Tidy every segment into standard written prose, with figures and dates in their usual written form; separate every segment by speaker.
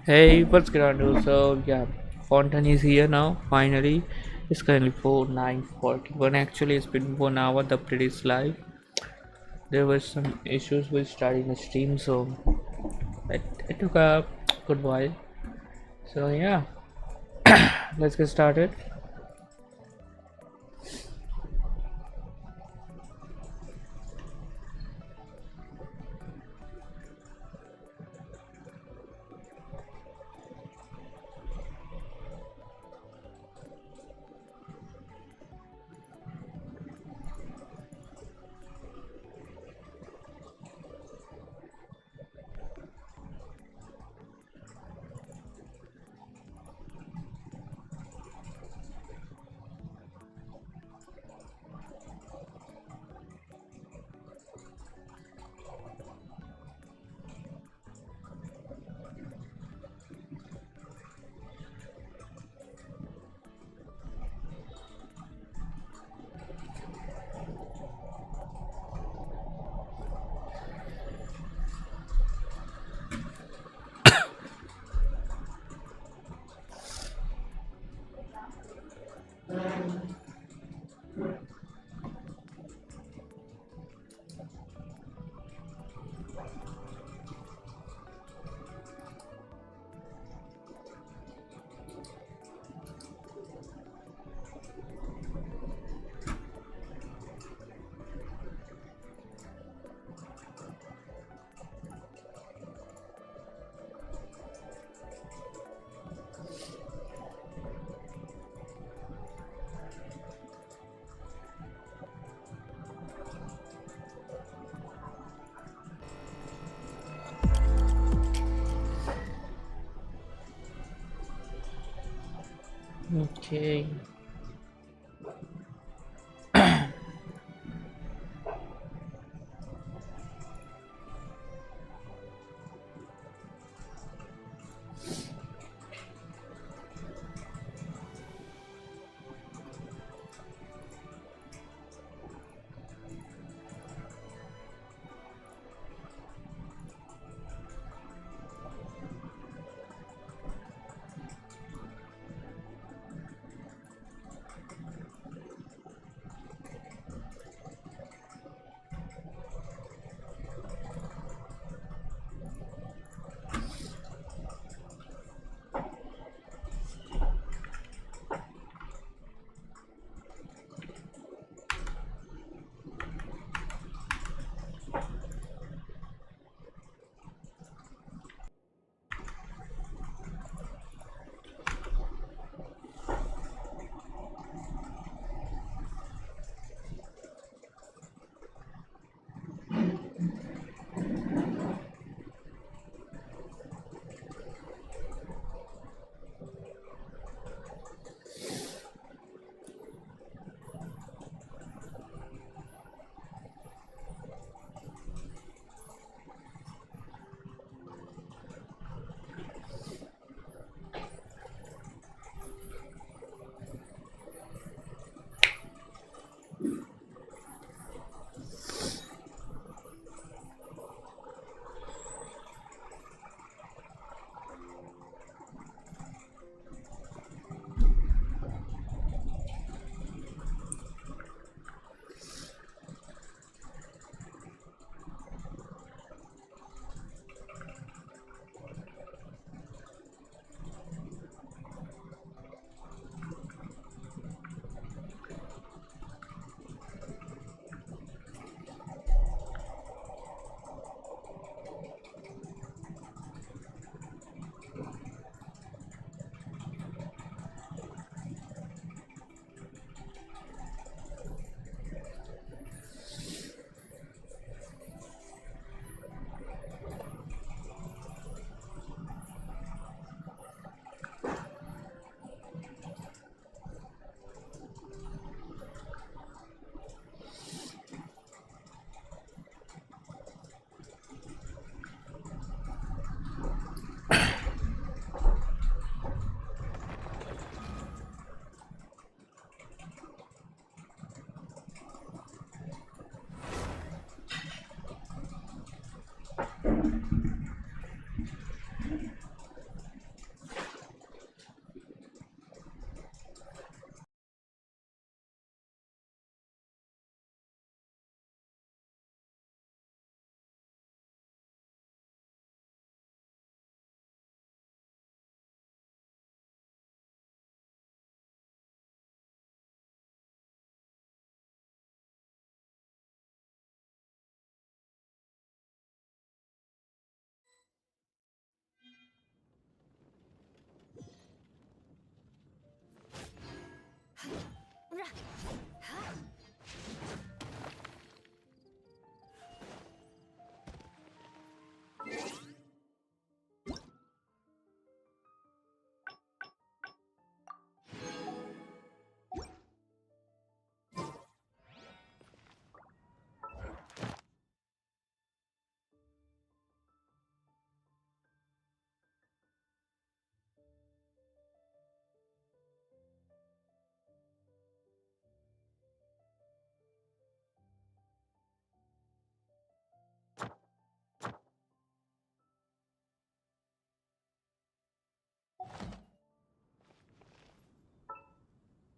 Speaker 1: Hey, what's going on, dude? So yeah, Fontaine is here now. Finally, it's currently 9:41. Actually, it's been 1 hour. The update is live. There were some issues with starting the stream, so it took a good while. So yeah, let's get started. Okay.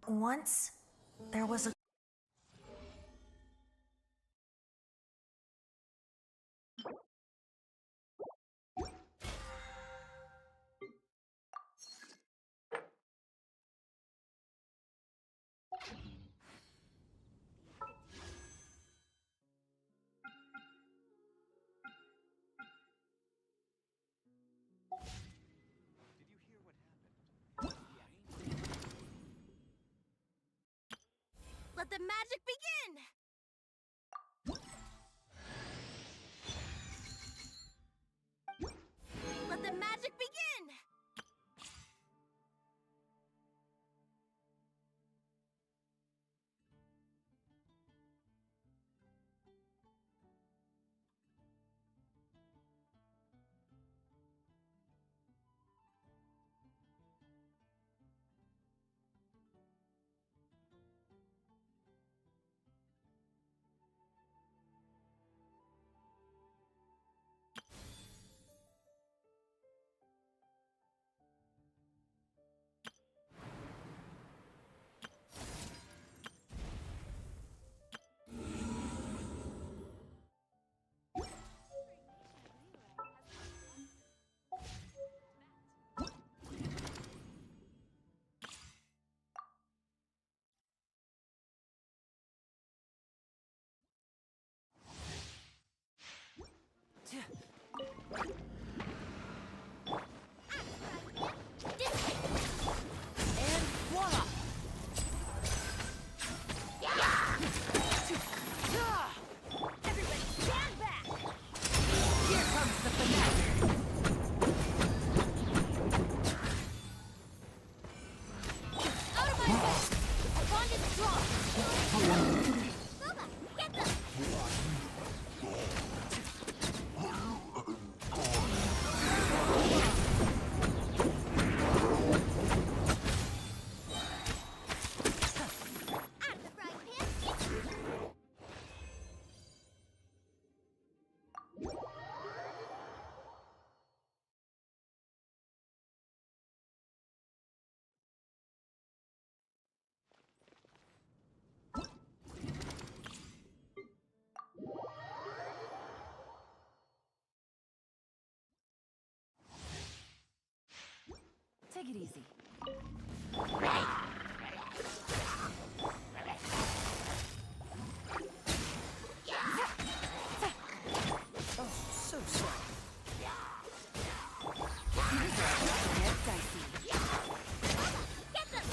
Speaker 2: Once, there was a...
Speaker 3: Let the magic begin! Let the magic begin!
Speaker 2: Take it easy. Oh, so sorry. Get dicey.
Speaker 3: Get them!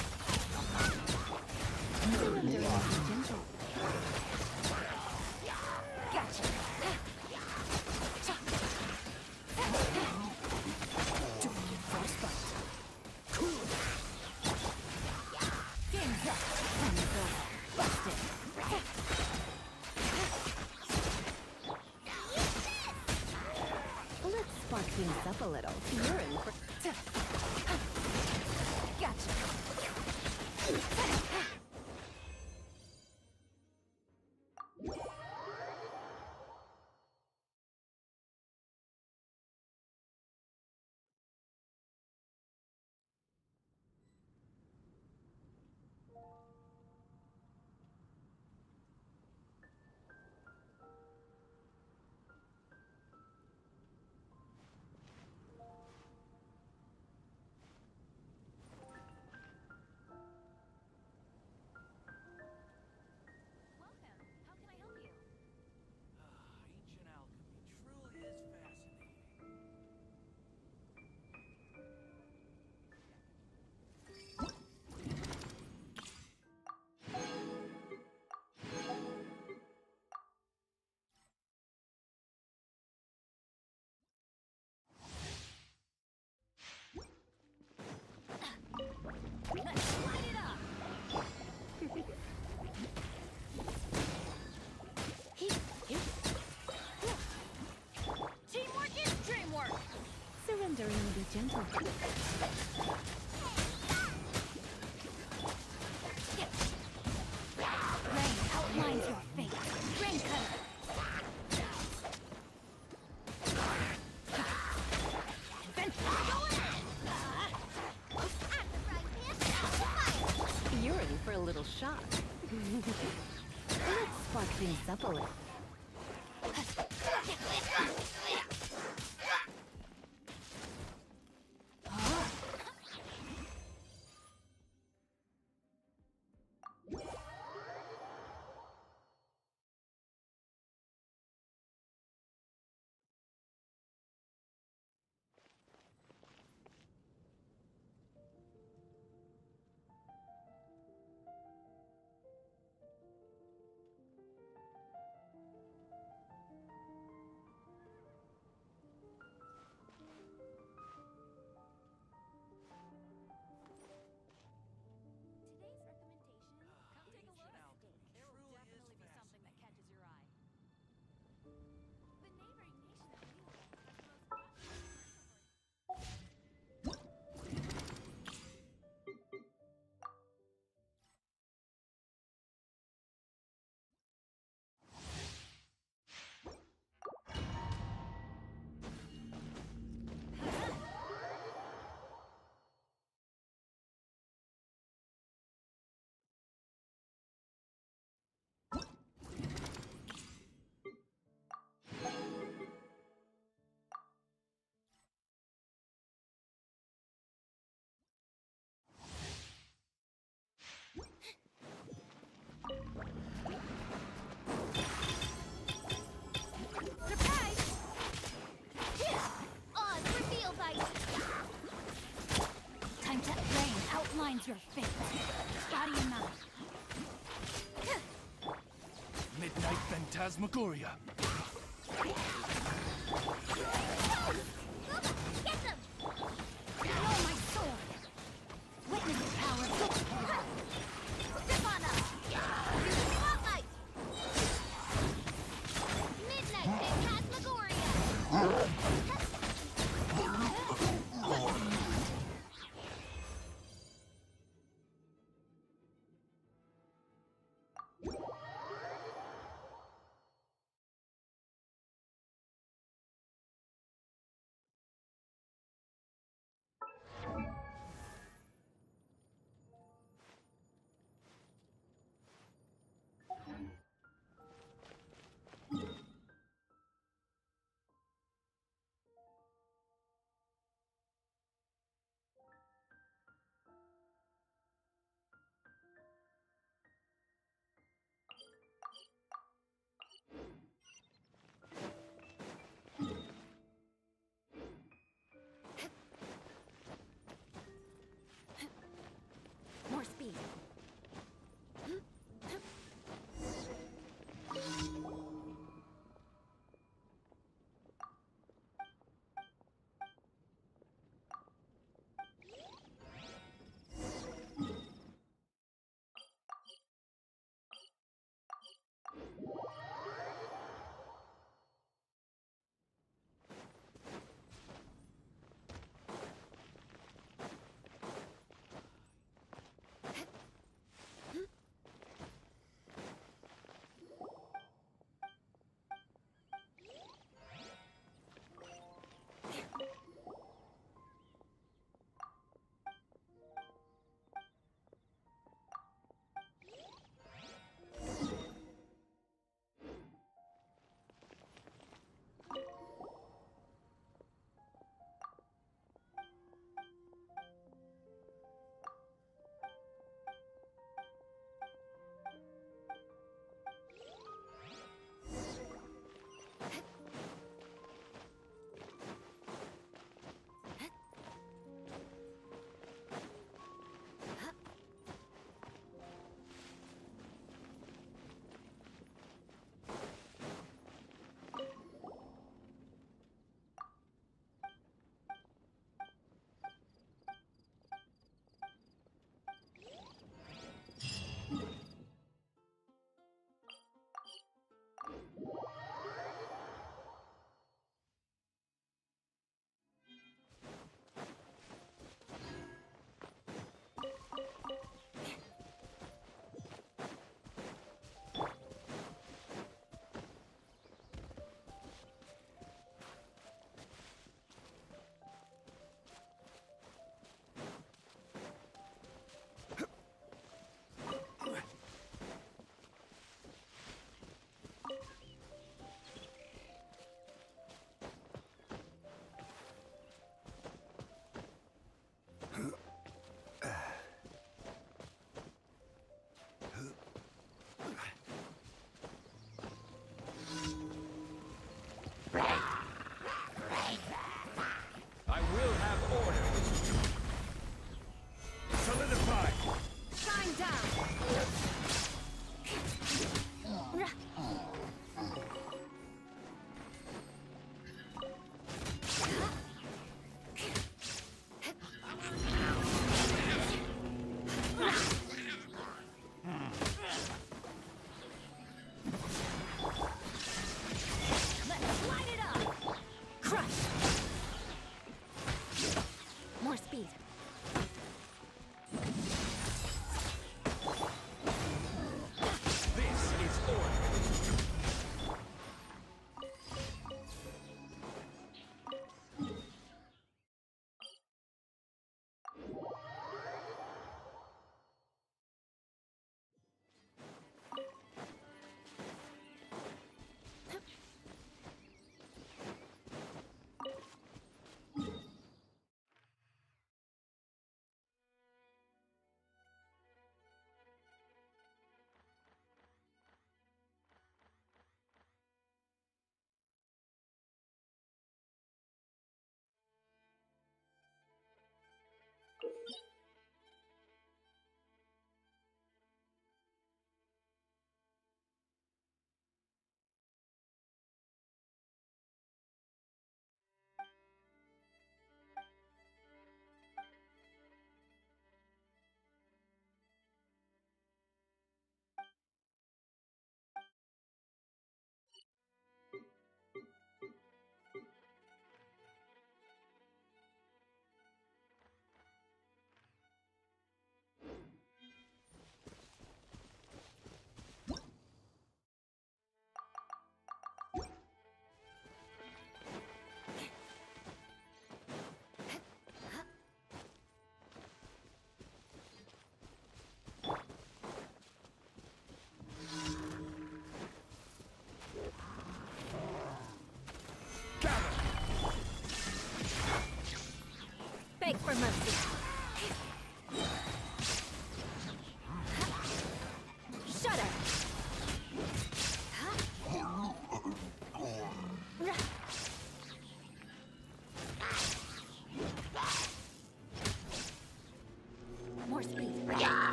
Speaker 2: Gentle. Gotcha. Don't get frostbite. Cool. Game's up. Time's over. Busted. Let's spark things up a little. You're in for... Gotcha.
Speaker 4: Ancient alchemy truly is fascinating.
Speaker 3: Let's light it up! Teamwork is dreamwork!
Speaker 2: Surrendering will be gentle.
Speaker 3: Rain outlines your fate. Rain cutter!
Speaker 2: You're in for Spark things up a little.
Speaker 3: Today's recommendation, come take a look. There will definitely be something that catches your eye. The neighboring nation of Lyney has the most popular commercial. Surprise! Oz reveal by
Speaker 2: Time to rain outlines your fate. Body and mind.
Speaker 4: Midnight Phantasmagoria.
Speaker 3: get them!
Speaker 2: Blow my sword. Witness the power.
Speaker 3: Step on up! Spotlight! Midnight Phantasmagoria!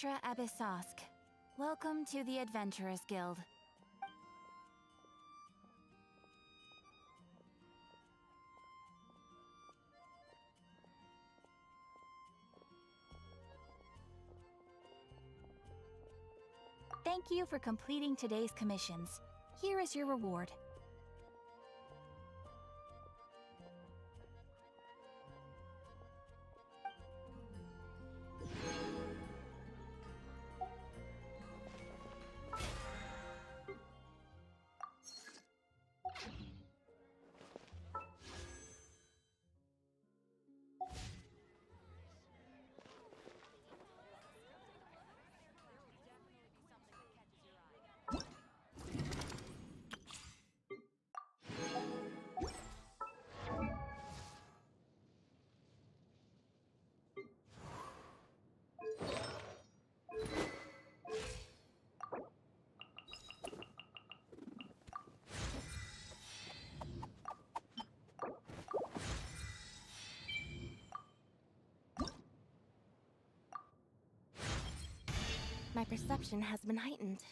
Speaker 2: Nostra Abyssosk. Welcome to the Adventurers Guild. Thank you for completing today's commissions. Here is your reward.
Speaker 5: My perception has been heightened.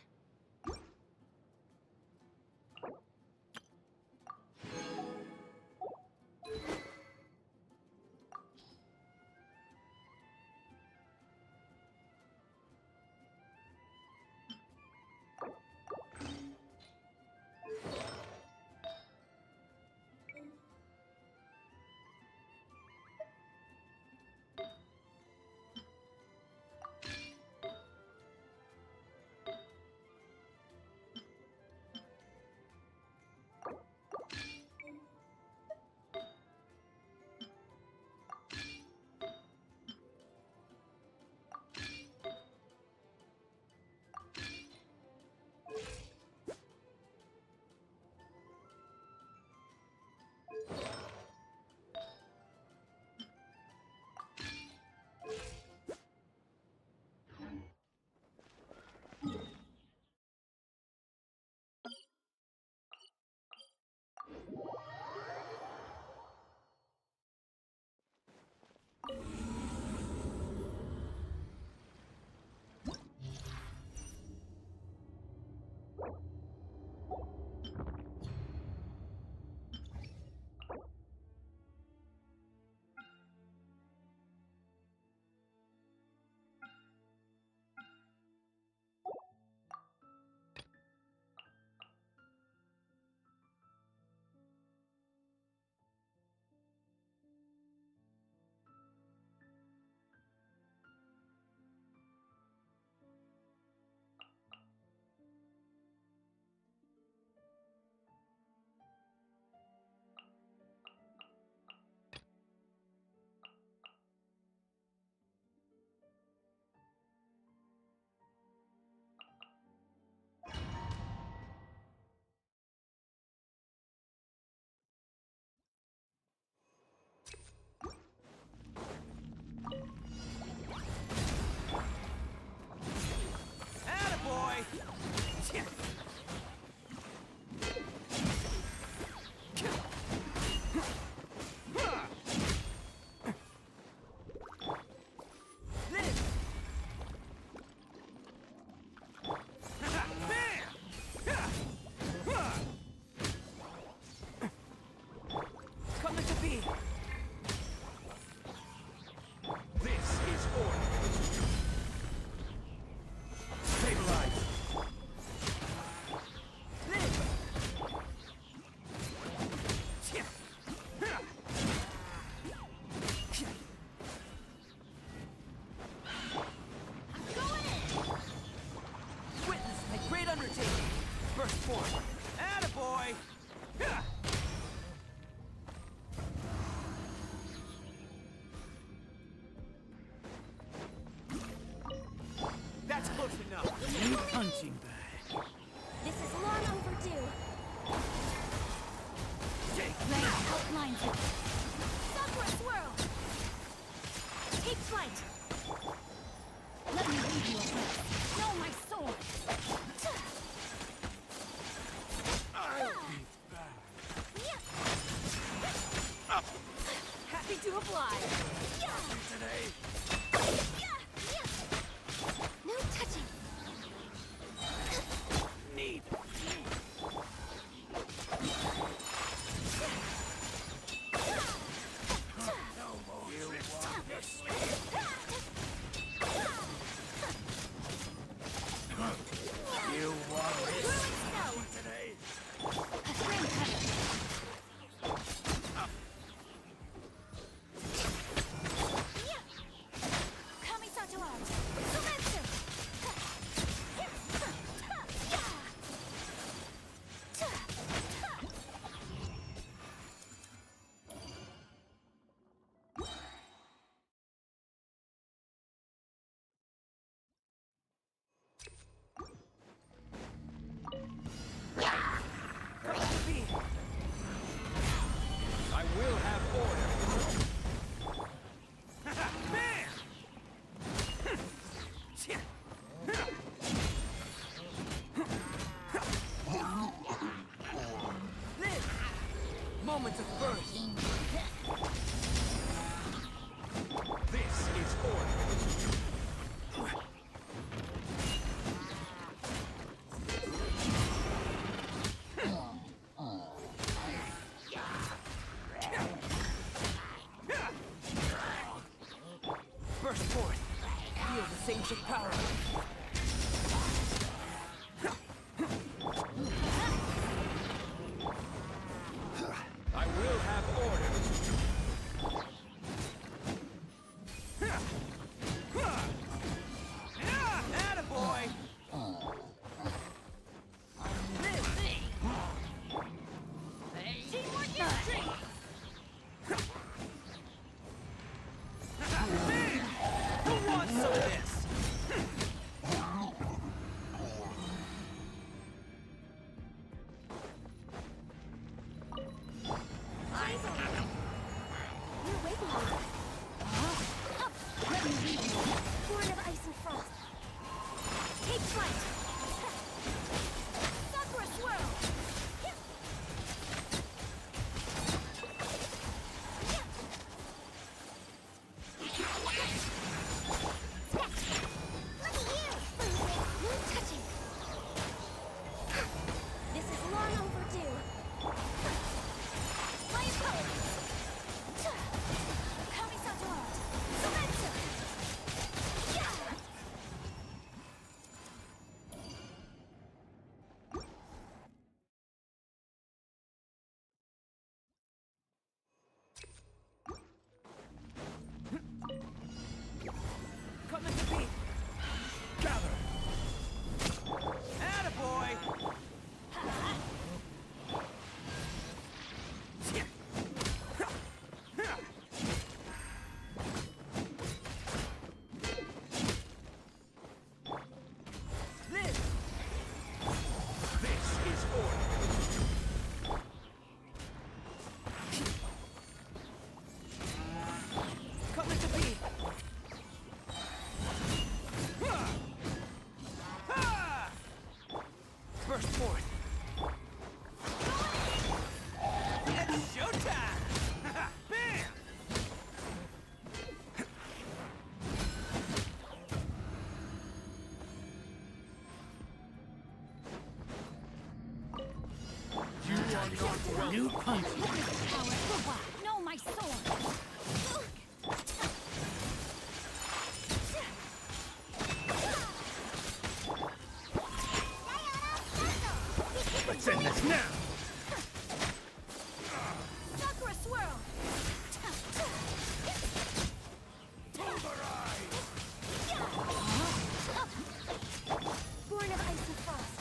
Speaker 4: Punching bag.
Speaker 2: This is long overdue.
Speaker 4: Take
Speaker 2: Lyney outlines it. Sakura swirl. Take flight. Let me lead you a bit. Know my sword. Happy to oblige.
Speaker 4: today. moments of burst. This is order. Burst forth. Feel the sage of power. I will have order. Attaboy!
Speaker 2: Teamwork is strength.
Speaker 4: Who wants some of this?
Speaker 2: Eyes on you.
Speaker 5: You're waiting on us.
Speaker 2: Up. Let me lead you.
Speaker 5: Born of ice and frost.
Speaker 2: Take flight. Sakura swirl.
Speaker 5: Look at you! No touching. This is long overdue.
Speaker 2: Flame colors. Kamisadora. Surrender. Yeah.
Speaker 4: Come into beat. Gather. Attaboy! Live! This is order. Come into beat. Burst forth. It's showtime! Bam! You are not welcome.
Speaker 6: New punch.
Speaker 2: Power. Know my sword.
Speaker 6: Let's end this now.
Speaker 2: Sakura swirl.
Speaker 5: Born of ice and frost.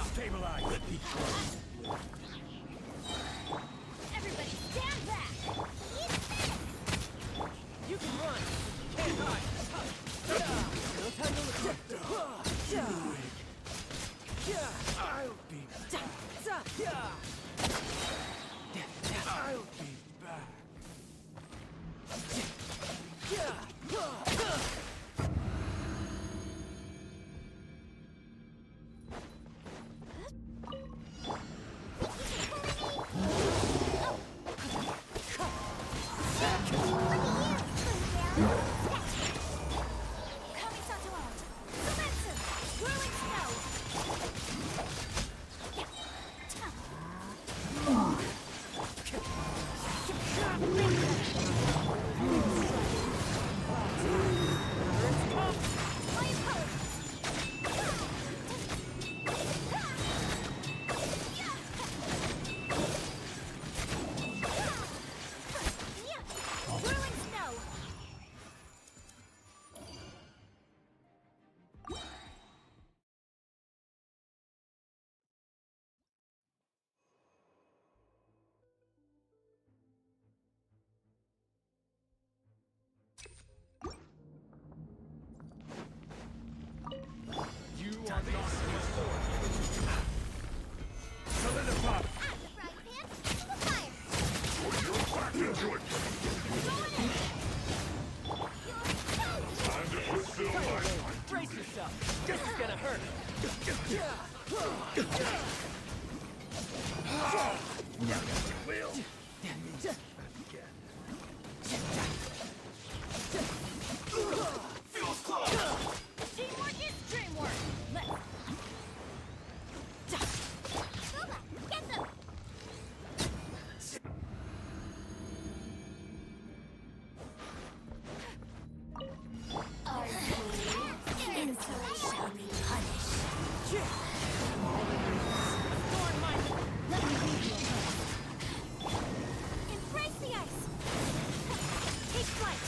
Speaker 6: Stabilize. Let me
Speaker 2: Everybody stand back!
Speaker 4: You can run. Can't hide. No time to look.
Speaker 6: I'll be back. I'll be back.
Speaker 2: Coming out to out! Spencer! Whirling snow! Whirling snow!
Speaker 6: You are the solidify.
Speaker 5: Out the frying pan to the fire.
Speaker 4: Brace yourself. This is gonna hurt.
Speaker 6: Will. Feels close.
Speaker 2: Teamwork is dreamwork! Let's
Speaker 5: Boba, get them. Insolent shall be punished.
Speaker 2: let me lead you.
Speaker 5: Embrace the ice.
Speaker 2: Take flight!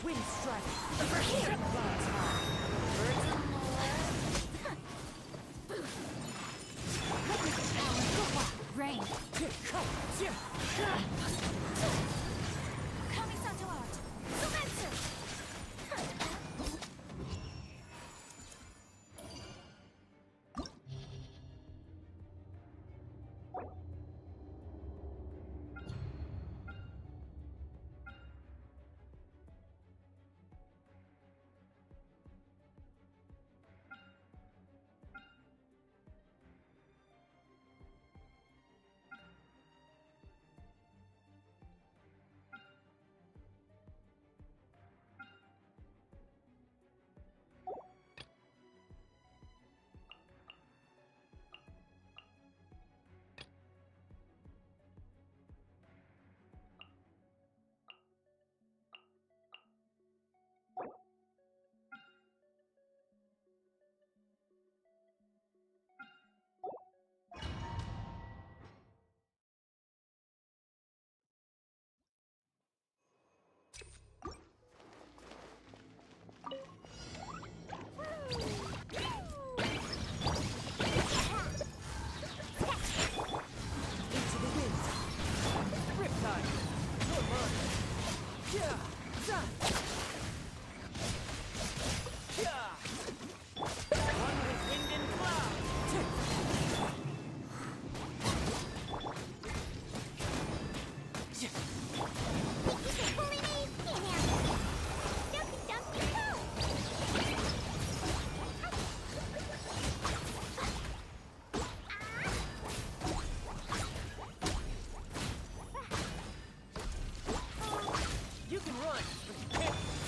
Speaker 4: Wind strike.
Speaker 2: Over here! Rain! Coming out out! Spencer!
Speaker 4: You can run, but you can't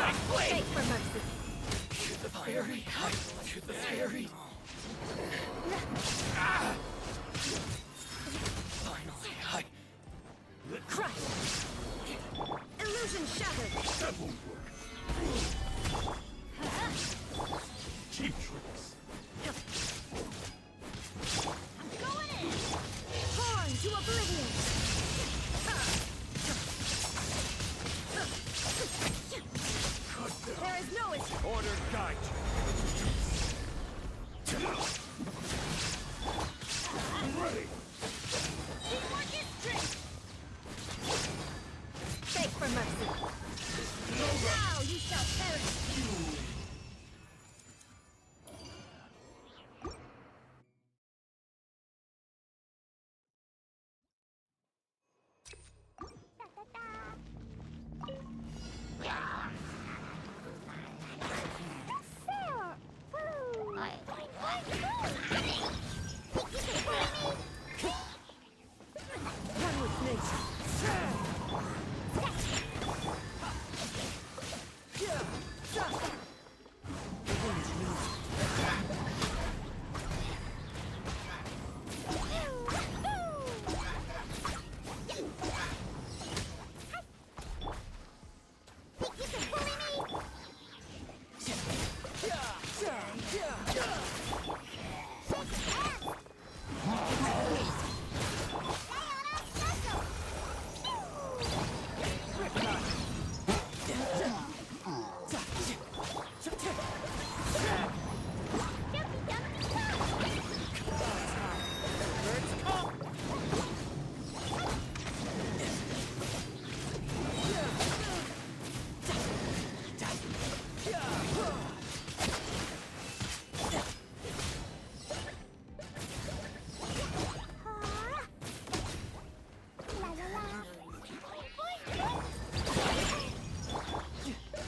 Speaker 2: Beg for mercy.
Speaker 6: The fairy. To the fairy. Finally,
Speaker 2: Crush. Illusion shattered.
Speaker 6: that won't work. Cheap tricks.
Speaker 2: I'm going in. Torn to oblivion. There is no escape.
Speaker 6: Order guide. Ready.
Speaker 2: Teamwork is strength. Beg for mercy. Now you shall perish. Run with nature.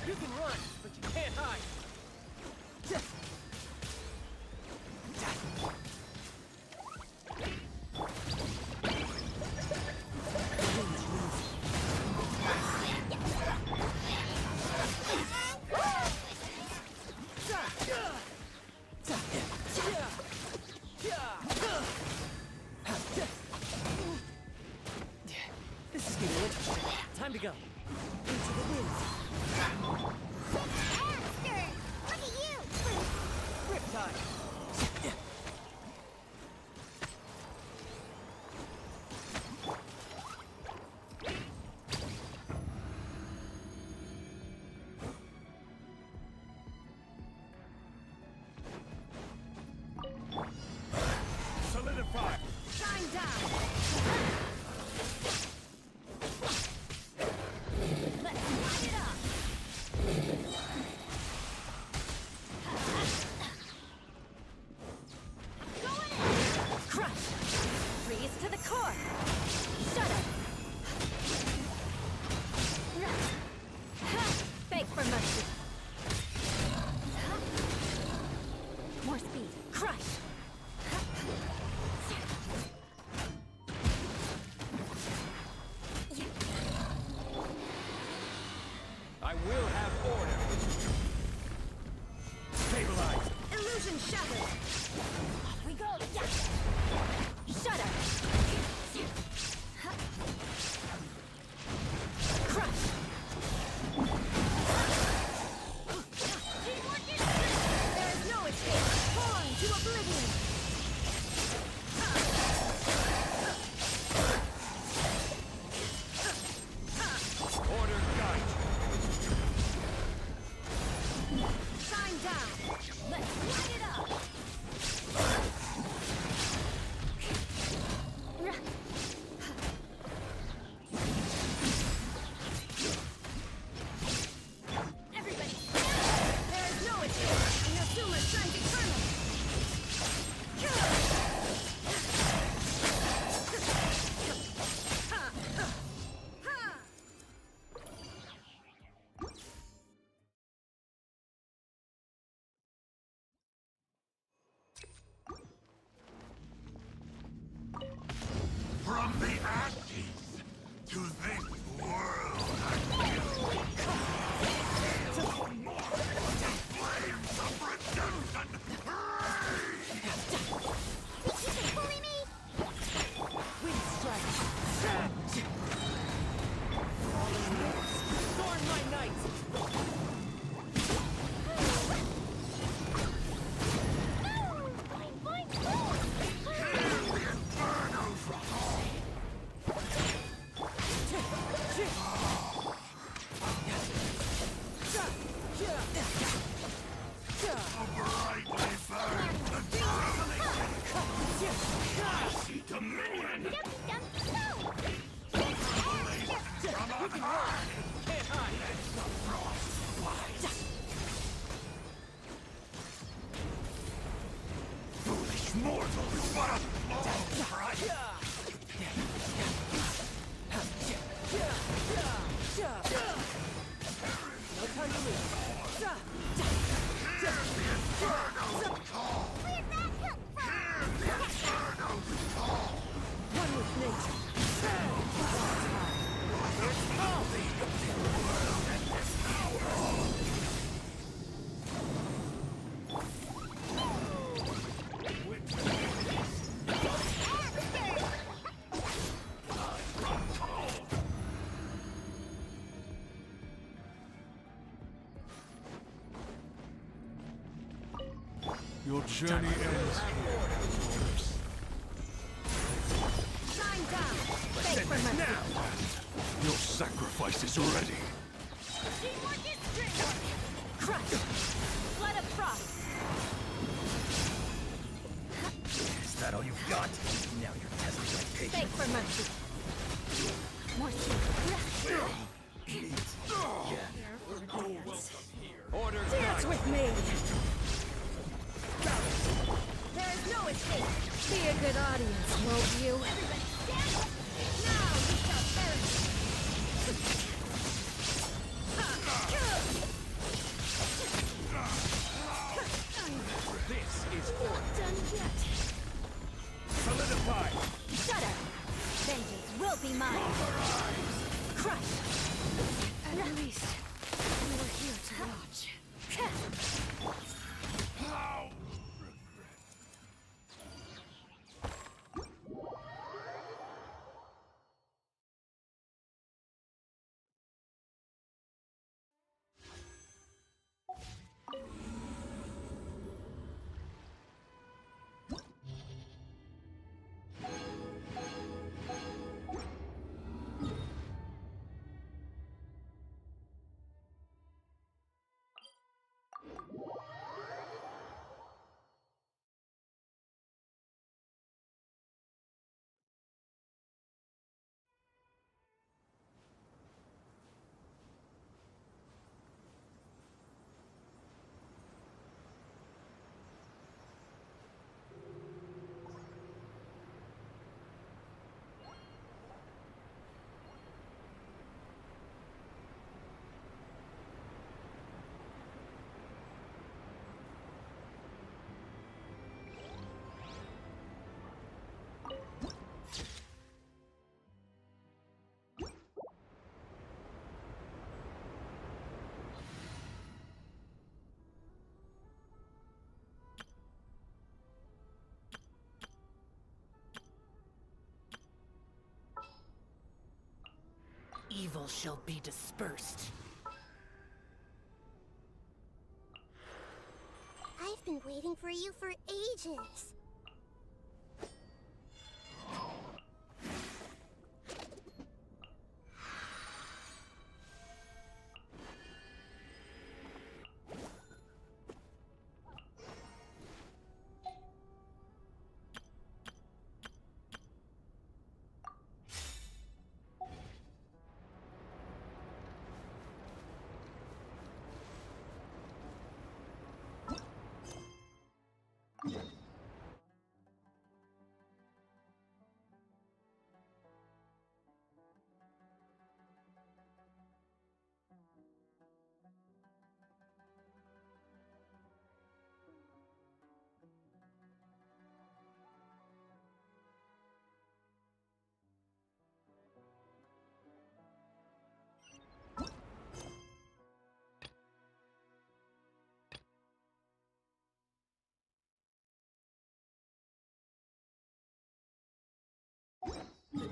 Speaker 4: You can run, but you can't hide. This is getting interesting. Time to go. Into the wind.
Speaker 5: Monster! Look at you!
Speaker 4: Riptide.
Speaker 6: Solidify.
Speaker 2: Shine down. Let's light it up.
Speaker 7: Your journey ends here.
Speaker 2: Shine down! Beg for mercy!
Speaker 7: Now! Your sacrifice is ready.
Speaker 2: Teamwork is dreamwork! Crush! Flood of frost!
Speaker 6: Is that all you've got? Now you're testing my
Speaker 2: Beg
Speaker 6: patience.
Speaker 2: for mercy! More
Speaker 4: Order
Speaker 2: Dance with me! There is no escape! Be a good audience, won't you? Everybody stand up! Now you shall perish!
Speaker 4: This is order.
Speaker 2: Done yet!
Speaker 4: Solidify.
Speaker 2: Shudder! Vengeance will be mine! Crush! At least, we were here to watch.
Speaker 6: Evil shall be dispersed.
Speaker 5: I've been waiting for you for ages.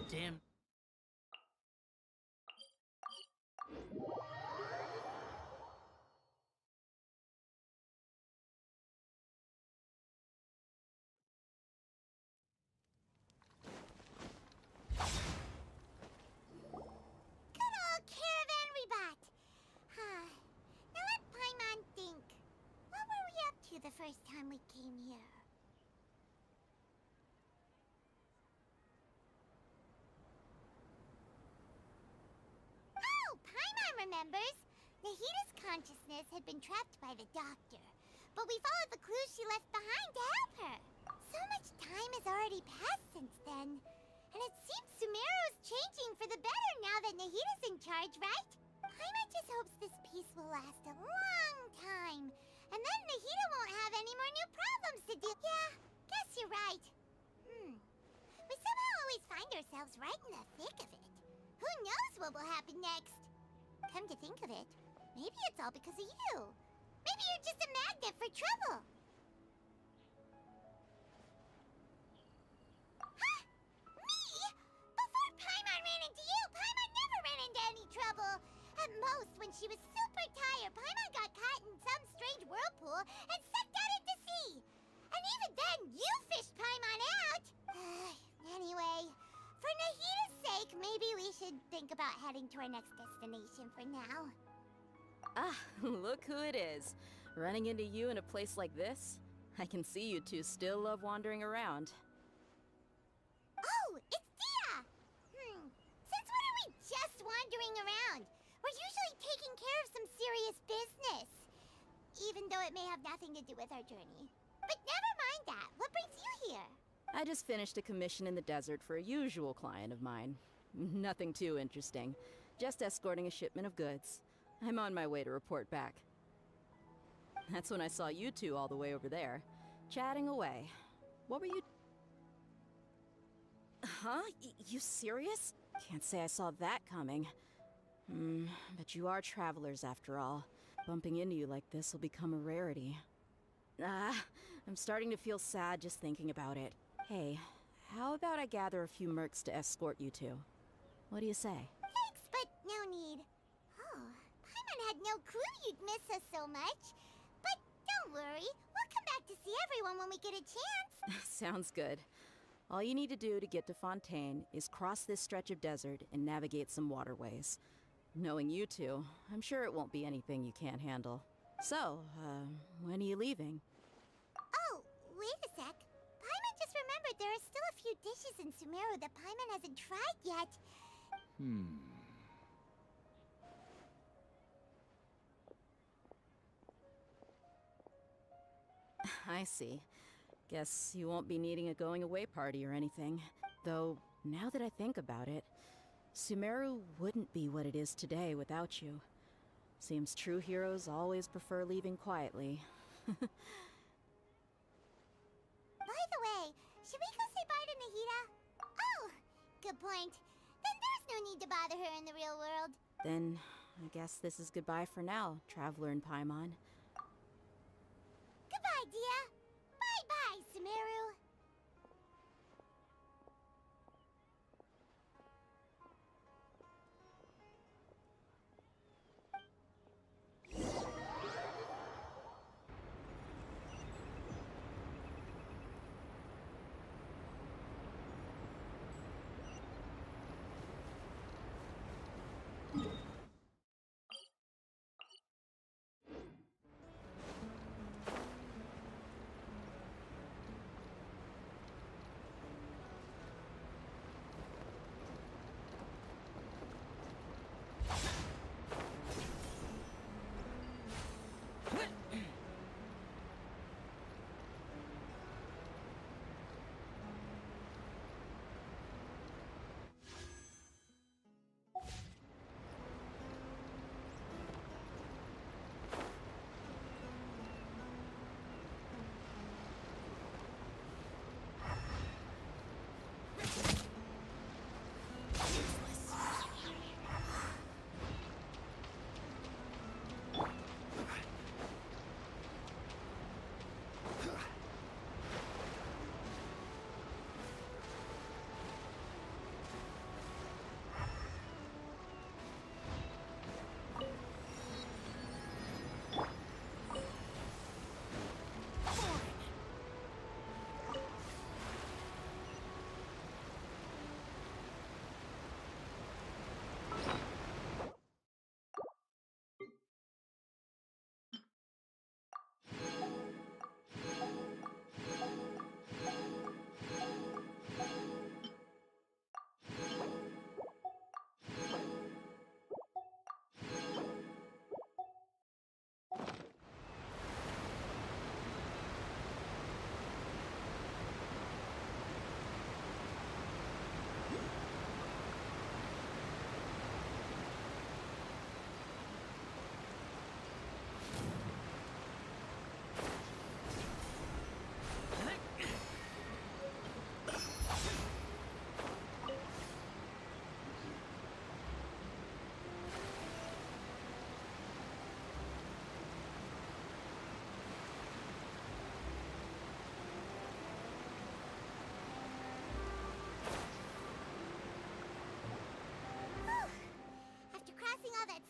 Speaker 6: Damn.
Speaker 5: Good old caravan rebut. Now let Paimon think. What were we up to the first time we came here? Oh, Paimon remembers. Nahita's consciousness had been trapped by the doctor, but we followed the clues she left behind to help her. So much time has already passed since then, and it seems Sumeru's changing for the better now that Nahita's in charge, right? Paimon just hopes this peace will last a long time, and then Nahita won't have any more new problems to deal. Yeah, guess you're right. We somehow always find ourselves right in the thick of it. Who knows what will happen next? Come to think of it, maybe it's all because of you. Maybe you're just a magnet for trouble. Huh? Me? Before Paimon ran into you, Paimon never ran into any trouble. At most, when she was super tired, Paimon got caught in some strange whirlpool and sucked out into sea. think about heading to our next destination for now.
Speaker 8: Ah, look who it is. Running into you in a place like this? I can see you two still love wandering around.
Speaker 5: Oh, it's Dia! Since when are we just wandering around? We're usually taking care of some serious business. Even though it may have nothing to do with our journey. But never mind that. What brings you here?
Speaker 8: I just finished a commission in the desert for a usual client of mine. Nothing too interesting. Just escorting a shipment of goods. I'm on my way to report back. That's when I saw you two all the way over there, chatting away. What were you... Huh? You serious? Can't say I saw that coming. But you are travelers after all. Bumping into you like this will become a rarity. I'm starting to feel sad just thinking about it. Hey, how about I gather a few mercs to escort you two? What do you say?
Speaker 5: Thanks, but no need. Oh, Paimon had no clue you'd miss us so much. But don't worry, we'll come back to see everyone when we get a chance.
Speaker 8: Sounds good. All you need to do to get to Fontaine is cross this stretch of desert and navigate some waterways. Knowing you two, I'm sure it won't be anything you can't handle. So, when are you leaving?
Speaker 5: Oh, wait a sec. Paimon just remembered there are still a few dishes in Sumeru that Paimon hasn't tried yet.
Speaker 8: I see. Guess you won't be needing a going-away party or anything. Though, now that I think about it, Sumeru wouldn't be what it is today without you. Seems true heroes always prefer leaving quietly.
Speaker 5: By the way, should we go say bye to Nahida? Oh, good point. Then there's no need to bother her in the real world.
Speaker 8: Then, I guess this is goodbye for now, Traveler in Paimon.
Speaker 5: Goodbye, Dia. Bye-bye, Sumeru.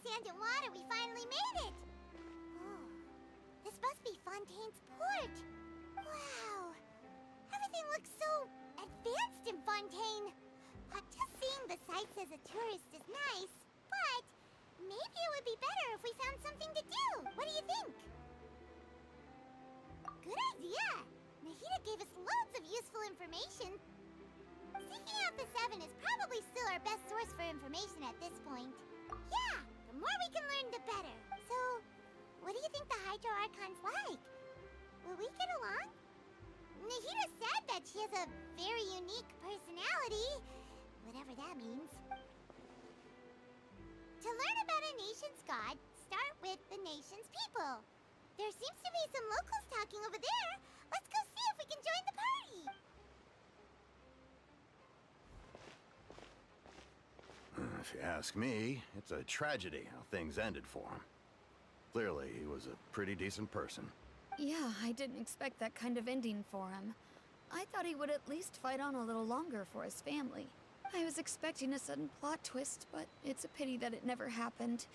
Speaker 5: Sand and water, we finally made it! Oh, this must be Fontaine's port! Wow! Everything looks so advanced in Fontaine! Just seeing Exploring the sights as a tourist is nice, but maybe it would be better if we found something to do. What do you think? Good idea! Nahida gave us loads of useful information. Seeking out the Seven is probably still our best source for information at this point. Yeah, the more we can learn, the better. So, what do you think the Hydro Archon's like? Will we get along? Nahida said that she has a very unique personality, whatever that means. To learn about a nation's god, start with the nation's people. There seems to be some locals talking over there. Let's go see if we can join the party.
Speaker 9: If you ask me, it's a tragedy how things ended for him. Clearly, he was a pretty decent person.
Speaker 3: Yeah, I didn't expect that kind of ending for him. I thought he would at least fight on a little longer for his family. I was expecting a sudden plot twist, but it's a pity that it never happened.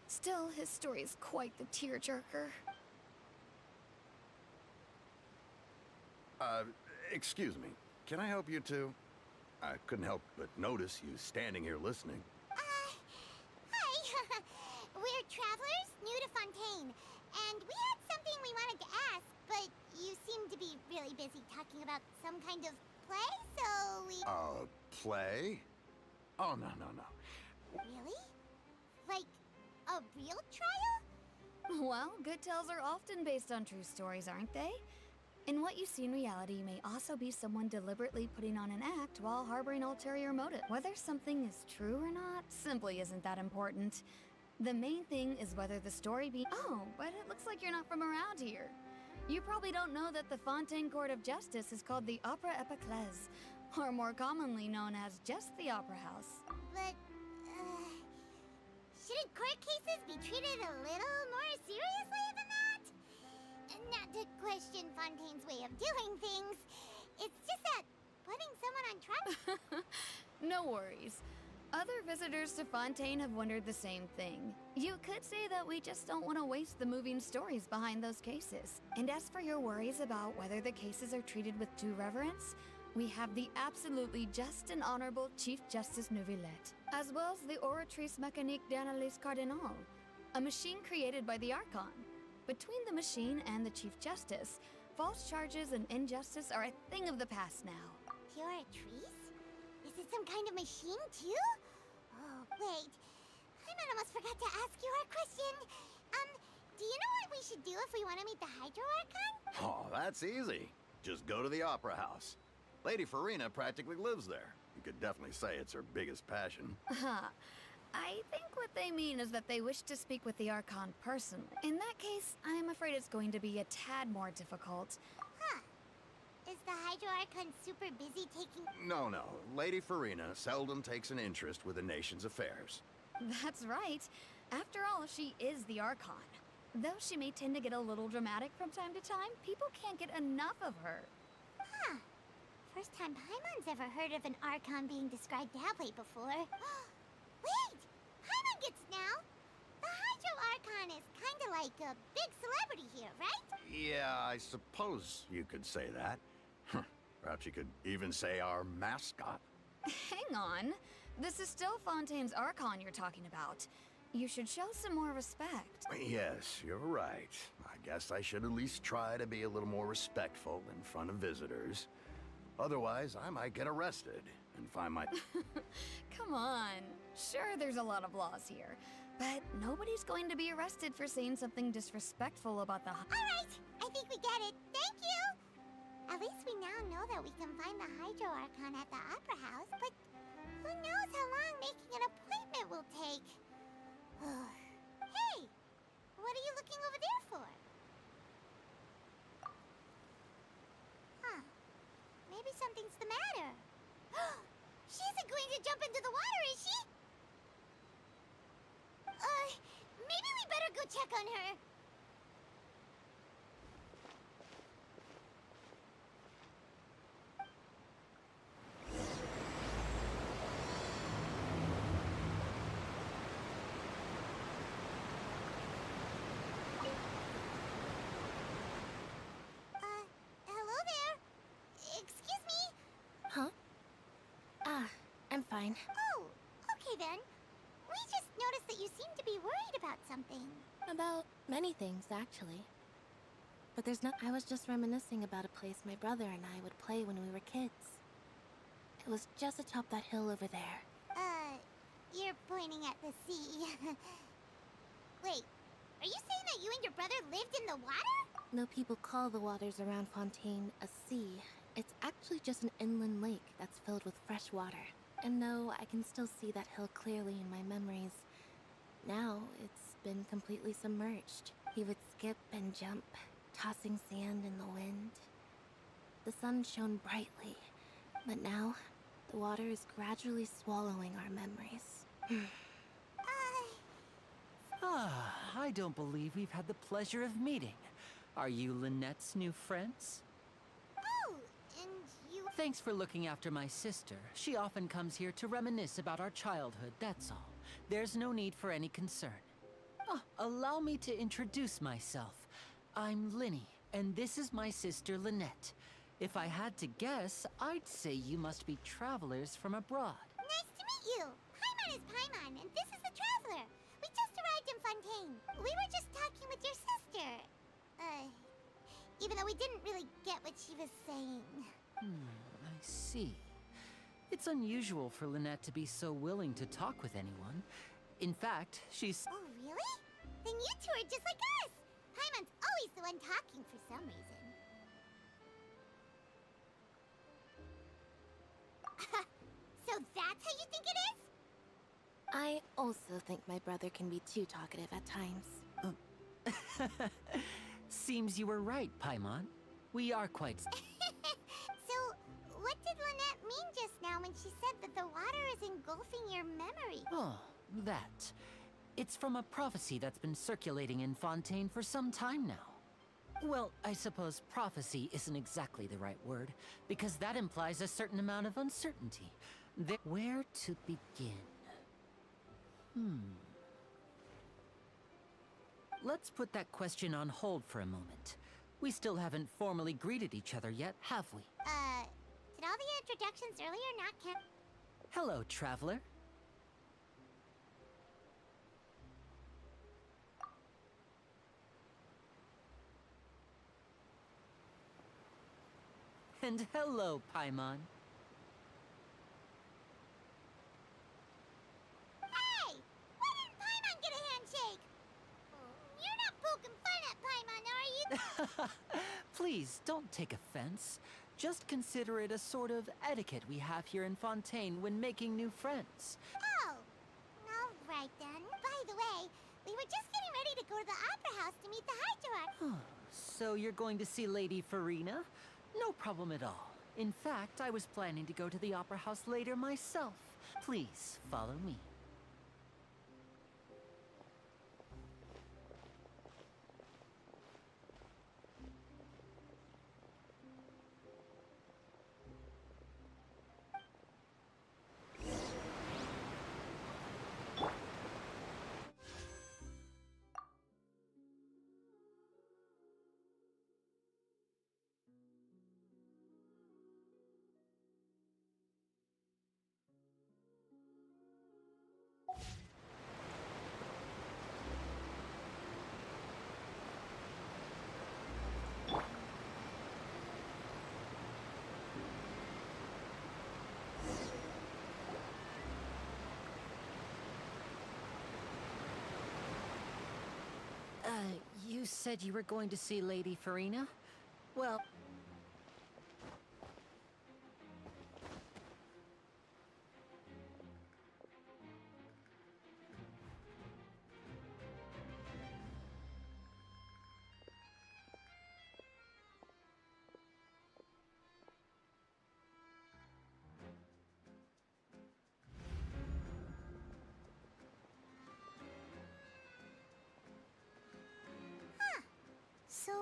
Speaker 3: Still, his story is quite the tearjerker.
Speaker 9: Excuse me. Can I help you two? I couldn't help but notice you standing here listening.
Speaker 5: Hi. We're travelers new to Fontaine, and we had something we wanted to ask, but you seem to be really busy talking about some kind of play, so we...
Speaker 9: Play? Oh, no.
Speaker 5: Really? Like, a real trial?
Speaker 3: Well, good tales are often based on true stories, aren't they? And what you see in reality may also be someone deliberately putting on an act while harboring ulterior motive. Whether something is true or not simply isn't that important. The main thing is whether the story be— Oh, but it looks like you're not from around here. You probably don't know that the Fontaine Court of Justice is called the Opera Epiclese, or more commonly known as just the Opera House.
Speaker 5: But, shouldn't court cases be treated a little more seriously than that? Not to question Fontaine's way of doing things. It's just that putting someone on trial...
Speaker 3: No worries. Other visitors to Fontaine have wondered the same thing. You could say that we just don't want to waste the moving stories behind those cases. And as for your worries about whether the cases are treated with due reverence, we have the absolutely just and honorable Chief Justice Neuvillette, as well as the Oratrice Mécanique d'Analyse Cardinal, a machine created by the Archon. Between the machine and the Chief Justice, false charges and injustice are a thing of the past now.
Speaker 5: You're a trees? Is it some kind of machine, too? Oh, wait. I almost forgot to ask you our question. Do you know what we should do if we want to meet the Hydro Archon?
Speaker 9: Oh, that's easy. Just go to the Opera House. Lady Furina practically lives there. You could definitely say it's her biggest passion.
Speaker 3: I think what they mean is that they wish to speak with the Archon personally. In that case, I'm afraid it's going to be a tad more difficult.
Speaker 5: Huh. Is the Hydro Archon super busy taking...
Speaker 9: No. Lady Furina seldom takes an interest with the nation's affairs.
Speaker 3: That's right. After all, she is the Archon. Though she may tend to get a little dramatic from time to time, people can't get enough of her.
Speaker 5: Huh. First time Paimon's ever heard of an Archon being described that way before. Wait! Paimon gets now! The Hydro Archon is kinda like a big celebrity here, right?
Speaker 9: Yeah, I suppose you could say that. Perhaps you could even say our mascot.
Speaker 3: Hang on. This is still Fontaine's Archon you're talking about. You should show some more respect.
Speaker 9: Yes, you're right. I guess I should at least try to be a little more respectful in front of visitors. Otherwise, I might get arrested and find my...
Speaker 3: Come on. Sure, there's a lot of laws here, but nobody's going to be arrested for saying something disrespectful about the...
Speaker 5: Alright! I think we get it. Thank you! At least we now know that we can find the Hydro Archon at the Opera House, but who knows how long making an appointment will take. Hey! What are you looking over there for? Huh. Maybe something's the matter. She isn't going to jump into the water, is she? Maybe we better go check on her. Hello there. Excuse me.
Speaker 10: Huh? I'm fine.
Speaker 5: Oh, Okay then. We just noticed that you seem to be worried about something.
Speaker 3: About many things, actually. But there's I was just reminiscing about a place my brother and I would play when we were kids. It was just atop that hill over there.
Speaker 5: You're pointing at the sea. Wait, are you saying that you and your brother lived in the water?
Speaker 3: No people call the waters around Fontaine a sea. It's actually just an inland lake that's filled with fresh water. And no, I can still see that hill clearly in my memories. Now, it's been completely submerged. He would skip and jump, tossing sand in the wind. The sun shone brightly, but now, the water is gradually swallowing our memories.
Speaker 4: I don't believe we've had the pleasure of meeting. Are you Lynette's new friends?
Speaker 5: Oh, and you...
Speaker 4: Thanks for looking after my sister. She often comes here to reminisce about our childhood, that's all. There's no need for any concern. Allow me to introduce myself. I'm Lyney, and this is my sister Lynette. If I had to guess, I'd say you must be travelers from abroad.
Speaker 5: Nice to meet you! Paimon is Paimon, and this is the Traveler. We just arrived in Fontaine. We were just talking with your sister. Even though we didn't really get what she was saying.
Speaker 4: I see. It's unusual for Lynette to be so willing to talk with anyone. In fact, she's...
Speaker 5: Oh, really? Then you two are just like us! Paimon's always the one talking for some reason. So that's how you think it is?
Speaker 3: I also think my brother can be too talkative at times.
Speaker 4: Seems you were right, Paimon. We are quite...
Speaker 5: So, what did Lynette mean just now when she said that the water is engulfing your memory?
Speaker 4: Oh, that. It's from a prophecy that's been circulating in Fontaine for some time now. Well, I suppose prophecy isn't exactly the right word, because that implies a certain amount of uncertainty. Where to begin? Let's put that question on hold for a moment. We still haven't formally greeted each other yet, have we?
Speaker 5: Did all the introductions earlier not count?
Speaker 4: Hello, traveler. And hello, Paimon.
Speaker 5: Hey! Why didn't Paimon get a handshake? You're not poking fun at Paimon, are you?
Speaker 4: Please, don't take offense. Just consider it a sort of etiquette we have here in Fontaine when making new friends.
Speaker 5: Oh! Alright then. By the way, we were just getting ready to go to the Opera House to meet the Hydra.
Speaker 4: So you're going to see Lady Furina? No problem at all. In fact, I was planning to go to the Opera House later myself. Please, follow me. You said you were going to see Lady Furina? Well...
Speaker 5: So,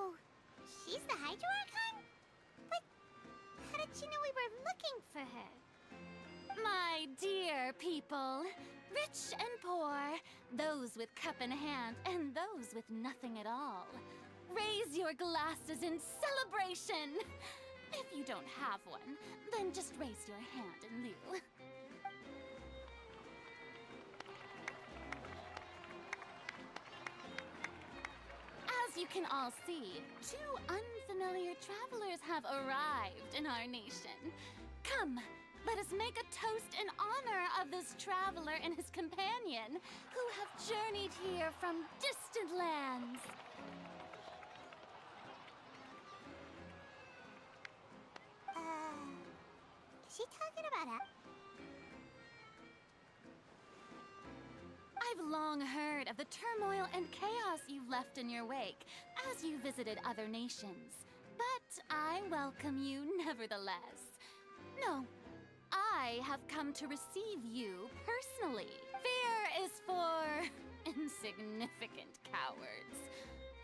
Speaker 5: she's the Hydra Archon? But how did she know we were looking for her?
Speaker 2: My dear people, rich and poor, those with cup in hand and those with nothing at all, raise your glasses in celebration! If you don't have one, then just raise your hand in lieu. you can all see, two unfamiliar travelers have arrived in our nation. Come, let us make a toast in honor of this traveler and his companion who have journeyed here from distant lands.
Speaker 5: Is she talking about us?
Speaker 2: I've long heard of the turmoil and chaos you've left in your wake as you visited other nations. But I welcome you nevertheless. No, I have come to receive you personally. Fear is for insignificant cowards.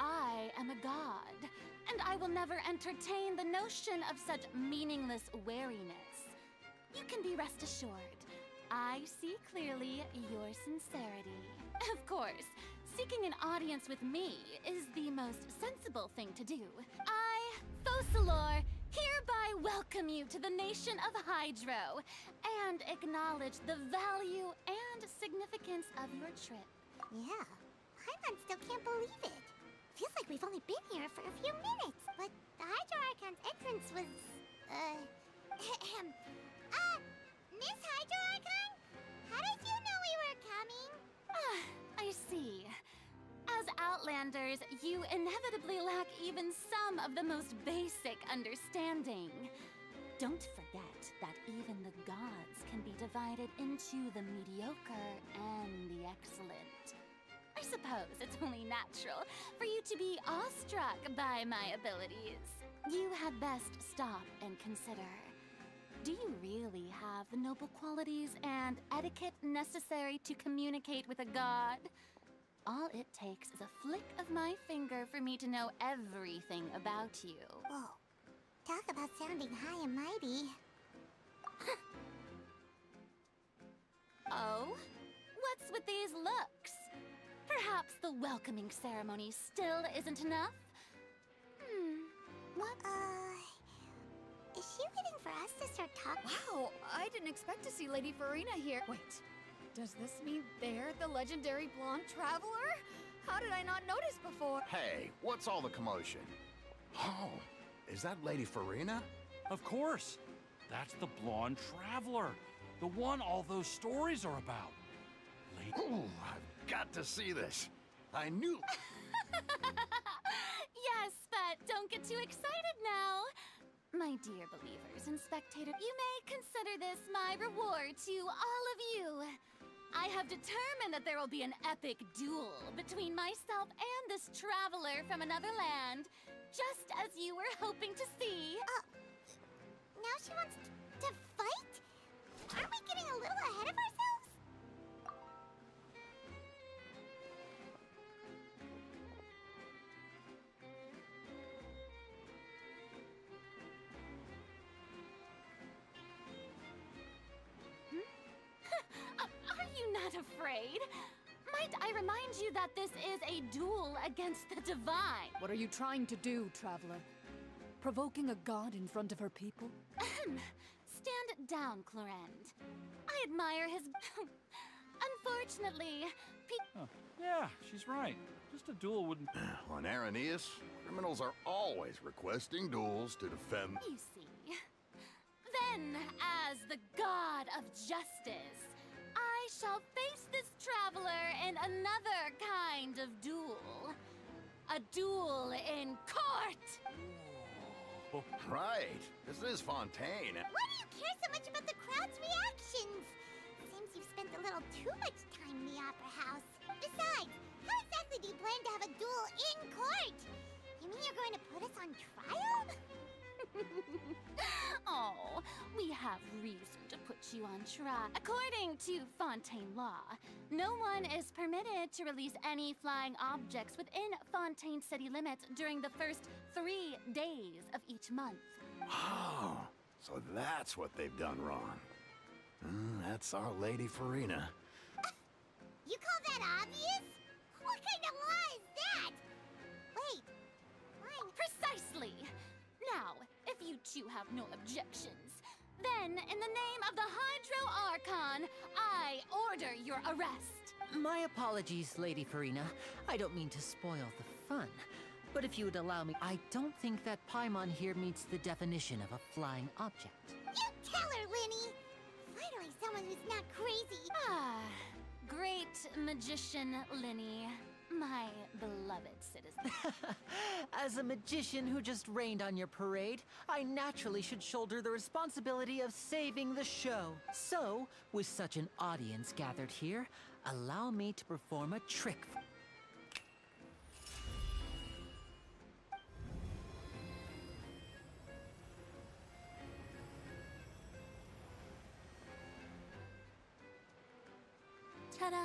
Speaker 2: I am a god, and I will never entertain the notion of such meaningless wariness. You can be rest assured. I see clearly your sincerity. Of course, seeking an audience with me is the most sensible thing to do. I, Focalors, hereby welcome you to the nation of Hydro and acknowledge the value and significance of your trip.
Speaker 5: Yeah, Paimon still can't believe it. Feels like we've only been here for a few minutes, but the Hydro Archon's entrance was, Miss Hydro Archon? How did you know we were coming?
Speaker 2: Ah, I see. As Outlanders, you inevitably lack even some of the most basic understanding. Don't forget that even the gods can be divided into the mediocre and the excellent. I suppose it's only natural for you to be awestruck by my abilities. You had best stop and consider. Do you really have the noble qualities and etiquette necessary to communicate with a god? All it takes is a flick of my finger for me to know everything about you.
Speaker 5: Whoa, talk about sounding high and mighty.
Speaker 2: Oh? What's with these looks? Perhaps the welcoming ceremony still isn't enough? What?
Speaker 5: Is she waiting for us to start talking?
Speaker 3: Wow, I didn't expect to see Lady Furina here. Wait, does this mean they're the legendary blonde traveler? How did I not notice before?
Speaker 9: Hey, what's all the commotion? Oh, is that Lady Furina?
Speaker 6: Of course. That's the blonde traveler. The one all those stories are about.
Speaker 9: Ooh, I've got to see this. I knew...
Speaker 2: Yes, but don't get too excited now. My dear believers and spectators, you may consider this my reward to all of you. I have determined that there will be an epic duel between myself and this traveler from another land, just as you were hoping to see.
Speaker 5: Now she wants to fight? Aren't we getting a little ahead of ourselves?
Speaker 2: Are you not afraid? Might I remind you that this is a duel against the divine?
Speaker 3: What are you trying to do, traveler? Provoking a god in front of her people?
Speaker 2: Stand down, Clorend. I admire his... Unfortunately,
Speaker 6: Yeah, she's right. Just a duel wouldn't...
Speaker 9: On Araneus, criminals are always requesting duels to defend...
Speaker 2: You see. Then, as the god of justice, I shall face this traveler in another kind of duel. A duel in court!
Speaker 9: Right, this is Fontaine.
Speaker 5: Why do you care so much about the crowd's reactions? Seems you've spent a little too much time in the Opera House. Besides, how exactly do you plan to have a duel in court? You mean you're going to put us on trial?
Speaker 2: Oh, we have reason to put you on trial. According to Fontaine law, no one is permitted to release any flying objects within Fontaine city limits during the first 3 days of each month.
Speaker 9: Oh, so that's what they've done wrong. That's our Lady Furina.
Speaker 5: You call that obvious? What kind of law is that? Wait, why?
Speaker 2: Precisely! Now, if you two have no objections, then in the name of the Hydro Archon, I order your arrest.
Speaker 4: My apologies, Lady Furina. I don't mean to spoil the fun. But if you would allow me, I don't think that Paimon here meets the definition of a flying object.
Speaker 5: You tell her, Lyney! Finally someone who's not crazy.
Speaker 2: Ah, great magician Lyney, my beloved citizen.
Speaker 4: As a magician who just rained on your parade, I naturally should shoulder the responsibility of saving the show. So, with such an audience gathered here, allow me to perform a trick.
Speaker 2: Ta-da!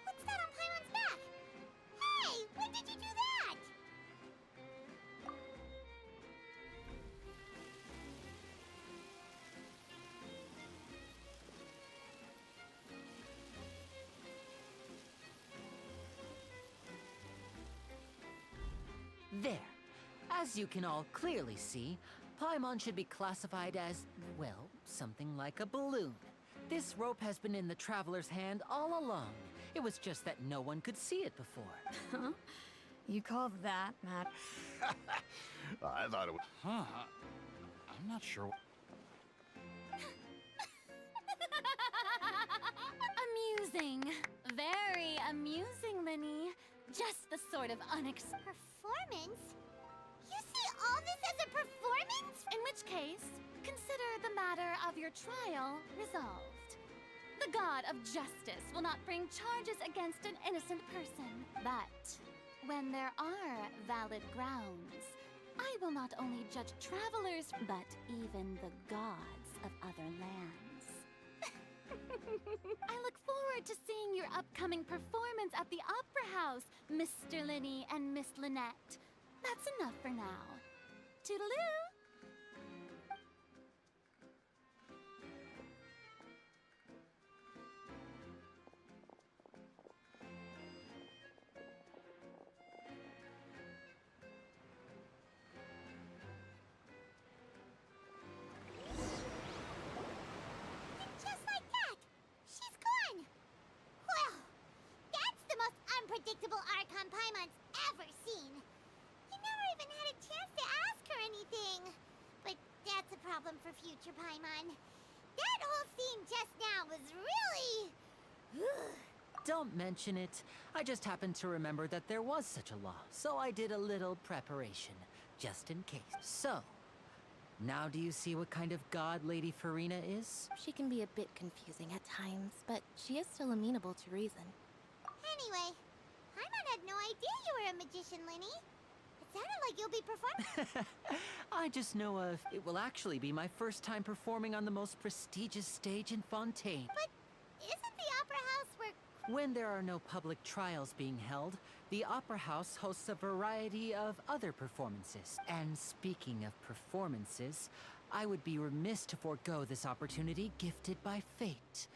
Speaker 5: What's that on Paimon's back? Hey, when did you do that?
Speaker 4: There. As you can all clearly see, Paimon should be classified as, well, something like a balloon. This rope has been in the Traveler's hand all along. It was just that no one could see it before.
Speaker 8: Huh? You call that, Matt?
Speaker 9: I thought it was...
Speaker 6: Huh? I'm not sure.
Speaker 2: Amusing. Very amusing, Lyney. Just the sort of
Speaker 5: Performance? You see all this as a performance?
Speaker 2: In which case, consider the matter of your trial resolved. The god of justice will not bring charges against an innocent person. But when there are valid grounds, I will not only judge travelers, but even the gods of other lands. I look forward to seeing your upcoming performance at the Opera House, Mr. Lyney and Miss Lynette. That's enough for now. Toodaloo!
Speaker 5: Just like that, she's gone. Well, that's the most unpredictable Archon Paimon's ever seen. You never even had a chance to ask her anything. But that's a problem for future Paimon. That whole scene just now was really...
Speaker 4: Don't mention it. I just happened to remember that there was such a law, so I did a little preparation, just in case. So, now do you see what kind of god Lady Furina is?
Speaker 10: She can be a bit confusing at times, but she is still amenable to reason.
Speaker 5: Anyway, Paimon had no idea you were a magician, Lyney. It sounded like you'll be performing.
Speaker 4: I just know it will actually be my first time performing on the most prestigious stage in Fontaine.
Speaker 5: But isn't the Opera House where...
Speaker 4: When there are no public trials being held, the Opera House hosts a variety of other performances. And speaking of performances, I would be remiss to forego this opportunity gifted by fate.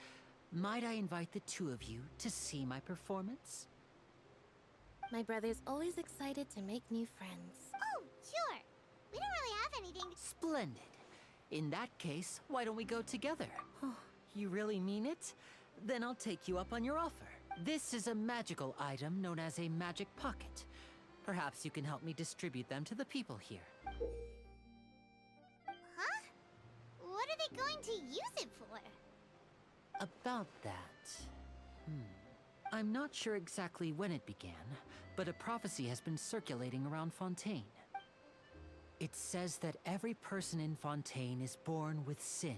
Speaker 4: Might I invite the two of you to see my performance?
Speaker 10: My brother's always excited to make new friends.
Speaker 5: Oh, sure. We don't really have anything to...
Speaker 4: Splendid. In that case, why don't we go together? You really mean it? Then I'll take you up on your offer. This is a magical item known as a magic pocket. Perhaps you can help me distribute them to the people here.
Speaker 5: Huh? What are they going to use it for?
Speaker 4: About that... I'm not sure exactly when it began, but a prophecy has been circulating around Fontaine. It says that every person in Fontaine is born with sin.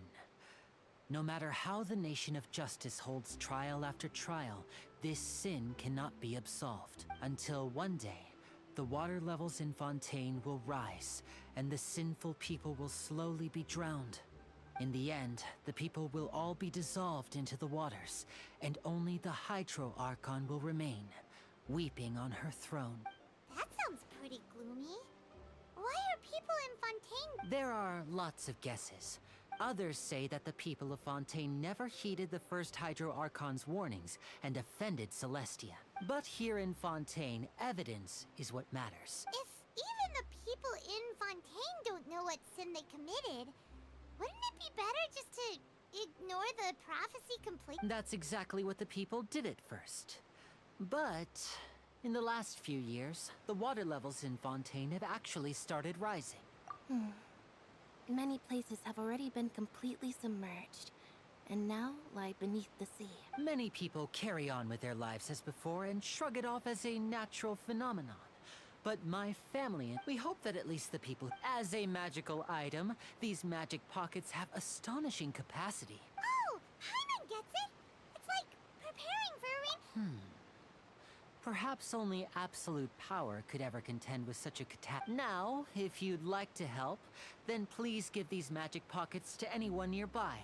Speaker 4: No matter how the nation of justice holds trial after trial, this sin cannot be absolved. Until one day, the water levels in Fontaine will rise, and the sinful people will slowly be drowned. In the end, the people will all be dissolved into the waters, and only the Hydro Archon will remain, weeping on her throne.
Speaker 5: That sounds pretty gloomy. Why are people in Fontaine...
Speaker 4: There are lots of guesses. Others say that the people of Fontaine never heeded the first Hydro Archon's warnings and offended Celestia. But here in Fontaine, evidence is what matters.
Speaker 5: If even the people in Fontaine don't know what sin they committed, wouldn't it be better just to ignore the prophecy completely?
Speaker 4: That's exactly what the people did at first. But In the last few years, the water levels in Fontaine have actually started rising.
Speaker 10: Many places have already been completely submerged, and now lie beneath the sea.
Speaker 4: Many people carry on with their lives as before and shrug it off as a natural phenomenon. But my family, we hope that at least the people... As a magical item, these magic pockets have astonishing capacity.
Speaker 5: Oh, Paimon gets it! It's like preparing for a
Speaker 4: Perhaps only absolute power could ever contend with such a Now, if you'd like to help, then please give these magic pockets to anyone nearby.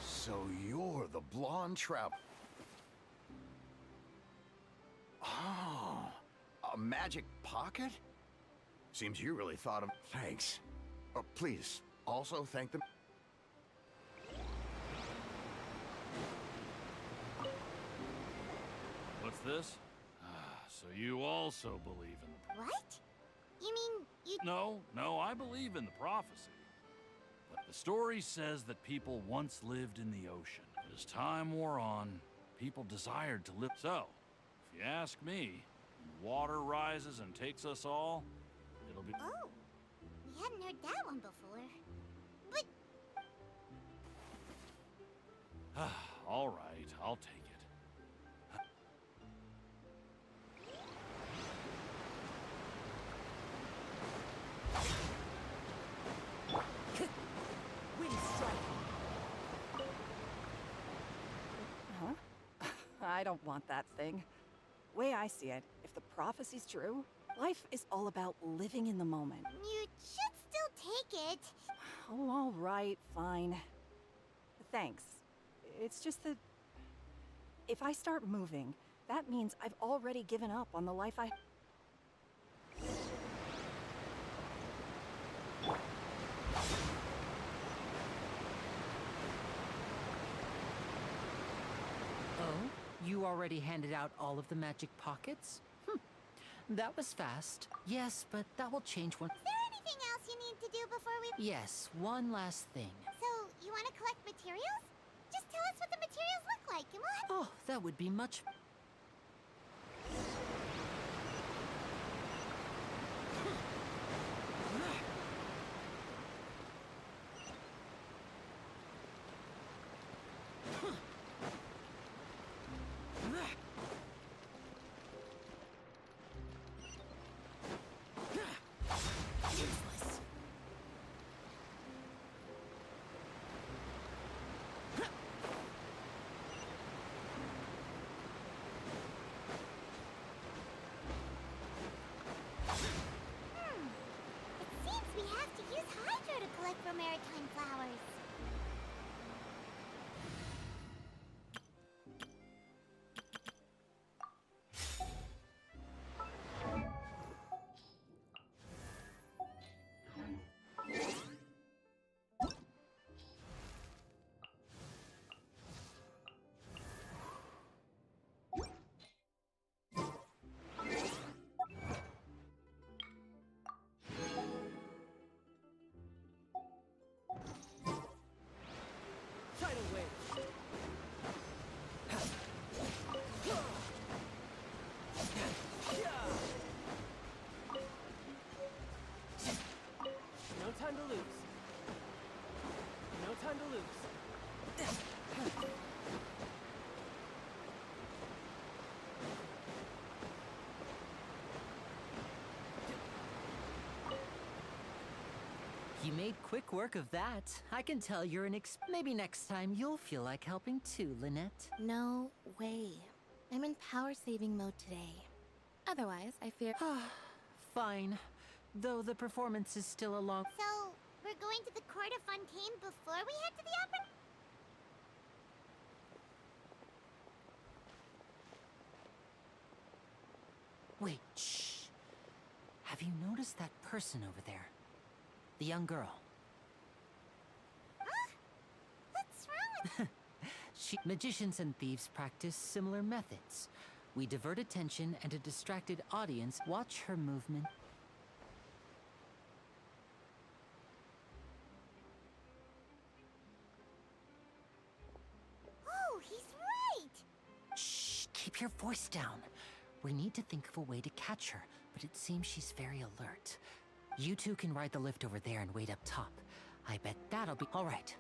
Speaker 9: So you're the blonde trap. Oh, a magic pocket? Seems you really thought of... Thanks. Please, also thank them.
Speaker 6: What's this? So you also believe in the...
Speaker 5: What? You mean you...
Speaker 6: No, I believe in the prophecy. But the story says that people once lived in the ocean. As time wore on, people desired to live. So, if you ask me, when water rises and takes us all, it'll be...
Speaker 5: Oh, we hadn't heard that one before. But...
Speaker 6: All right, I'll take it.
Speaker 8: I don't want that thing. Way I see it, if the prophecy's true, life is all about living in the moment.
Speaker 5: You should still take it.
Speaker 8: Oh, all right, fine. Thanks. It's just that... if I start moving, that means I've already given up on the life I...
Speaker 4: Oh? You already handed out all of the magic pockets? That was fast. Yes, but that will change one...
Speaker 5: Is there anything else you need to do before we...
Speaker 4: Yes, one last thing.
Speaker 5: So, you want to collect materials? Just tell us what the materials look like, and we'll...
Speaker 4: Oh, that would be much...
Speaker 5: It seems we have to use Hydro to collect Romaritime flowers.
Speaker 4: Tidal wave! No time to lose. No time to lose. You made quick work of that. I can tell you're an maybe next time you'll feel like helping too, Lynette.
Speaker 10: No way. I'm in power-saving mode today. Otherwise, I fear...
Speaker 4: Fine. Though the performance is still a long...
Speaker 5: So, we're going to the court of Fontaine before we head to the opera?
Speaker 4: Wait, shh. Have you noticed that person over there? The young girl.
Speaker 5: Huh? What's wrong with...
Speaker 4: Magicians and thieves practice similar methods. We divert attention and a distracted audience watch her movement. keep your voice down. We need to think of a way to catch her, but it seems she's very alert. You two can ride the lift over there and wait up top. I bet that'll be all right.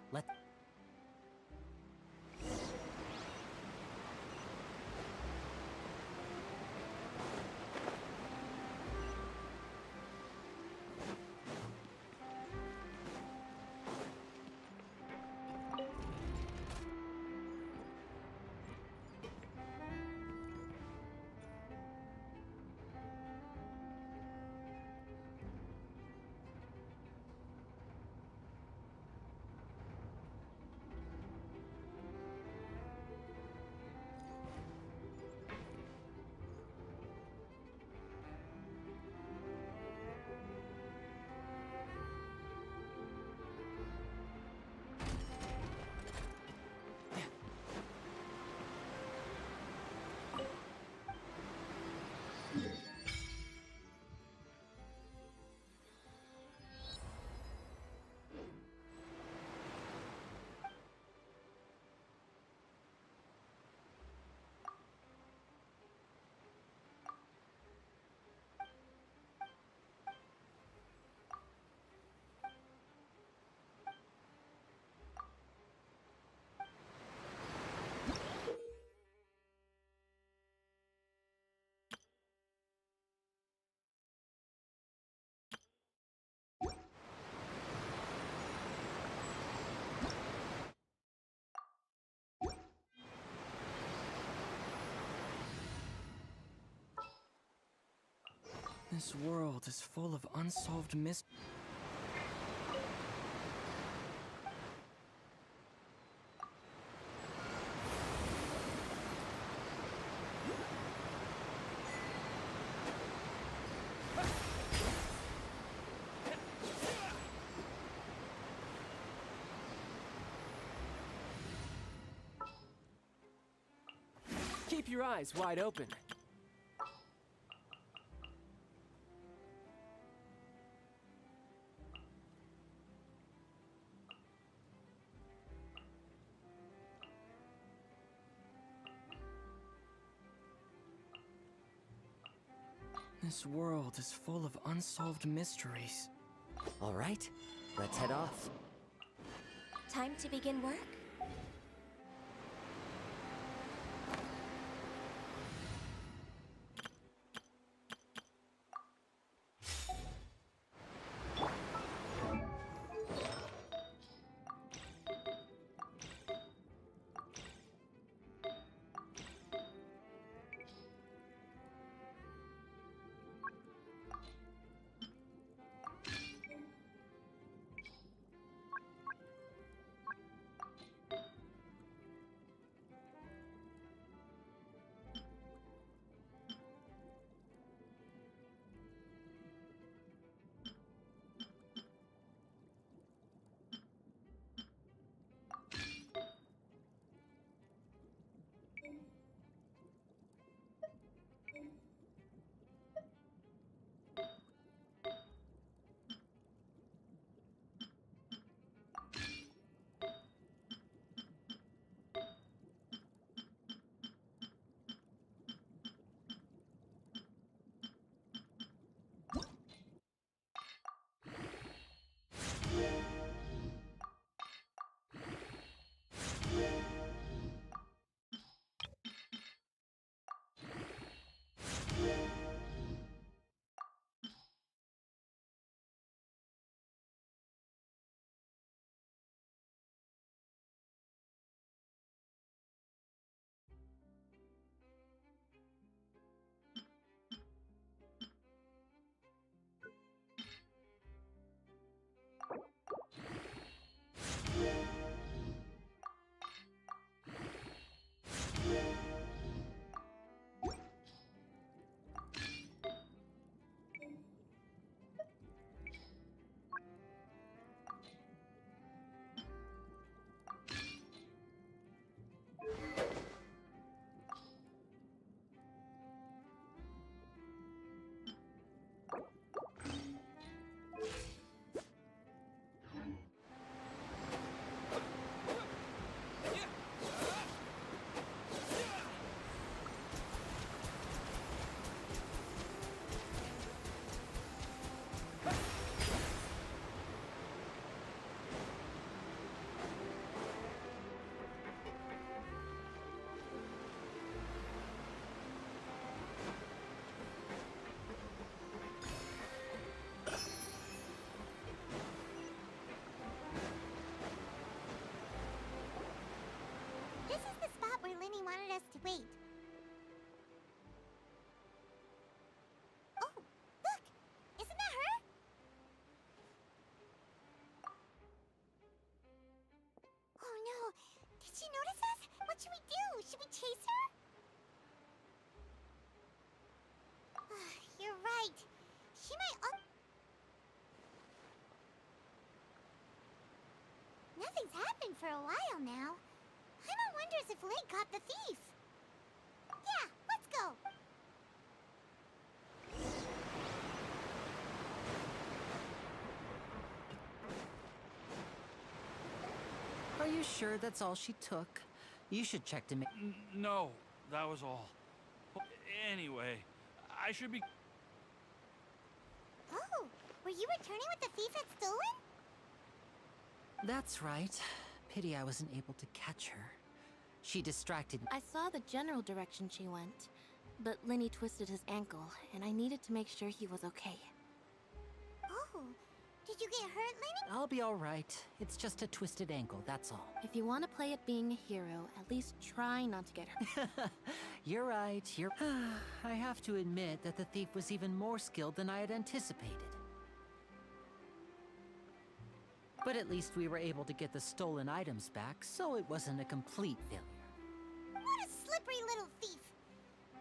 Speaker 11: This world is full of unsolved mysteries. Keep your eyes wide open. This world is full of unsolved mysteries.
Speaker 4: All right, let's head off.
Speaker 10: Time to begin work?
Speaker 5: Wait. Oh, look! Isn't that her? Oh no! Did she notice us? What should we do? Should we chase her? You're right. She might Nothing's happened for a while now. Paimon wonders if Lyney caught the thief. Yeah, let's go.
Speaker 4: Are you sure that's all she took? You should check to make...
Speaker 6: No, that was all. Anyway, I should be...
Speaker 5: Oh, were you returning what the thief had stolen?
Speaker 4: That's right. Pity I wasn't able to catch her. She distracted me.
Speaker 10: I saw the general direction she went, but Lyney twisted his ankle, and I needed to make sure he was okay.
Speaker 5: Oh, did you get hurt, Lyney?
Speaker 4: I'll be all right. It's just a twisted ankle, that's all.
Speaker 10: If you want to play at being a hero, at least try not to get hurt.
Speaker 4: You're right, I have to admit that the thief was even more skilled than I had anticipated. But at least we were able to get the stolen items back, so it wasn't a complete failure.
Speaker 5: What a slippery little thief.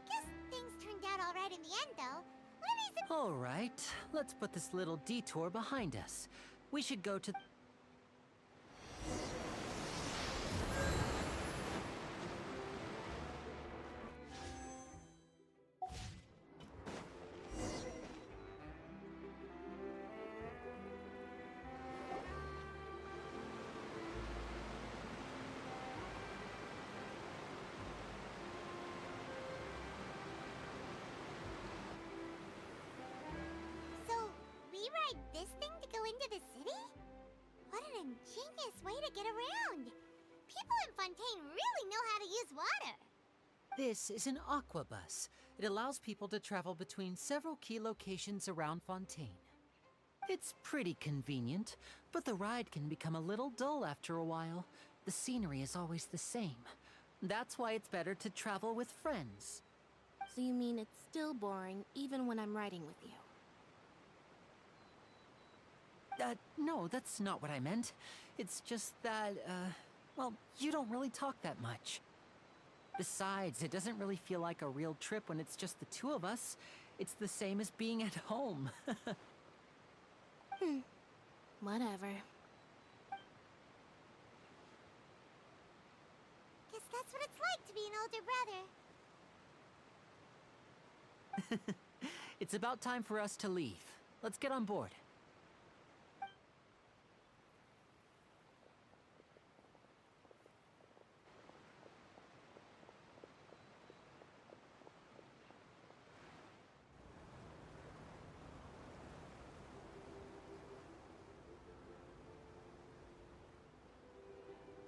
Speaker 5: Guess things turned out all right in the end, though.
Speaker 4: All right, let's put this little detour behind us. We should go to...
Speaker 5: ride this thing to go into the city? What an ingenious way to get around! People in Fontaine really know how to use water!
Speaker 4: This is an Aquabus. It allows people to travel between several key locations around Fontaine. It's pretty convenient, but the ride can become a little dull after a while. The scenery is always the same. That's why it's better to travel with friends.
Speaker 10: So you mean it's still boring even when I'm riding with you?
Speaker 4: No, that's not what I meant. It's just that, well, you don't really talk that much. Besides, it doesn't really feel like a real trip when it's just the two of us. It's the same as being at home.
Speaker 10: Whatever.
Speaker 5: Guess that's what it's like to be an older brother.
Speaker 4: It's about time for us to leave. Let's get on board.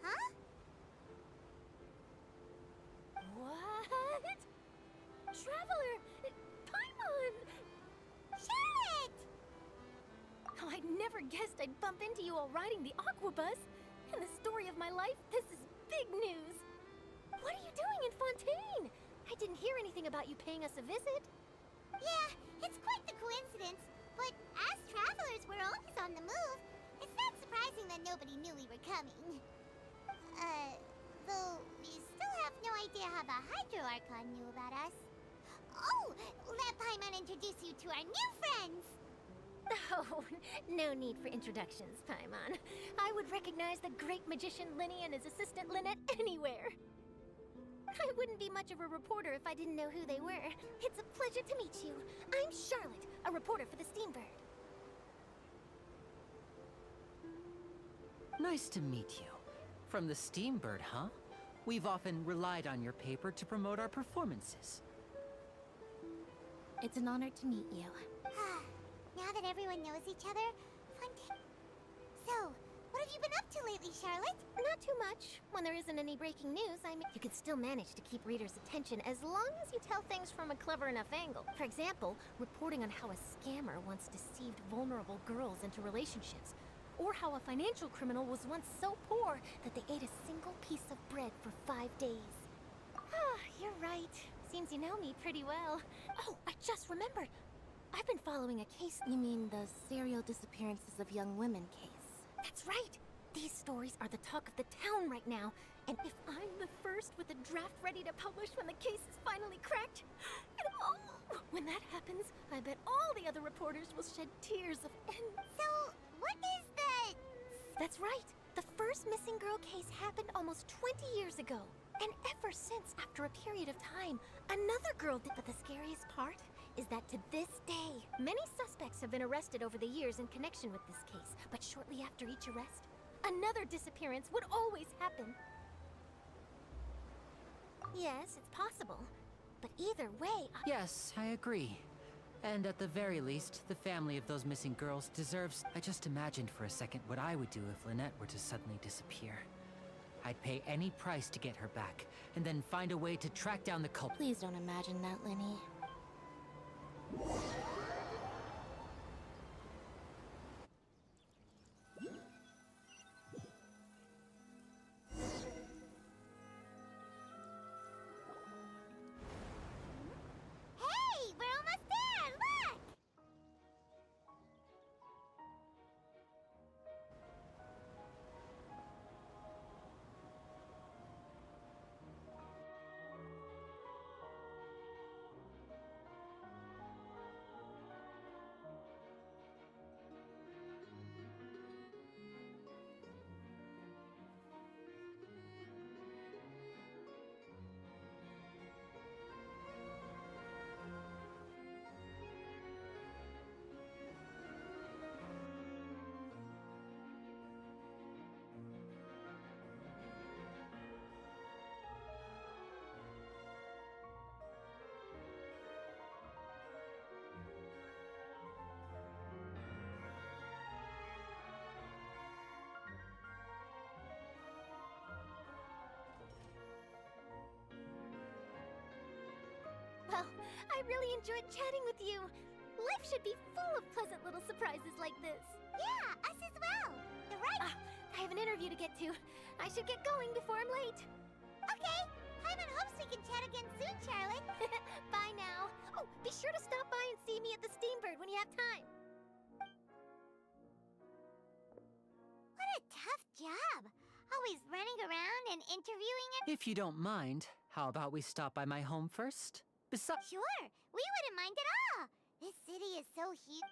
Speaker 5: Huh?
Speaker 10: What? Traveler! Paimon!
Speaker 5: Charlotte!
Speaker 10: Oh, I never guessed I'd bump into you while riding the Aquabus. In the story of my life, this is big news. What are you doing in Fontaine? I didn't hear anything about you paying us a visit.
Speaker 5: Yeah, it's quite the coincidence. But as travelers, we're always on the move. It's not surprising that nobody knew we were coming. Though we still have no idea how the Hydro Archon knew about us. Oh, let Paimon introduce you to our new friends!
Speaker 10: Oh, no need for introductions, Paimon. I would recognize the great magician Lyney and his assistant Lynette anywhere. I wouldn't be much of a reporter if I didn't know who they were. It's a pleasure to meet you. I'm Charlotte, a reporter for the Steambird.
Speaker 4: Nice to meet you. From the Steambird, huh? We've often relied on your paper to promote our performances.
Speaker 10: It's an honor to meet you.
Speaker 5: Now that everyone knows each other, Fontaine... So, what have you been up to lately, Charlotte?
Speaker 10: Not too much. When there isn't any breaking news, you can still manage to keep readers' attention as long as you tell things from a clever enough angle. For example, reporting on how a scammer once deceived vulnerable girls into relationships. Or how a financial criminal was once so poor that they ate a single piece of bread for 5 days. you're right. Seems you know me pretty well. Oh, I just remembered. I've been following a case. You mean the serial disappearances of young women case? That's right. These stories are the talk of the town right now. And if I'm the first with a draft ready to publish when the case is finally cracked, when that happens, I bet all the other reporters will shed tears of envy.
Speaker 5: So, what is the...
Speaker 10: That's right. The first missing girl case happened almost 20 years ago. And ever since, after a period of time, another girl did. But the scariest part is that to this day, many suspects have been arrested over the years in connection with this case. But shortly after each arrest, another disappearance would always happen. Yes, it's possible. But either way,
Speaker 4: Yes, I agree. And at the very least, the family of those missing girls deserves... I just imagined for a second what I would do if Lynette were to suddenly disappear. I'd pay any price to get her back, and then find a way to track down the culprit.
Speaker 10: please don't imagine that, Lyney.
Speaker 5: Hey, we're almost there! Look!
Speaker 10: Well, I really enjoyed chatting with you. Life should be full of pleasant little surprises like this.
Speaker 5: Yeah, us as well. You're right.
Speaker 10: I have an interview to get to. I should get going before I'm late.
Speaker 5: Okay. Paimon hopes we can chat again soon, Charlotte.
Speaker 10: Bye now. Oh, be sure to stop by and see me at the Steambird when you have time.
Speaker 5: What a tough job. Always running around and interviewing it.
Speaker 4: If you don't mind, how about we stop by my home first? Besides...
Speaker 5: Sure, we wouldn't mind at all. This city is so huge.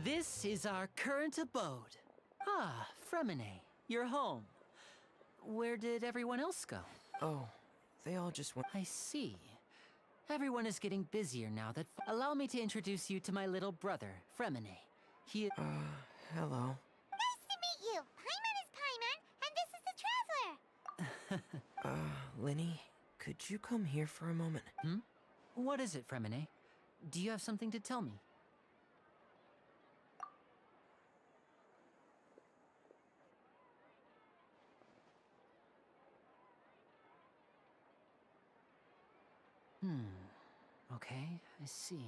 Speaker 4: This is our current abode. Ah, Fremine, you're home. Where did everyone else go?
Speaker 11: Oh, they all just went.
Speaker 4: I see. Everyone is getting busier now that... Allow me to introduce you to my little brother, Fremine. He...
Speaker 11: Hello.
Speaker 5: Nice to meet you. Paimon is Paimon, and this is the Traveler.
Speaker 11: Lyney, could you come here for a moment?
Speaker 4: What is it, Fremine? Do you have something to tell me? Okay, I see.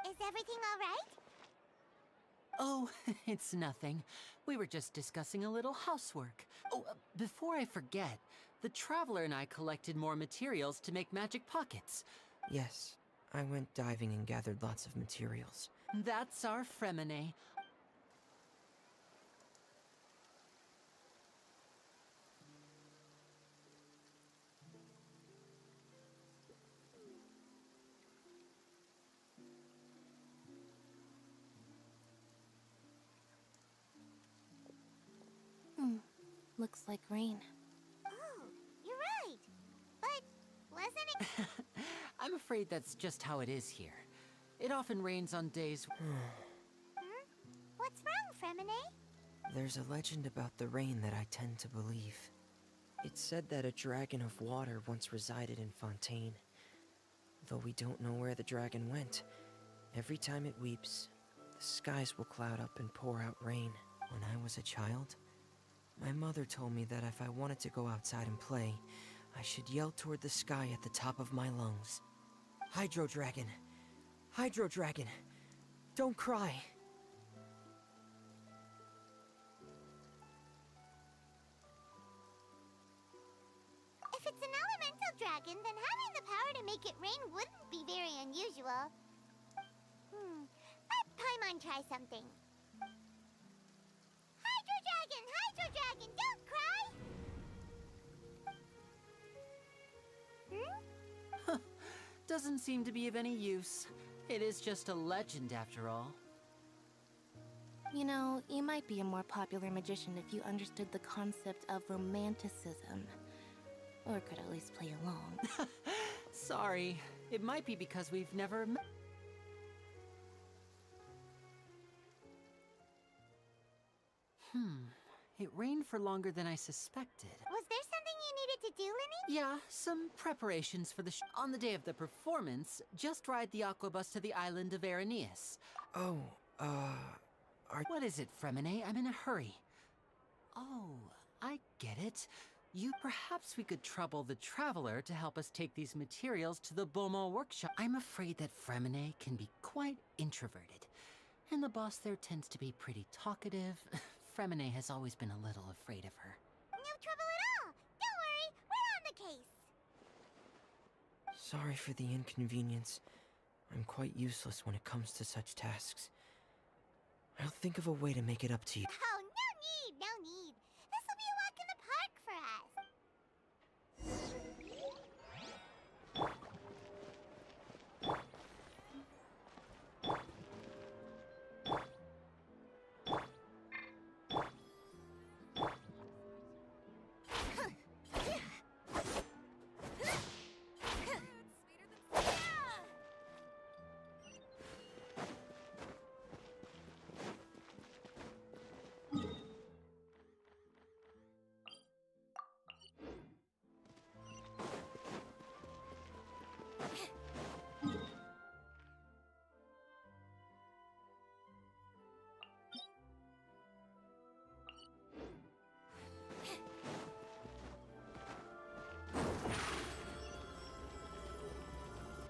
Speaker 5: Is everything all right?
Speaker 4: Oh, it's nothing. We were just discussing a little housework. Oh, before I forget, the Traveler and I collected more materials to make magic pockets.
Speaker 11: Yes, I went diving and gathered lots of materials.
Speaker 4: That's our Fremine.
Speaker 10: looks like rain.
Speaker 5: Oh, you're right. But wasn't it?
Speaker 4: I'm afraid that's just how it is here. It often rains on days.
Speaker 5: What's wrong, Fremine?
Speaker 11: There's a legend about the rain that I tend to believe. It's said that a dragon of water once resided in Fontaine. Though we don't know where the dragon went, every time it weeps, the skies will cloud up and pour out rain. When I was a child, my mother told me that if I wanted to go outside and play, I should yell toward the sky at the top of my lungs. Hydro Dragon! Hydro Dragon! Don't cry!
Speaker 5: If it's an elemental dragon, then having the power to make it rain wouldn't be very unusual. Let Paimon try something. Hydro Dragon, don't cry!
Speaker 4: Doesn't seem to be of any use. It is just a legend after all.
Speaker 10: You know, you might be a more popular magician if you understood the concept of romanticism. Or could at least play along.
Speaker 4: Sorry. It might be because we've never met. It rained for longer than I suspected.
Speaker 5: Was there something you needed to do, Lyney?
Speaker 4: Yeah, some preparations for the On the day of the performance, just ride the Aquabus to the island of Aranius.
Speaker 11: Oh,
Speaker 4: What is it, Fremine? I'm in a hurry. Oh, I get it. Perhaps we could trouble the Traveler to help us take these materials to the Beaumont workshop. I'm afraid that Fremine can be quite introverted, and the boss there tends to be pretty talkative. Fremine has always been a little afraid of her.
Speaker 5: No trouble at all. Don't worry, we're on the case.
Speaker 11: sorry for the inconvenience. I'm quite useless when it comes to such tasks. I'll think of a way to make it up to you.
Speaker 5: Oh, no need. This will be a walk in the park for us.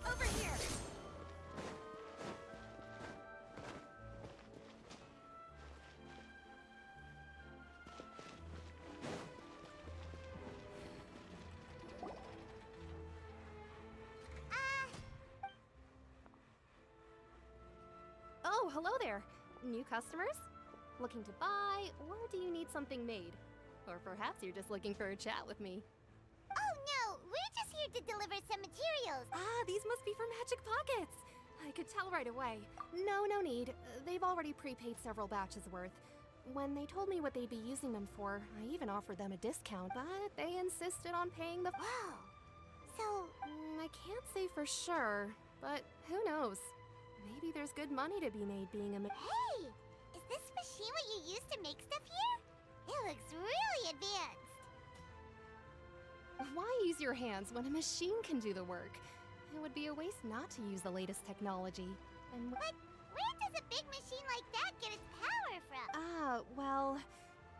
Speaker 8: Over here!
Speaker 3: Oh, hello there. New customers? Looking to buy, or do you need something made? Or perhaps you're just looking for a chat with me.
Speaker 5: Oh no, we're just here to deliver some materials.
Speaker 3: Ah, these must be for Magic Pockets! I could tell right away. No need. They've already prepaid several batches worth. When they told me what they'd be using them for, I even offered them a discount, but they insisted on paying the...
Speaker 5: Wow. So,
Speaker 3: I can't say for sure, but who knows? Maybe there's good money to be made being a
Speaker 5: hey! Is this machine what you use to make stuff here? It looks really advanced.
Speaker 3: Why use your hands when a machine can do the work? It would be a waste not to use the latest technology. And
Speaker 5: But where does a big machine like that get its power from?
Speaker 3: well,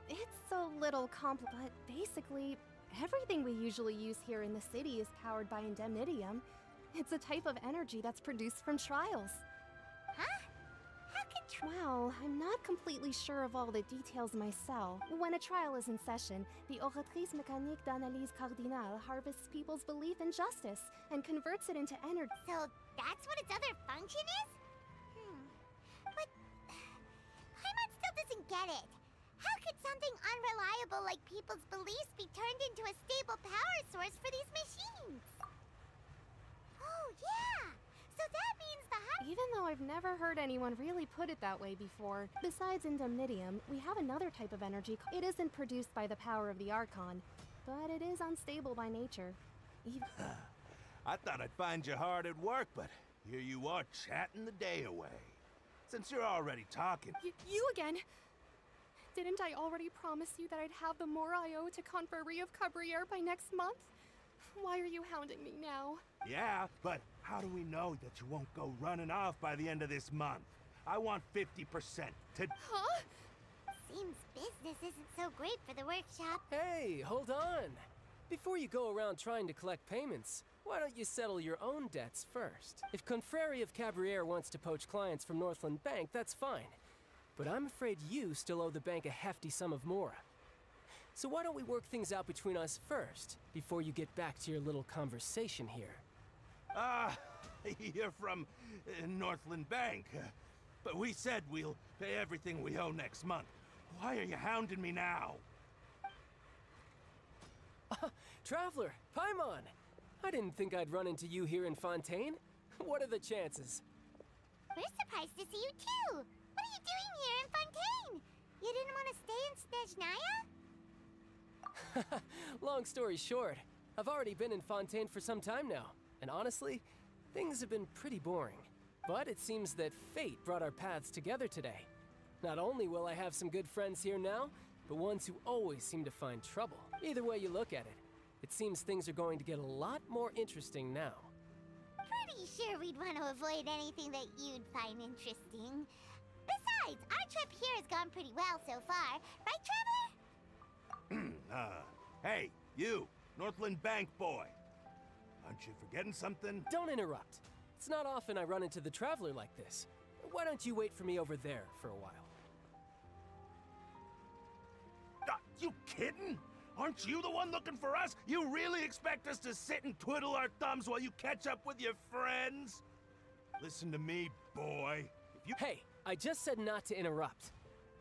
Speaker 3: it's a little but basically, everything we usually use here in the city is powered by indemnitium. It's a type of energy that's produced from trials.
Speaker 5: Huh? How can
Speaker 3: Well, I'm not completely sure of all the details myself. When a trial is in session, the Oratrice Mécanique d'Analyse Cardinale harvests people's belief in justice and converts it into energy.
Speaker 5: So that's what its other function is? But Paimon still doesn't get it. How could something unreliable like people's beliefs be turned into a stable power source for these machines? Oh, yeah! So that means the
Speaker 3: Even though I've never heard anyone really put it that way before, besides indemnitium, we have another type of energy. It isn't produced by the power of the Archon, but it is unstable by nature. Even
Speaker 12: I thought I'd find you hard at work, but here you are chatting the day away. Since you're already talking...
Speaker 3: you again! Didn't I already promise you that I'd have the more I owe to Confrérie of Cabriere by next month? Why are you hounding me now?
Speaker 12: Yeah, but how do we know that you won't go running off by the end of this month? I want 50% to...
Speaker 3: Huh?
Speaker 5: Seems business isn't so great for the workshop.
Speaker 13: Hey, hold on. Before you go around trying to collect payments, why don't you settle your own debts first? If Confrérie of Cabriere wants to poach clients from Northland Bank, that's fine. But I'm afraid you still owe the bank a hefty sum of mora. So why don't we work things out between us first, before you get back to your little conversation here?
Speaker 12: You're from Northland Bank. But we said we'll pay everything we owe next month. Why are you hounding me now?
Speaker 13: Traveler, Paimon! I didn't think I'd run into you here in Fontaine. What are the chances?
Speaker 5: We're surprised to see you too. What are you doing here in Fontaine? You didn't want to stay in Snezhnaya?
Speaker 13: Long story short, I've already been in Fontaine for some time now, and honestly, things have been pretty boring. But it seems that fate brought our paths together today. Not only will I have some good friends here now, but ones who always seem to find trouble. Either way you look at it, it seems things are going to get a lot more interesting now.
Speaker 5: Pretty sure we'd want to avoid anything that you'd find interesting. Besides, our trip here has gone pretty well so far. Right, Traveler?
Speaker 12: Hey, you, Northland Bank boy. Aren't you forgetting something?
Speaker 13: Don't interrupt. It's not often I run into the Traveler like this. Why don't you wait for me over there for a while?
Speaker 12: You kidding? Aren't you the one looking for us? You really expect us to sit and twiddle our thumbs while you catch up with your friends? Listen to me, boy. If you...
Speaker 13: Hey, I just said not to interrupt.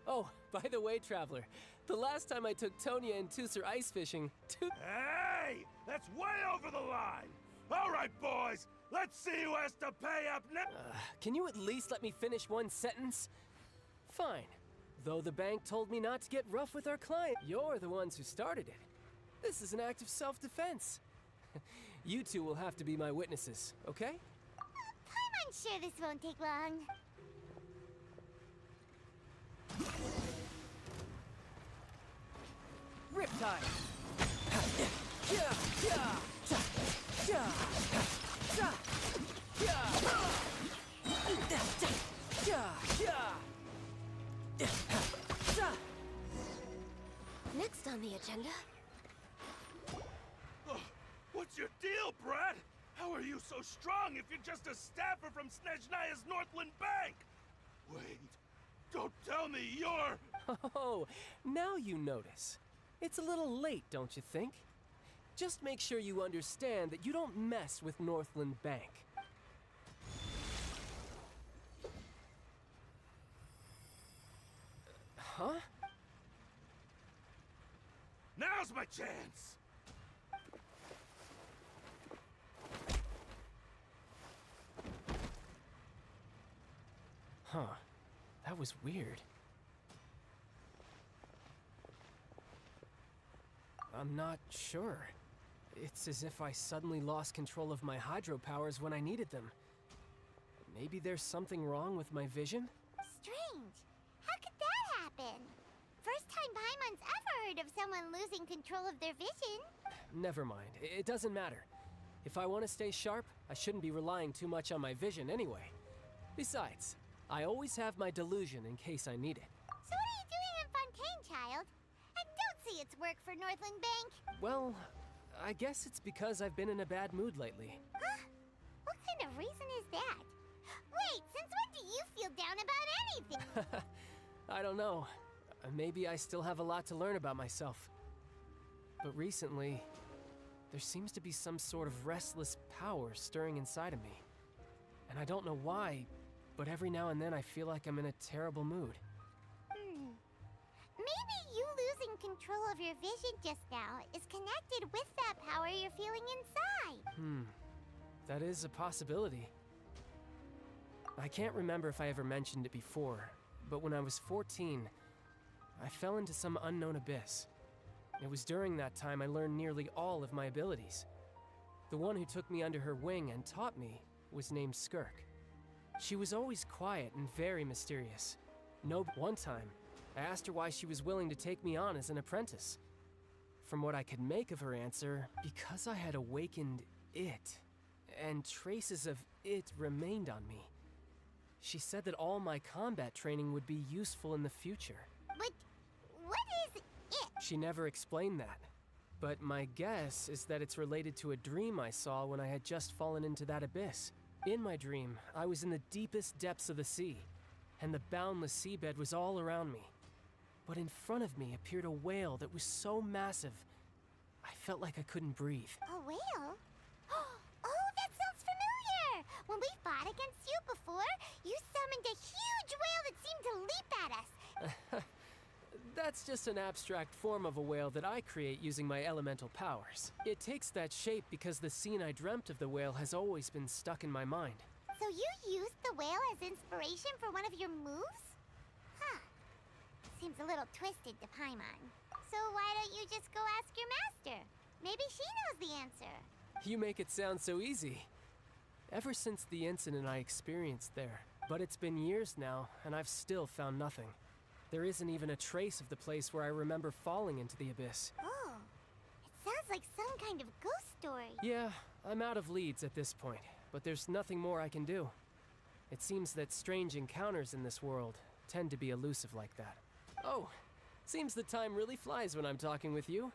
Speaker 13: Oh, by the way, Traveler, the last time I took Tonya and Tusser ice fishing,
Speaker 12: Hey! That's way over the line! All right, boys! Let's see who has to pay up next!
Speaker 13: Can you at least let me finish one sentence? Fine. Though the bank told me not to get rough with our client, you're the ones who started it. This is an act of self-defense. You two will have to be my witnesses, okay?
Speaker 5: I'm sure this won't take long.
Speaker 13: Riptide!
Speaker 10: Next on the agenda.
Speaker 12: What's your deal, Brad? How are you so strong if you're just a staffer from Snezhnaya's Northland Bank? Wait, don't tell me you're...
Speaker 13: Oh, now you notice. It's a little late, don't you think? Just make sure you understand that you don't mess with Northland Bank. Huh?
Speaker 12: Now's my chance!
Speaker 13: Huh. That was weird. I'm not sure. It's as if I suddenly lost control of my hydro powers when I needed them. Maybe there's something wrong with my vision?
Speaker 5: Strange. How could that happen? First time Paimon's ever heard of someone losing control of their vision.
Speaker 13: Never mind. It doesn't matter. If I want to stay sharp, I shouldn't be relying too much on my vision anyway. Besides, I always have my delusion in case I need it.
Speaker 5: So what are you doing in Fontaine, child? And don't say it's work for Northland Bank.
Speaker 13: Well, I guess it's because I've been in a bad mood lately.
Speaker 5: Huh? What kind of reason is that? Wait, since when do you feel down about anything?
Speaker 13: I don't know. Maybe I still have a lot to learn about myself. But recently, there seems to be some sort of restless power stirring inside of me. And I don't know why, but every now and then I feel like I'm in a terrible mood.
Speaker 5: Maybe you losing control of your vision just now is connected with that power you're feeling inside.
Speaker 13: That is a possibility. I can't remember if I ever mentioned it before, but when I was 14, I fell into some unknown abyss. It was during that time I learned nearly all of my abilities. The one who took me under her wing and taught me was named Skirk. She was always quiet and very mysterious. One time, I asked her why she was willing to take me on as an apprentice. From what I could make of her answer, because I had awakened it, and traces of it remained on me. She said that all my combat training would be useful in the future.
Speaker 5: But what is it?
Speaker 13: She never explained that, but my guess is that it's related to a dream I saw when I had just fallen into that abyss. In my dream, I was in the deepest depths of the sea, and the boundless seabed was all around me. But in front of me appeared a whale that was so massive, I felt like I couldn't breathe.
Speaker 5: A whale? Oh, that sounds familiar! When we fought against you before, you summoned a huge whale that seemed to leap at us.
Speaker 13: That's just an abstract form of a whale that I create using my elemental powers. It takes that shape because the scene I dreamt of the whale has always been stuck in my mind.
Speaker 5: So you used the whale as inspiration for one of your moves? Huh. Seems a little twisted to Paimon. So why don't you just go ask your master? Maybe she knows the answer.
Speaker 13: You make it sound so easy. Ever since the incident I experienced there. But it's been years now, and I've still found nothing. There isn't even a trace of the place where I remember falling into the abyss.
Speaker 5: Oh, it sounds like some kind of ghost story.
Speaker 13: Yeah, I'm out of leads at this point, but there's nothing more I can do. It seems that strange encounters in this world tend to be elusive like that. Oh, seems the time really flies when I'm talking with you.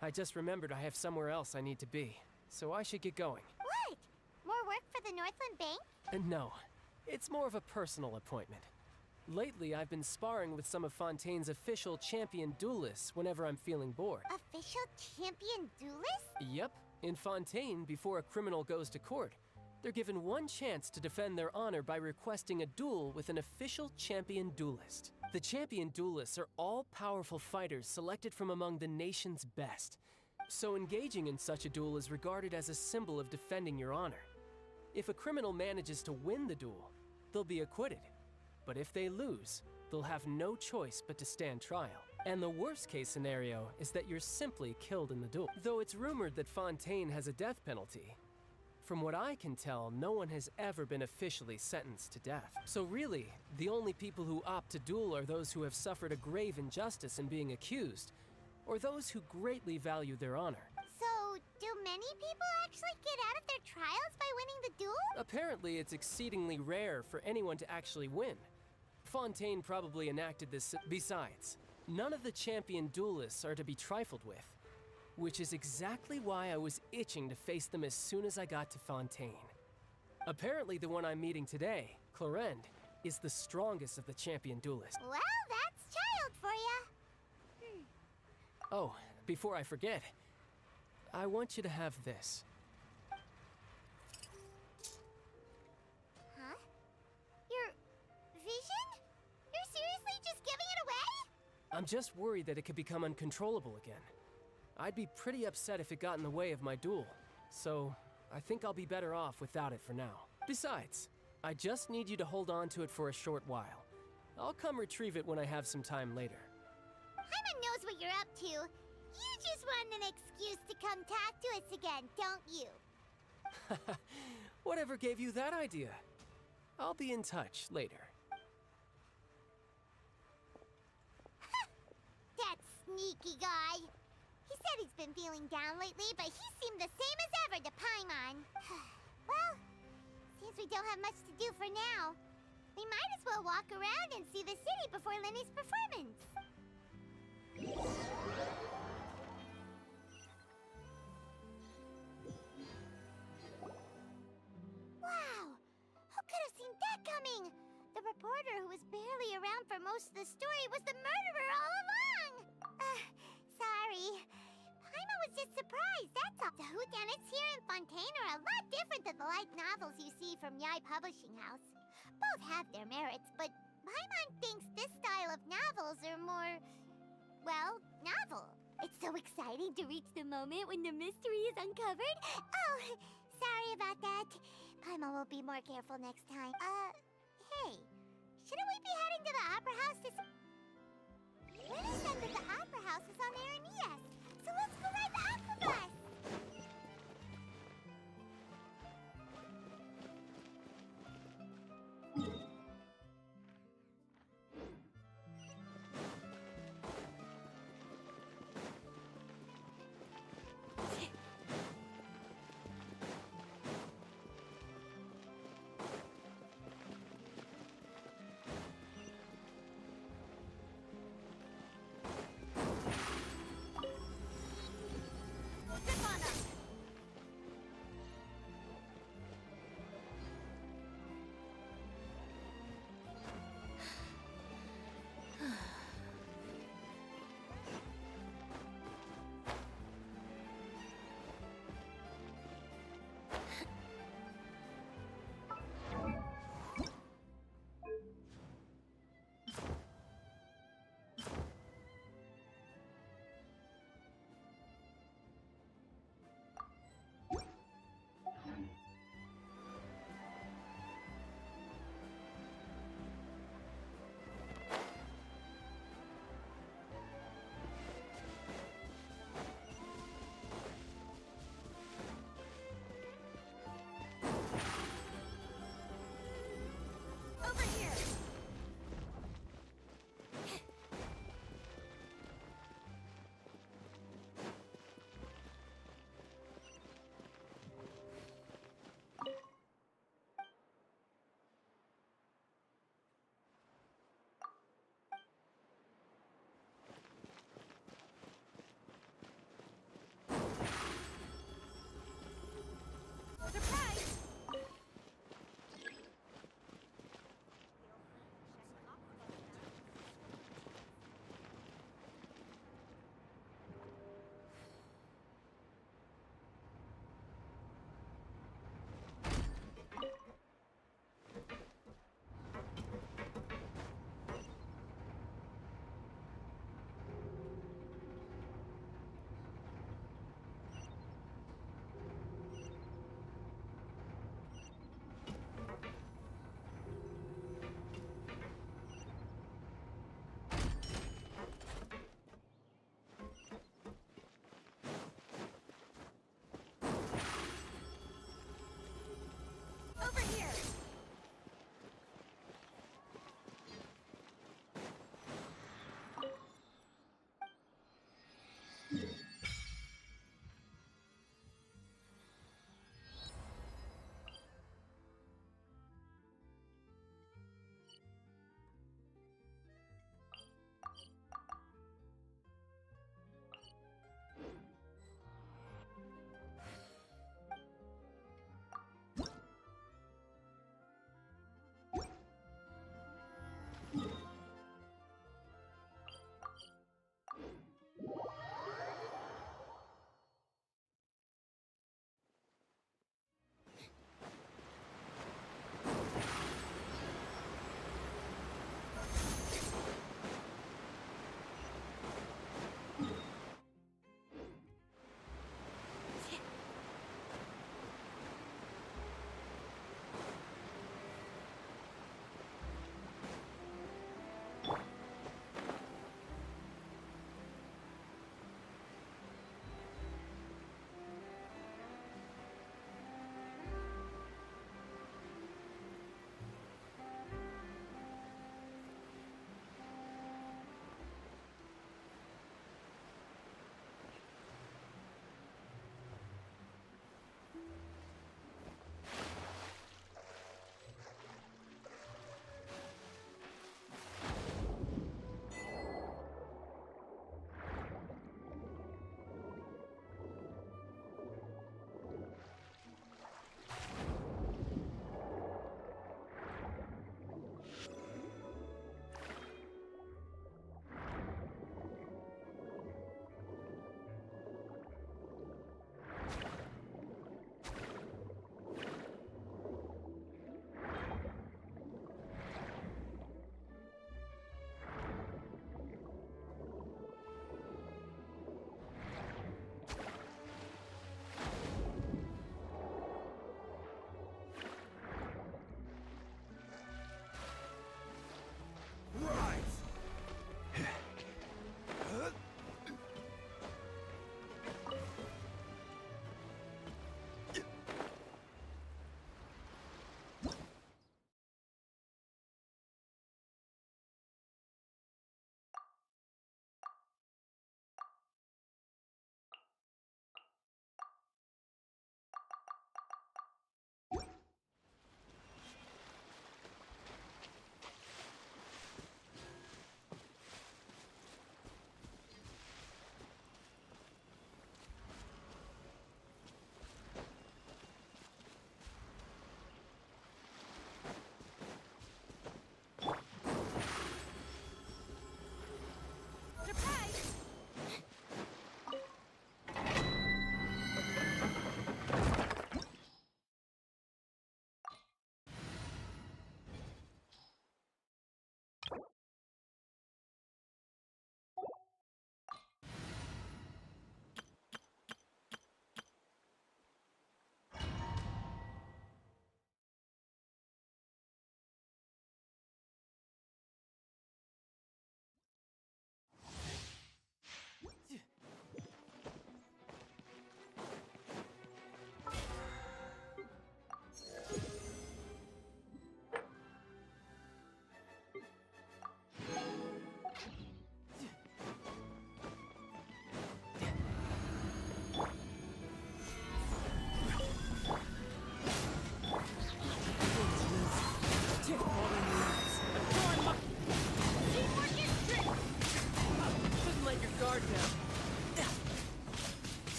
Speaker 13: I just remembered I have somewhere else I need to be, so I should get going.
Speaker 5: What? More work for the Northland Bank?
Speaker 13: No, it's more of a personal appointment. Lately, I've been sparring with some of Fontaine's official champion duelists whenever I'm feeling bored.
Speaker 5: Official champion duelist?
Speaker 13: Yep. In Fontaine, before a criminal goes to court, they're given one chance to defend their honor by requesting a duel with an official champion duelist. The champion duelists are all-powerful fighters selected from among the nation's best. So engaging in such a duel is regarded as a symbol of defending your honor. If a criminal manages to win the duel, they'll be acquitted. But if they lose, they'll have no choice but to stand trial. And the worst case scenario is that you're simply killed in the duel. Though it's rumored that Fontaine has a death penalty, from what I can tell, no one has ever been officially sentenced to death. So really, the only people who opt to duel are those who have suffered a grave injustice in being accused, or those who greatly value their honor.
Speaker 5: So, do many people actually get out of their trials by winning the duel?
Speaker 13: Apparently, it's exceedingly rare for anyone to actually win. Fontaine probably enacted this. Besides, none of the champion duelists are to be trifled with, which is exactly why I was itching to face them as soon as I got to Fontaine. Apparently, the one I'm meeting today, Clorend, is the strongest of the champion duelists.
Speaker 5: Well, that's child for ya.
Speaker 13: Oh, before I forget, I want you to have this.
Speaker 5: Huh? Your vision? You're seriously just giving it away?
Speaker 13: I'm just worried that it could become uncontrollable again. I'd be pretty upset if it got in the way of my duel, so I think I'll be better off without it for now. Besides, I just need you to hold on to it for a short while. I'll come retrieve it when I have some time later.
Speaker 5: Paimon knows what you're up to. You just want an excuse to come talk to us again, don't you?
Speaker 13: Whatever gave you that idea? I'll be in touch later.
Speaker 5: That sneaky guy. He said he's been feeling down lately, but he seemed the same as ever to Paimon. Well, seems we don't have much to do for now. We might as well walk around and see the city before Lyney's performance. Wow! Who could have seen that coming? The reporter who was barely around for most of the story was the murderer all along! Sorry. Paimon was just surprised, that's all. The whodunits here in Fontaine are a lot different than the light novels you see from Yai Publishing House. Both have their merits, but Paimon thinks this style of novels are more, well, novel. It's so exciting to reach the moment when the mystery is uncovered. Oh, Sorry about that. Paimon will be more careful next time. Hey, shouldn't we be heading to the Opera House to see... Lyney said that the Opera House is on Aranias, so let's go ride the Aquabus!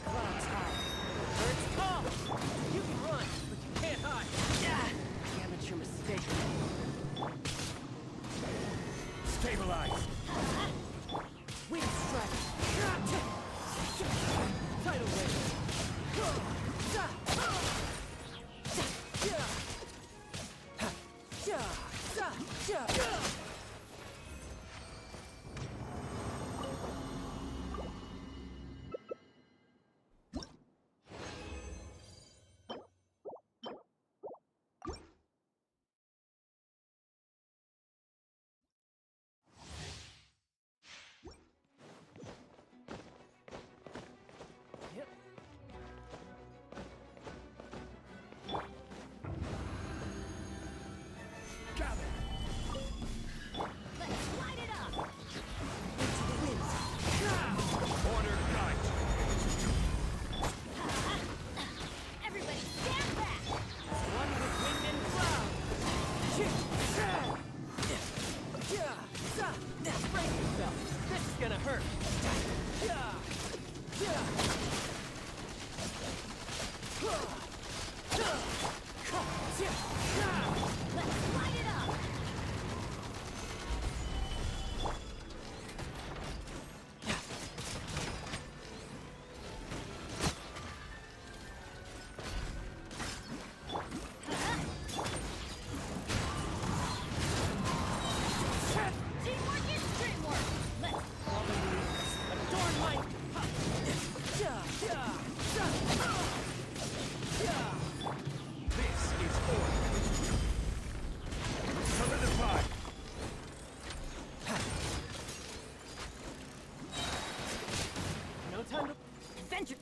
Speaker 13: Clouds high. Birds call! You can run, but you can't hide. Amateur mistake.
Speaker 12: Stabilize.
Speaker 13: Wind strike. Tidal wave. Yep.
Speaker 10: Let's light it up!
Speaker 13: Into the wind.
Speaker 12: Order kite.
Speaker 10: Everybody stand back!
Speaker 13: One with wind and cloud. Brace yourself. This is gonna hurt.
Speaker 10: Let's light it up! Teamwork is dreamwork! Let's
Speaker 13: Adorn my...
Speaker 12: This is order. Solidify.
Speaker 13: No time to...
Speaker 10: adventure!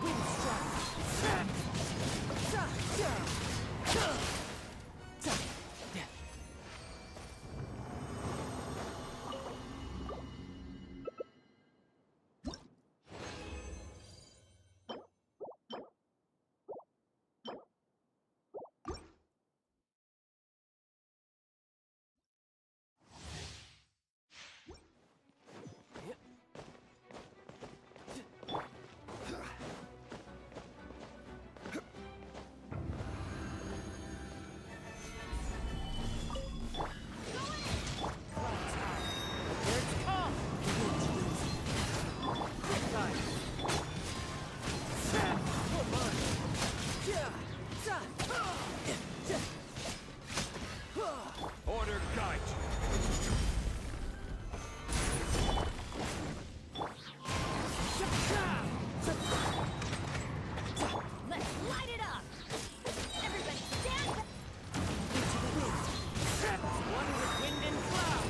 Speaker 13: Wind
Speaker 12: Order kite.
Speaker 10: Let's light it up! Everybody stand back!
Speaker 13: One with wind and cloud.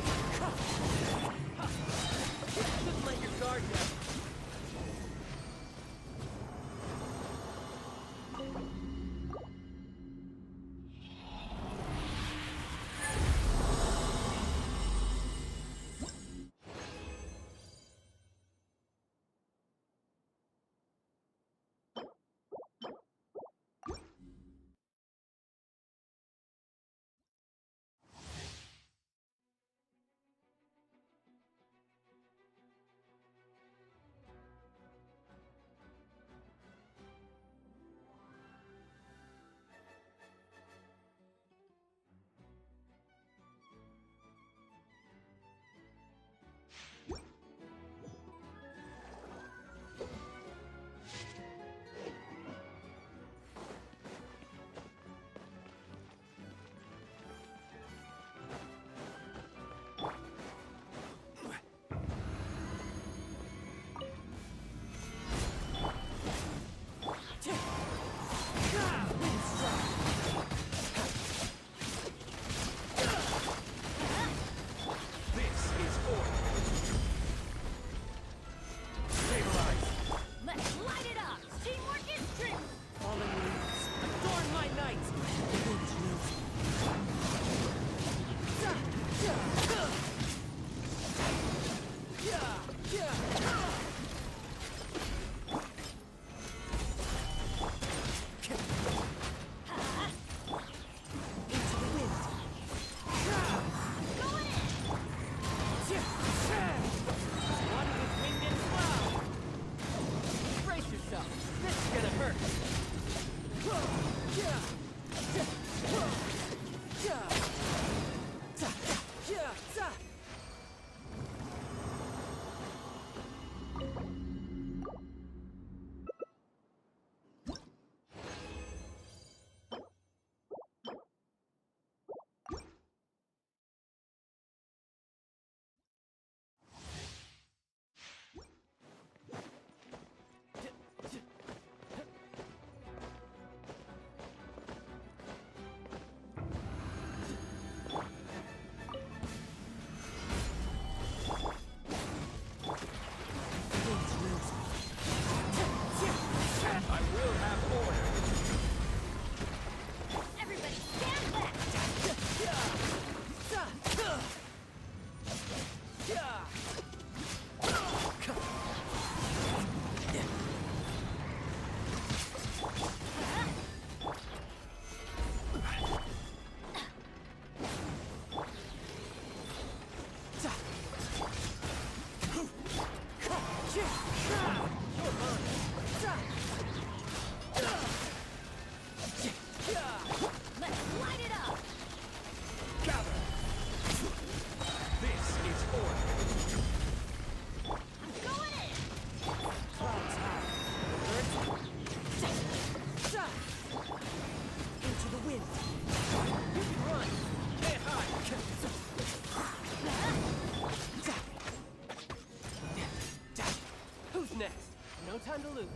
Speaker 13: Couldn't let your guard down. Brace yourself. This is gonna hurt.
Speaker 2: Everybody stand back! Let's light it up!
Speaker 13: This is order.
Speaker 2: Going in!
Speaker 13: Clouds high. Into the wind. You can run. Can't hide. Who's next? No time to lose.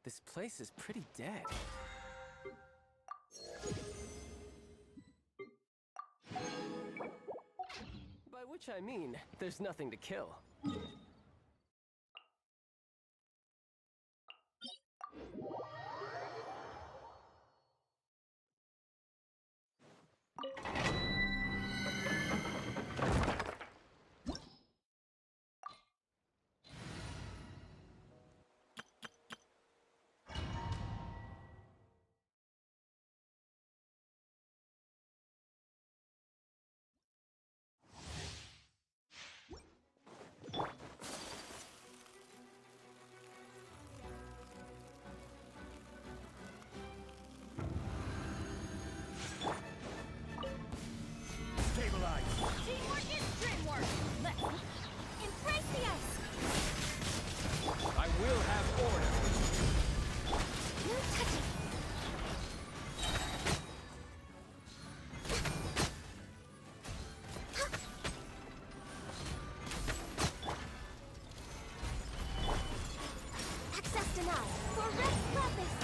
Speaker 13: This place is pretty dead. By which I mean, there's nothing to kill.
Speaker 2: Teamwork is dreamwork! Let's embrace the ice!
Speaker 13: I will have order.
Speaker 2: No touching! Access denied! For Rex purpose!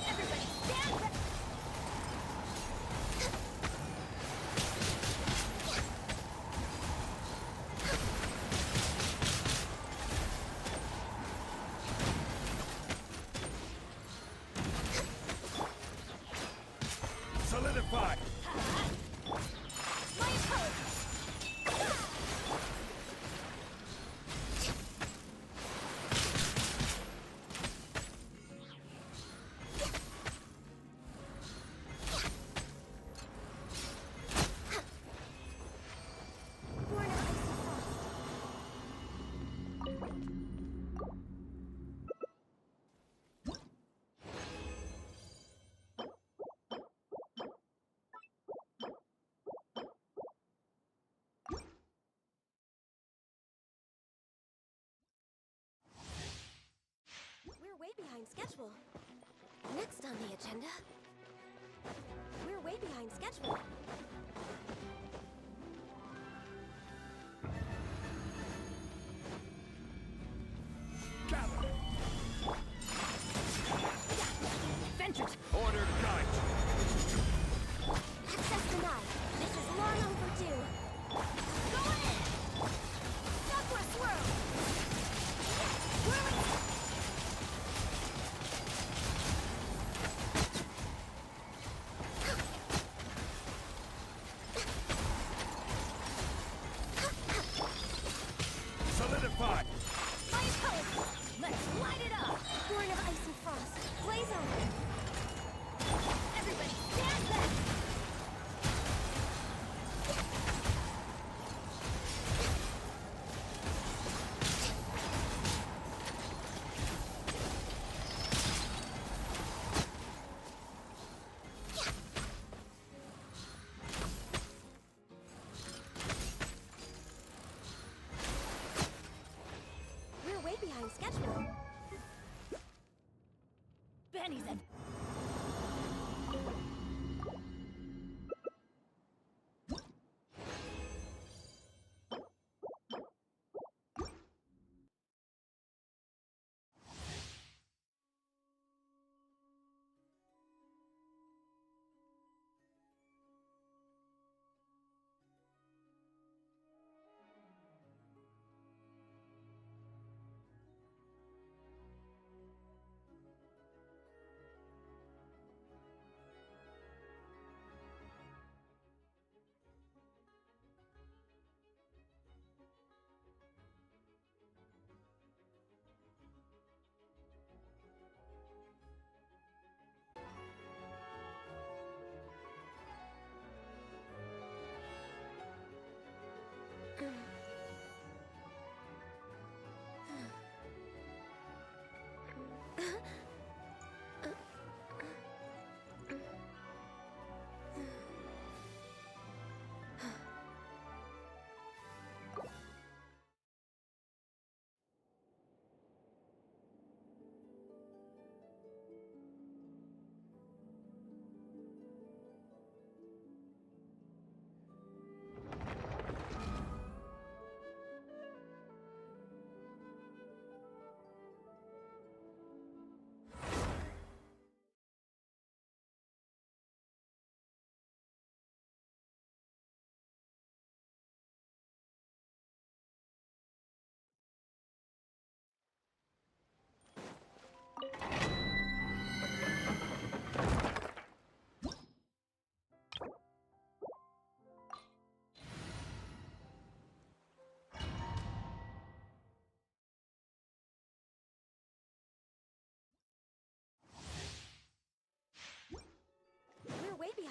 Speaker 2: Everybody stand back!
Speaker 12: Solidify!
Speaker 2: My apologies! Born of icy frost. We're way behind schedule. Next on the agenda. We're way behind schedule.
Speaker 12: Gather!
Speaker 2: Venture!
Speaker 12: Order guide!
Speaker 2: Access denied. This is long overdue. Go in! Southwest swirl! Whirling!
Speaker 12: Solidify!
Speaker 2: My apologies! Let's light it up! Born of ice and frost. Blaze on! Everybody stand back! We're way behind schedule. Benny's in.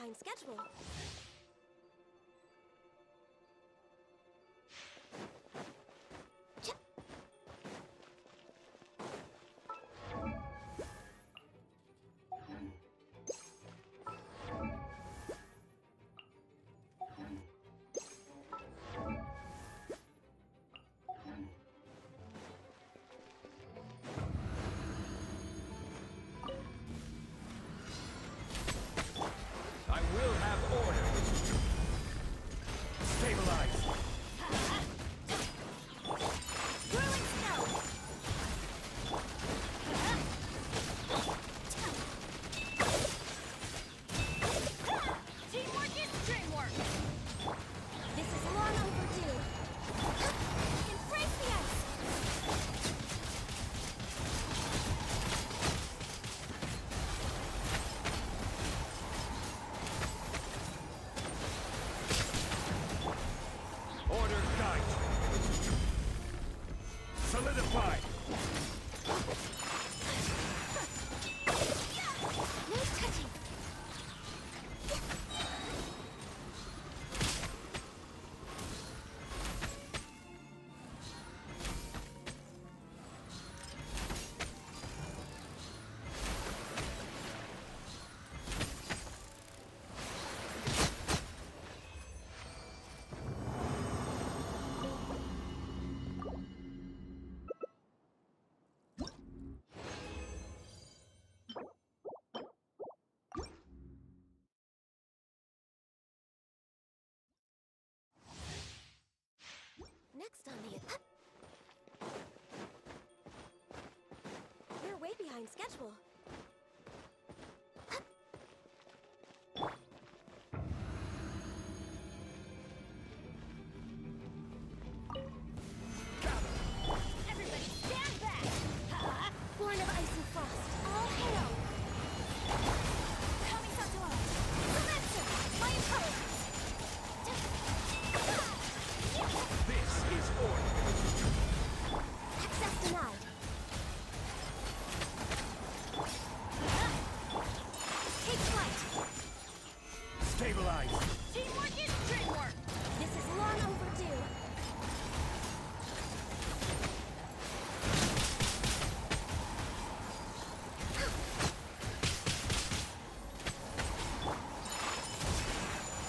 Speaker 10: behind schedule.
Speaker 12: I will have order. Stabilize.
Speaker 10: Whirling snow! Teamwork is dreamwork! This is long overdue. Embrace the ice!
Speaker 12: Order guide. Solidify.
Speaker 10: No touching! Next on the... We're way behind schedule. Everybody stand back! Born of ice and frost, all hail! Coming up to us! Romaritime, my intelligence!
Speaker 12: This is order.
Speaker 10: Access denied. Take flight.
Speaker 12: Stabilize.
Speaker 10: Teamwork is dreamwork. This is long overdue.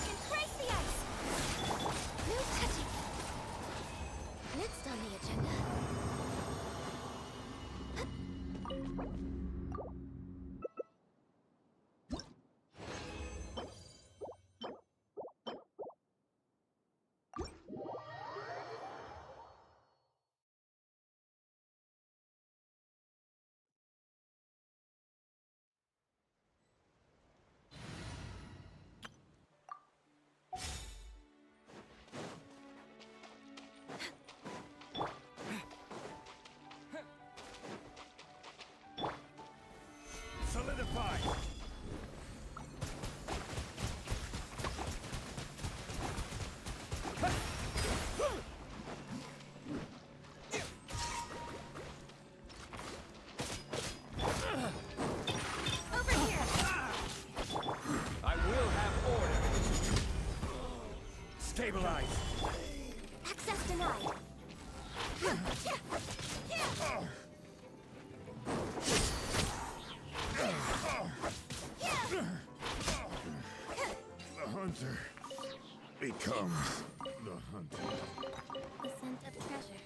Speaker 10: Embrace the ice. No touching. Next on the agenda.
Speaker 12: Solidify.
Speaker 10: Over here.
Speaker 12: I will have order. Stabilize.
Speaker 10: Access denied.
Speaker 7: The hunter becomes the hunted.
Speaker 10: The scent of treasure.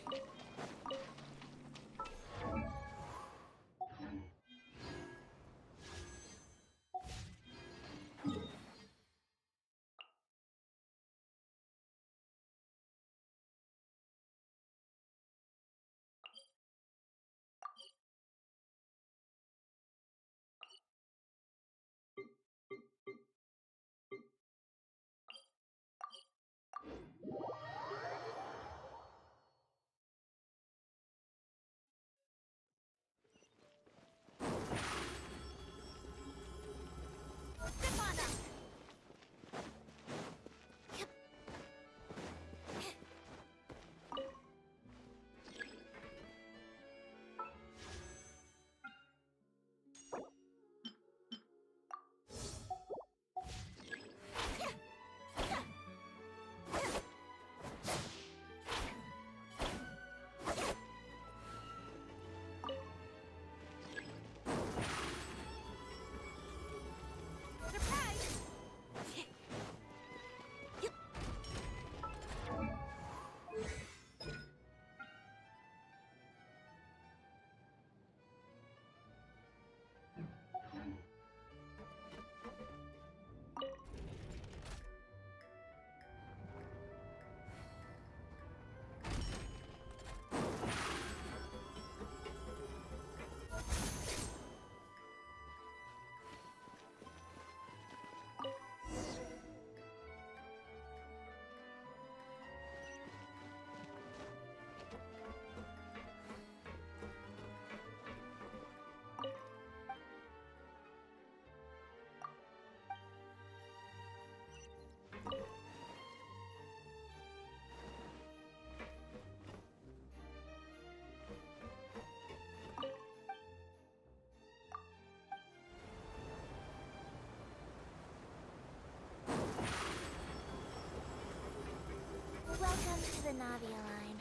Speaker 5: the Navia line.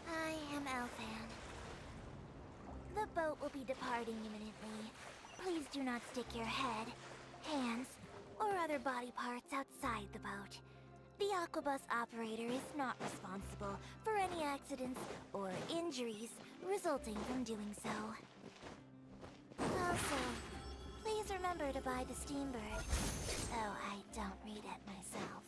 Speaker 5: I am Elfan. The boat will be departing imminently. Please do not stick your head, hands, or other body parts outside the boat. The Aquabus operator is not responsible for any accidents or injuries resulting from doing so. Also, please remember to buy the Steambird, though I don't read it myself.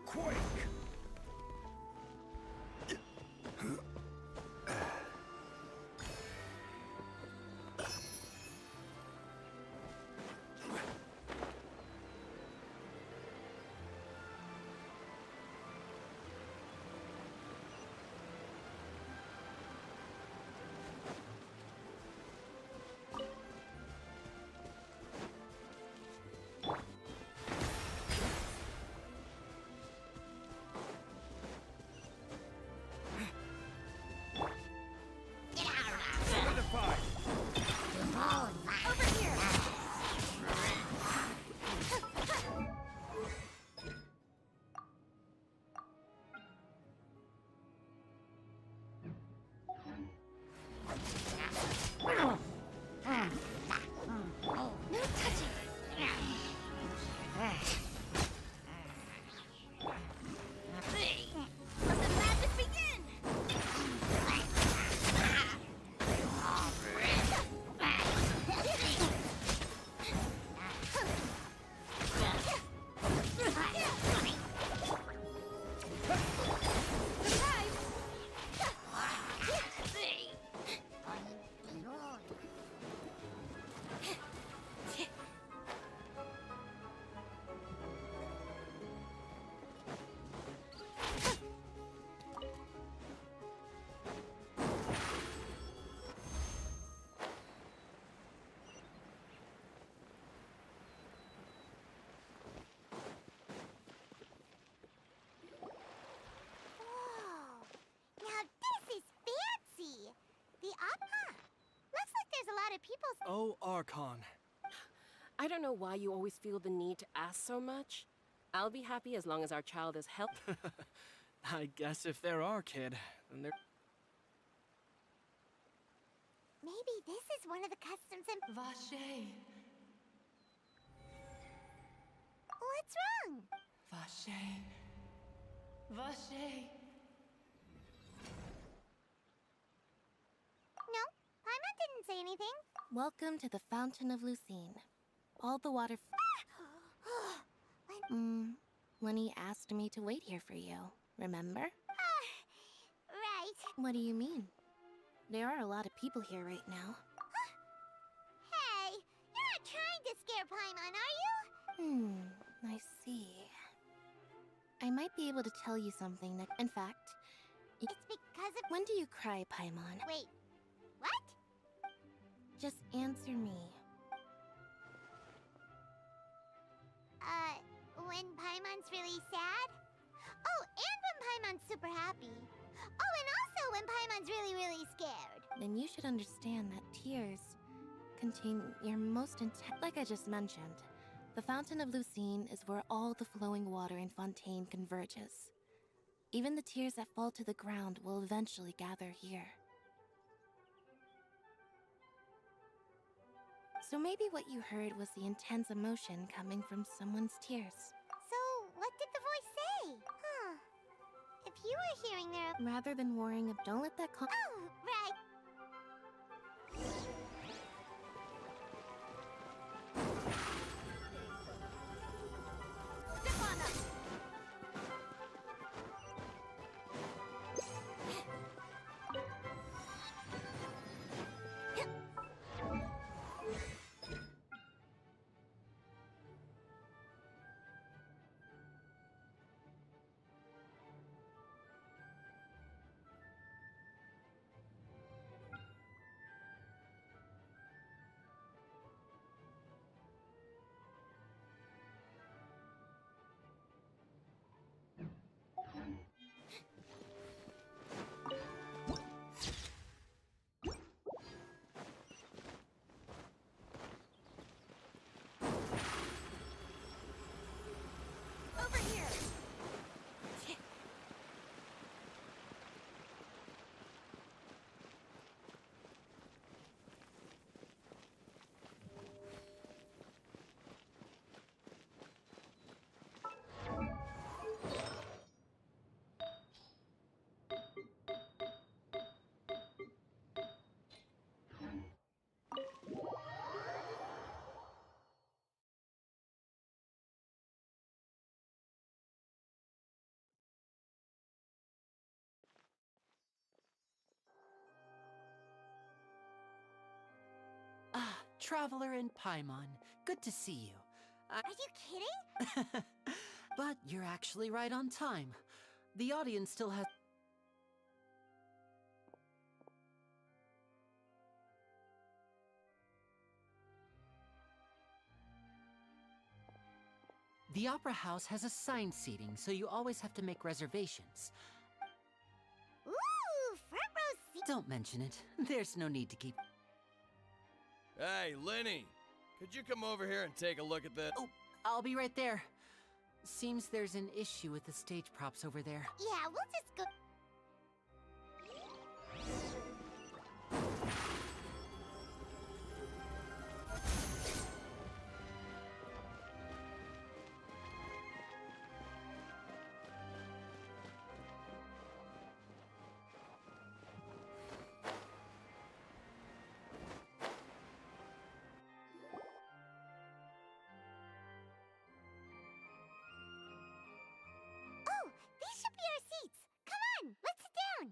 Speaker 12: Quick!
Speaker 13: Oh, Archon. I don't know why you always feel the need to ask so much. I'll be happy as long as our child is healthy. I guess if there are, kid, then there...
Speaker 5: Maybe this is one of the customs and...
Speaker 14: Vache.
Speaker 5: What's wrong?
Speaker 14: Vache. Vache.
Speaker 5: didn't say anything.
Speaker 10: Welcome to the Fountain of Lucine. All the water. Lyney asked me to wait here for you. Remember?
Speaker 5: Right.
Speaker 10: What do you mean? There are a lot of people here right now.
Speaker 5: Hey, you're not trying to scare Paimon, are you?
Speaker 10: I see. I might be able to tell you something that, in fact,
Speaker 5: It's because of...
Speaker 10: when do you cry, Paimon?
Speaker 5: Wait, what?
Speaker 10: Just answer me.
Speaker 5: When Paimon's really sad? Oh, and when Paimon's super happy. Oh, and also when Paimon's really, really scared.
Speaker 10: Then you should understand that tears contain your most intense. Like I just mentioned, the Fountain of Lucine is where all the flowing water in Fontaine converges. Even the tears that fall to the ground will eventually gather here. So maybe what you heard was the intense emotion coming from someone's tears.
Speaker 5: So, what did the voice say? Huh. If you were hearing their...
Speaker 10: Rather than worrying, don't let that
Speaker 5: Oh, right.
Speaker 2: Step on up! Over here!
Speaker 4: Ah, Traveler and Paimon. Good to see you.
Speaker 5: Are you kidding?
Speaker 4: But you're actually right on time. The audience still has... The Opera House has assigned seating, so you always have to make reservations.
Speaker 5: Ooh, front row seat.
Speaker 4: Don't mention it. There's no need to keep...
Speaker 14: Hey, Lyney! Could you come over here and take a look at this?
Speaker 4: Oh, I'll be right there. Seems there's an issue with the stage props over there.
Speaker 5: Yeah, we'll just go... Oh, these should be our seats. Come on, let's sit down.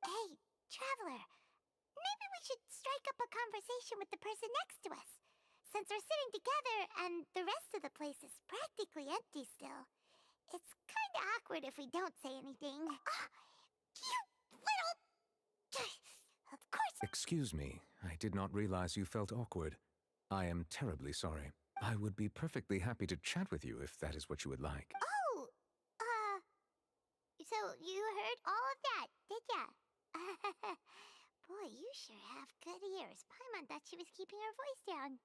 Speaker 5: Hey, Traveler. Maybe we should strike up a conversation with the person next to us. Since we're sitting together and the rest of the place is practically empty still, it's kinda awkward if we don't say anything. Ah, you little... Of course...
Speaker 15: Excuse me, I did not realize you felt awkward. I am terribly sorry. I would be perfectly happy to chat with you if that is what you would like.
Speaker 5: Oh! So you heard all of that, did ya? Boy, you sure have good ears. Paimon thought she was keeping her voice down.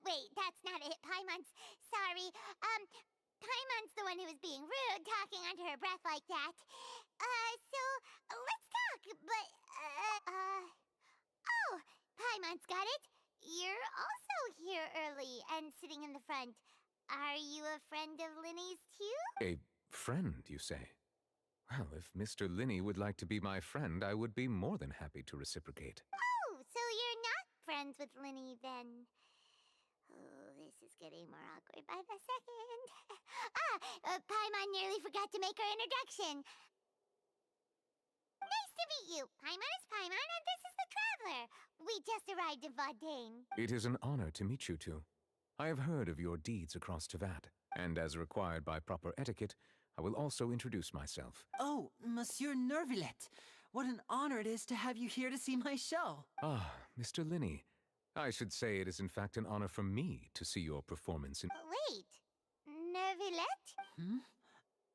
Speaker 5: Wait, that's not it, Paimon's... Sorry. Paimon's the one who was being rude, talking under her breath like that. So, let's talk, but, oh, Paimon's got it. You're also here early and sitting in the front. Are you a friend of Lyney's too?
Speaker 15: A friend, you say? Well, if Mr. Lyney would like to be my friend, I would be more than happy to reciprocate.
Speaker 5: Oh, so you're not friends with Lyney then? Oh, this is getting more awkward by the second. Paimon nearly forgot to make her introduction. Nice to meet you. Paimon is Paimon, and this is the Traveler. We just arrived in Fontaine.
Speaker 15: It is an honor to meet you two. I have heard of your deeds across Tevat, and as required by proper etiquette, I will also introduce myself.
Speaker 4: Oh, Monsieur Nervillet. What an honor it is to have you here to see my show.
Speaker 15: Ah, Mr. Lyney. I should say it is in fact an honor for me to see your performance in—
Speaker 5: Wait, Nervillet?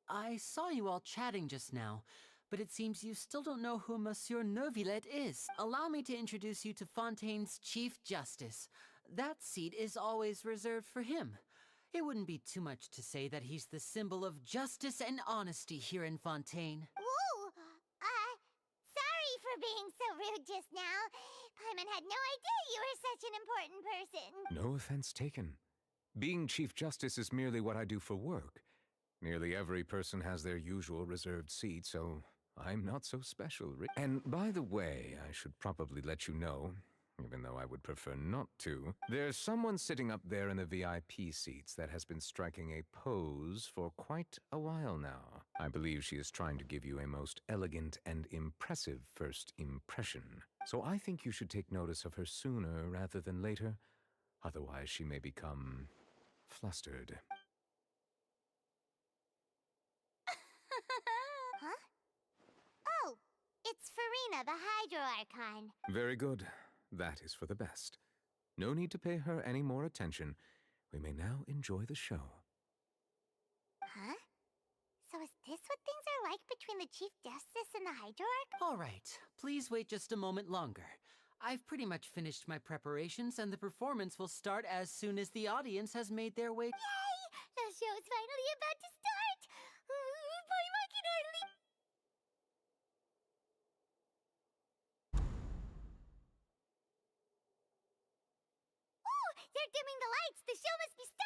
Speaker 4: I saw you all chatting just now, but it seems you still don't know who Monsieur Nervillet is. Allow me to introduce you to Fontaine's Chief Justice. That seat is always reserved for him. It wouldn't be too much to say that he's the symbol of justice and honesty here in Fontaine.
Speaker 5: Whoa! Sorry for being so rude just now. Paimon had no idea you were such an important person.
Speaker 15: No offense taken. Being Chief Justice is merely what I do for work. Nearly every person has their usual reserved seat, so I'm not so special. And by the way, I should probably let you know, even though I would prefer not to, there's someone sitting up there in the VIP seats that has been striking a pose for quite a while now. I believe she is trying to give you a most elegant and impressive first impression. So I think you should take notice of her sooner rather than later. Otherwise, she may become flustered.
Speaker 5: Huh? Oh, it's Furina, the Hydro Archon.
Speaker 15: Very good. That is for the best. No need to pay her any more attention. We may now enjoy the show.
Speaker 5: Huh? So is this what things are like between the Chief Justice and the Hydro Archon?
Speaker 4: All right, please wait just a moment longer. I've pretty much finished my preparations, and the performance will start as soon as the audience has made their way.
Speaker 5: Yay! The show's finally about to start! Paimon can hardly... Oh! They're dimming the lights! The show must be starting!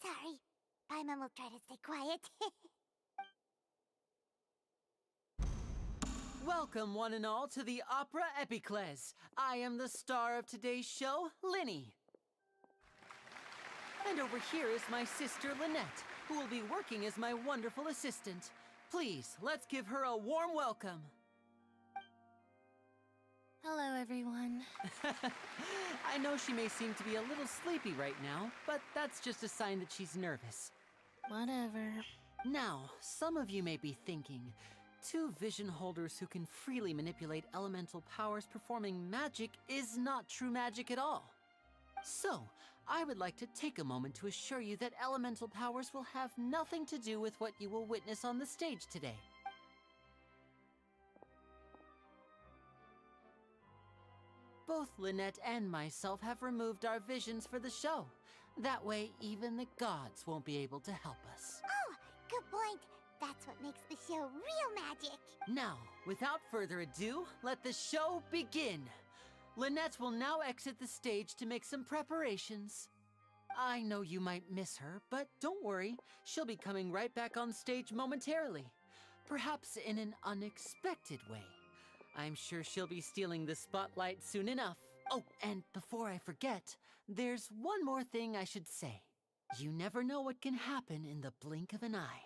Speaker 5: Sorry. Paimon will try to stay quiet.
Speaker 4: Welcome, one and all, to the Opera Epiclese. I am the star of today's show, Lyney. And over here is my sister, Lynette, who will be working as my wonderful assistant. Please, let's give her a warm welcome.
Speaker 10: Hello, everyone.
Speaker 4: I know she may seem to be a little sleepy right now, but that's just a sign that she's nervous.
Speaker 10: Whatever.
Speaker 4: Now, some of you may be thinking, two vision holders who can freely manipulate elemental powers performing magic is not true magic at all. So, I would like to take a moment to assure you that elemental powers will have nothing to do with what you will witness on the stage today. Both Lynette and myself have removed our visions for the show. That way, even the gods won't be able to help us.
Speaker 5: Oh, good point. That's what makes the show real magic.
Speaker 4: Now, without further ado, let the show begin. Lynette will now exit the stage to make some preparations. I know you might miss her, but don't worry. She'll be coming right back on stage momentarily. Perhaps in an unexpected way. I'm sure she'll be stealing the spotlight soon enough. Oh, and before I forget, there's one more thing I should say. You never know what can happen in the blink of an eye.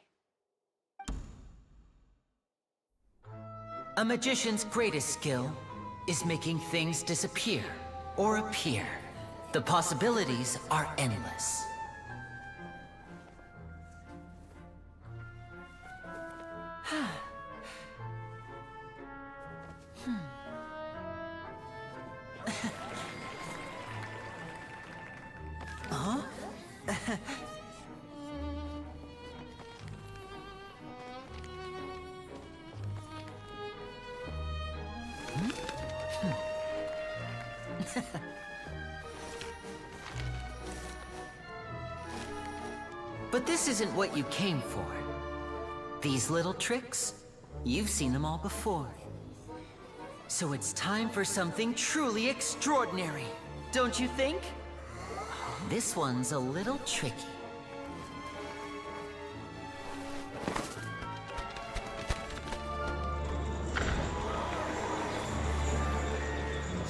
Speaker 4: A magician's greatest skill is making things disappear or appear. The possibilities are endless. But this isn't what you came for. These little tricks, you've seen them all before. So it's time for something truly extraordinary, don't you think? This one's a little tricky.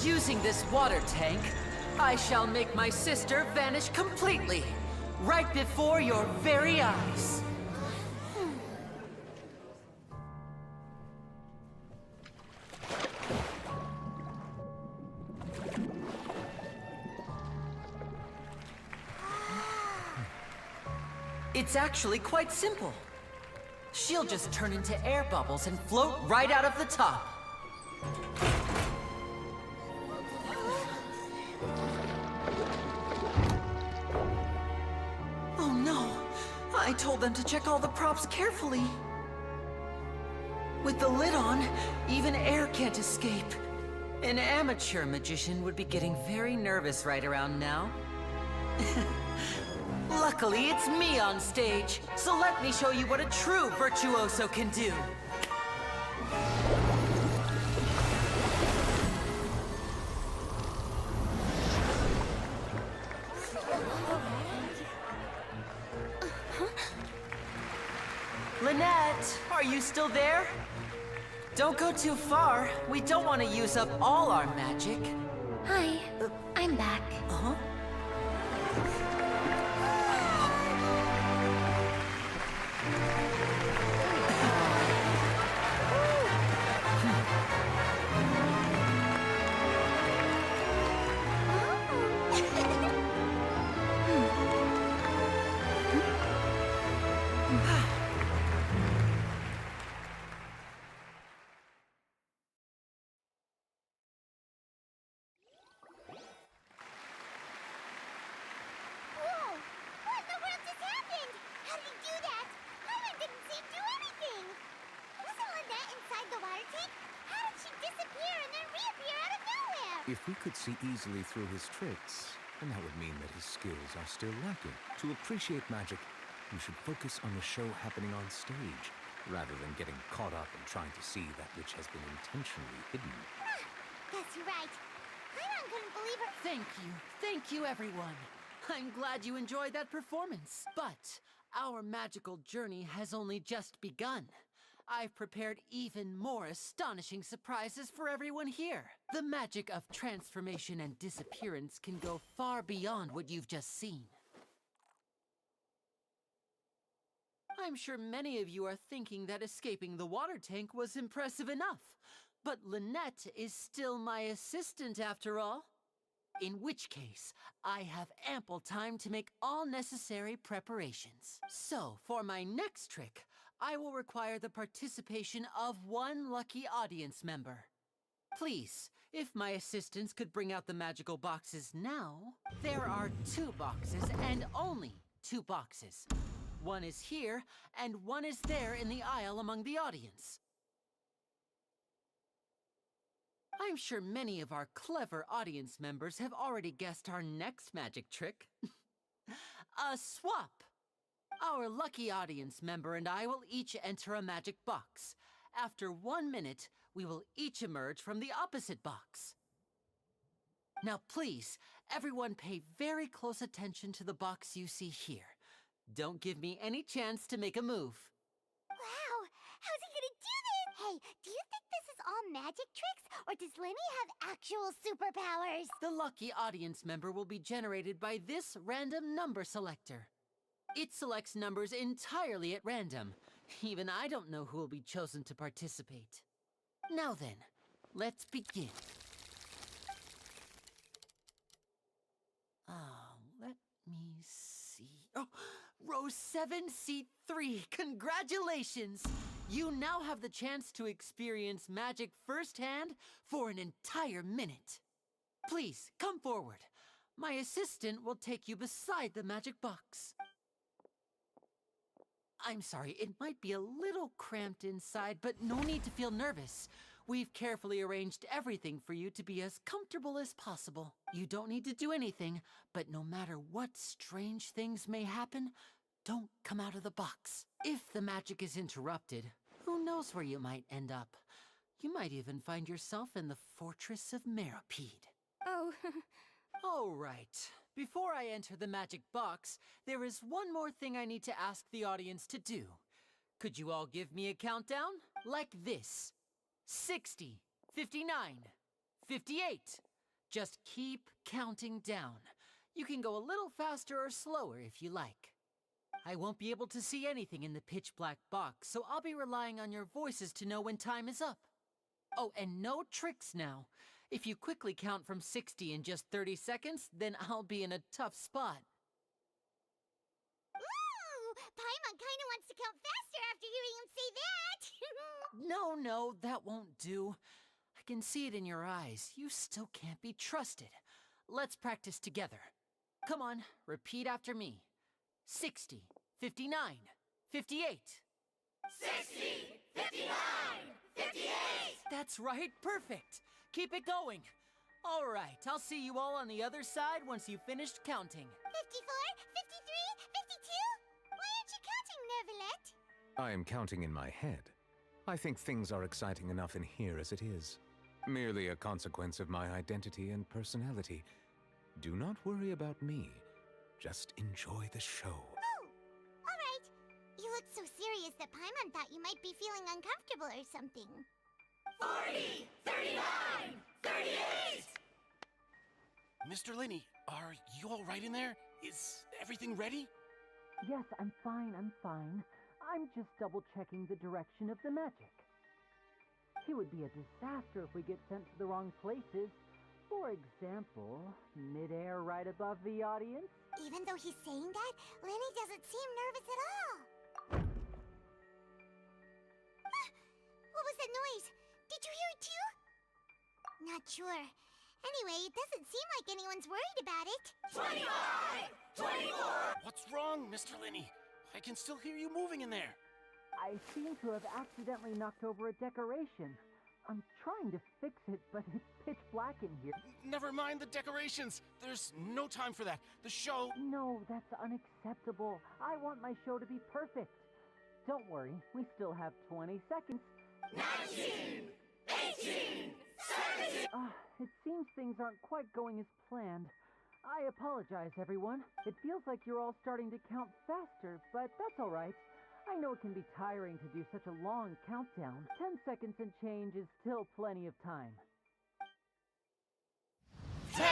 Speaker 4: Using this water tank, I shall make my sister vanish completely, right before your very eyes. It's actually quite simple. She'll just turn into air bubbles and float right out of the top. Oh no! I told them to check all the props carefully. With the lid on, even air can't escape. An amateur magician would be getting very nervous right around now. Luckily, it's me on stage, so let me show you what a true virtuoso can do. Lynette, are you still there? Don't go too far. We don't want to use up all our magic.
Speaker 10: Hi, I'm back.
Speaker 4: Uh-huh.
Speaker 5: Whoa! What in the world just happened? How did he do that? Paimon didn't see him do anything. Wasn't Lynette inside the water tank? How did she disappear and then reappear out of nowhere?
Speaker 15: If we could see easily through his tricks, then that would mean that his skills are still lacking. To appreciate magic, we should focus on the show happening on stage, rather than getting caught up in trying to see that which has been intentionally hidden.
Speaker 5: Guess you're right. Paimon couldn't believe her.
Speaker 4: Thank you everyone. I'm glad you enjoyed that performance. But our magical journey has only just begun. I've prepared even more astonishing surprises for everyone here. The magic of transformation and disappearance can go far beyond what you've just seen. I'm sure many of you are thinking that escaping the water tank was impressive enough. But Lynette is still my assistant after all. In which case, I have ample time to make all necessary preparations. So, for my next trick, I will require the participation of one lucky audience member. Please, if my assistants could bring out the magical boxes now. There are 2 boxes and only 2 boxes. One is here, and one is there in the aisle among the audience. I'm sure many of our clever audience members have already guessed our next magic trick. A swap! Our lucky audience member and I will each enter a magic box. After 1 minute, we will each emerge from the opposite box. Now please, everyone pay very close attention to the box you see here. Don't give me any chance to make a move.
Speaker 5: Wow! How's he gonna do this? Hey, do you think this is all magic tricks, or does Lyney have actual superpowers?
Speaker 4: The lucky audience member will be generated by this random number selector. It selects numbers entirely at random. Even I don't know who will be chosen to participate. Now then, let's begin. Let me see. Oh, row 7, seat 3. Congratulations! You now have the chance to experience magic firsthand for an entire minute. Please, come forward. My assistant will take you beside the magic box. I'm sorry, it might be a little cramped inside, but no need to feel nervous. We've carefully arranged everything for you to be as comfortable as possible. You don't need to do anything, but no matter what strange things may happen, don't come out of the box. If the magic is interrupted, who knows where you might end up? You might even find yourself in the Fortress of Meripede.
Speaker 10: Oh,
Speaker 4: All right. Before I enter the magic box, there is one more thing I need to ask the audience to do. Could you all give me a countdown? Like this. 60, 59, 58. Just keep counting down. You can go a little faster or slower if you like. I won't be able to see anything in the pitch black box, so I'll be relying on your voices to know when time is up. Oh, and no tricks now. If you quickly count from 60 in just 30 seconds, then I'll be in a tough spot.
Speaker 5: Ooh! Paimon kinda wants to count faster after hearing him say that!
Speaker 4: No, that won't do. I can see it in your eyes. You still can't be trusted. Let's practice together. Come on, repeat after me. 60, 59, 58.
Speaker 5: 60, 59, 58!
Speaker 4: That's right, perfect. Keep it going. All right, I'll see you all on the other side once you've finished counting.
Speaker 5: 54, 53, 52? Why aren't you counting, Nervalet?
Speaker 15: I am counting in my head. I think things are exciting enough in here as it is. Merely a consequence of my identity and personality. Do not worry about me. Just enjoy the show.
Speaker 5: Oh, alright. You look so serious that Paimon thought you might be feeling uncomfortable or something. 40, 39, 38!
Speaker 12: Mr. Lyney, are you all right in there? Is everything ready?
Speaker 4: Yes, I'm fine. I'm just double-checking the direction of the magic. It would be a disaster if we get sent to the wrong places. For example, mid-air right above the audience.
Speaker 5: Even though he's saying that, Lyney doesn't seem nervous at all. What was that noise? Did you hear it too? Not sure. Anyway, it doesn't seem like anyone's worried about it. 25! 24!
Speaker 12: What's wrong, Mr. Lyney? I can still hear you moving in there.
Speaker 4: I seem to have accidentally knocked over a decoration. I'm trying to fix it, but it's pitch black in here.
Speaker 12: Never mind the decorations. There's no time for that. The show...
Speaker 4: No, that's unacceptable. I want my show to be perfect. Don't worry, we still have 20 seconds.
Speaker 5: 19! 18! 17!
Speaker 4: It seems things aren't quite going as planned. I apologize, everyone. It feels like you're all starting to count faster, but that's all right. I know it can be tiring to do such a long countdown. 10 seconds and change is still plenty of time.
Speaker 5: 10!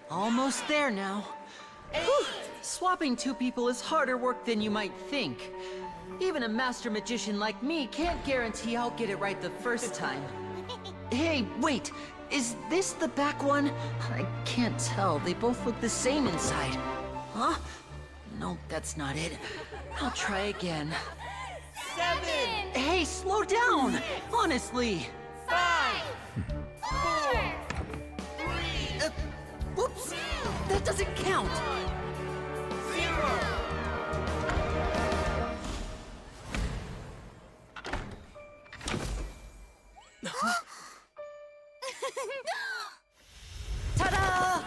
Speaker 4: Almost there now. Whew. Swapping two people is harder work than you might think. Even a master magician like me can't guarantee I'll get it right the first time. Hey, wait! Is this the back one? I can't tell. They both look the same inside. Huh? No, that's not it. I'll try again.
Speaker 5: 7!
Speaker 4: Hey, slow down! Honestly!
Speaker 5: 5! 4! 3!
Speaker 4: Whoops! That doesn't count!
Speaker 5: 0!
Speaker 4: Ta-da!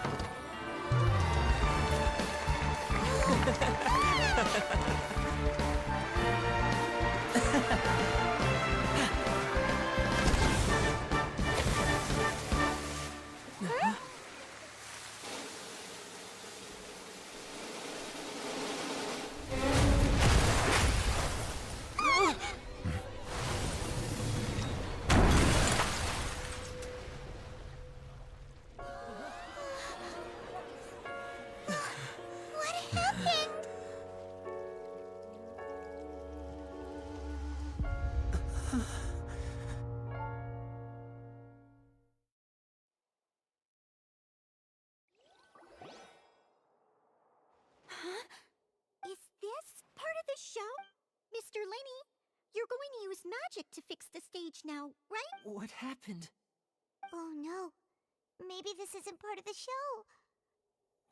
Speaker 5: What happened?
Speaker 10: Huh? Is this part of the show? Mr. Lyney, you're going to use magic to fix the stage now, right?
Speaker 4: What happened?
Speaker 5: Oh no. Maybe this isn't part of the show.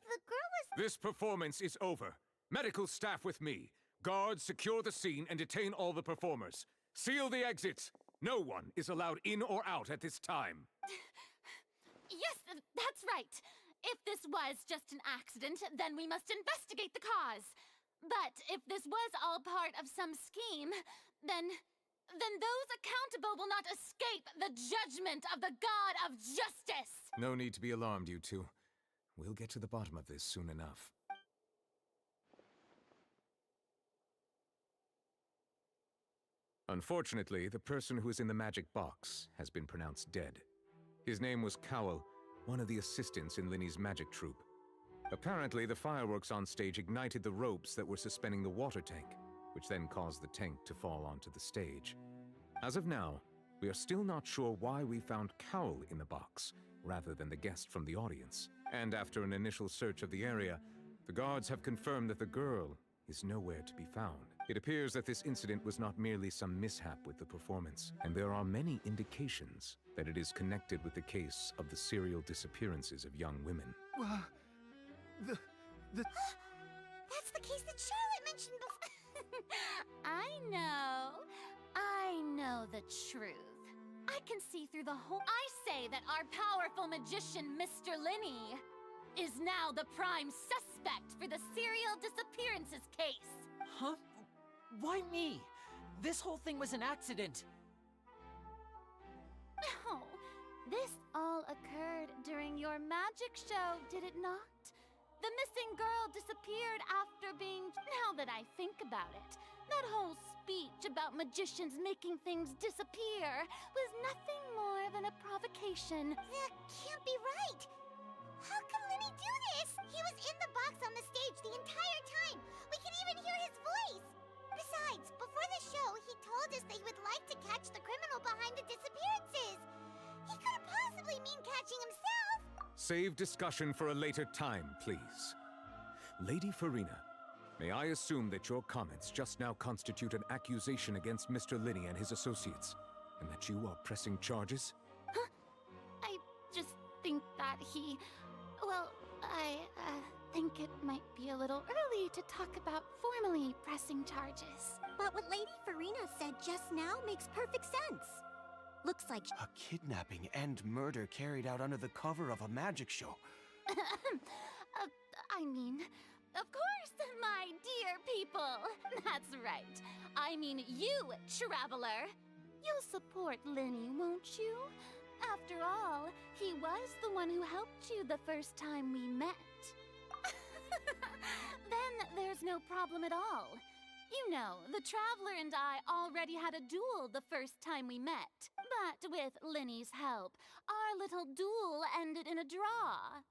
Speaker 5: The girl was...
Speaker 15: This performance is over. Medical staff with me. Guards, secure the scene and detain all the performers. Seal the exits. No one is allowed in or out at this time.
Speaker 2: Yes, that's right. If this was just an accident, then we must investigate the cause. But if this was all part of some scheme, then those accountable will not escape the judgment of the God of Justice!
Speaker 15: No need to be alarmed, you two. We'll get to the bottom of this soon enough. Unfortunately, the person who is in the magic box has been pronounced dead. His name was Cowell, one of the assistants in Lyney's magic troupe. Apparently, the fireworks on stage ignited the ropes that were suspending the water tank, which then caused the tank to fall onto the stage. As of now, we are still not sure why we found Cowell in the box, rather than the guest from the audience. And after an initial search of the area, the guards have confirmed that the girl is nowhere to be found. It appears that this incident was not merely some mishap with the performance, and there are many indications that it is connected with the case of the serial disappearances of young women.
Speaker 5: That's the case that Charlotte mentioned before.
Speaker 2: I know the truth. I can see through the whole— I say that our powerful magician, Mr. Lyney, is now the prime suspect for the serial disappearances case.
Speaker 4: Huh? Why me? This whole thing was an accident.
Speaker 2: No, this all occurred during your magic show, did it not? The missing girl disappeared after being— Now that I think about it, that whole speech about magicians making things disappear was nothing more than a provocation.
Speaker 5: That can't be right. How can Lyney do this? He was in the box on the stage the entire time. We can even hear his voice. Besides, before the show, he told us that he would like to catch the criminal behind the disappearances. He couldn't possibly mean catching himself.
Speaker 15: Save discussion for a later time, please. Lady Furina, may I assume that your comments just now constitute an accusation against Mr. Lyney and his associates, and that you are pressing charges?
Speaker 2: Huh? I just think that he— Well, I think it might be a little early to talk about formally pressing charges.
Speaker 5: But what Lady Furina said just now makes perfect sense. Looks like
Speaker 12: A kidnapping and murder carried out under the cover of a magic show.
Speaker 2: I mean, of course, my dear people. That's right. I mean you, traveler. You'll support Lyney, won't you? After all, he was the one who helped you the first time we met. Then there's no problem at all. You know, the Traveler and I already had a duel the first time we met. But with Lyney's help, our little duel ended in a draw.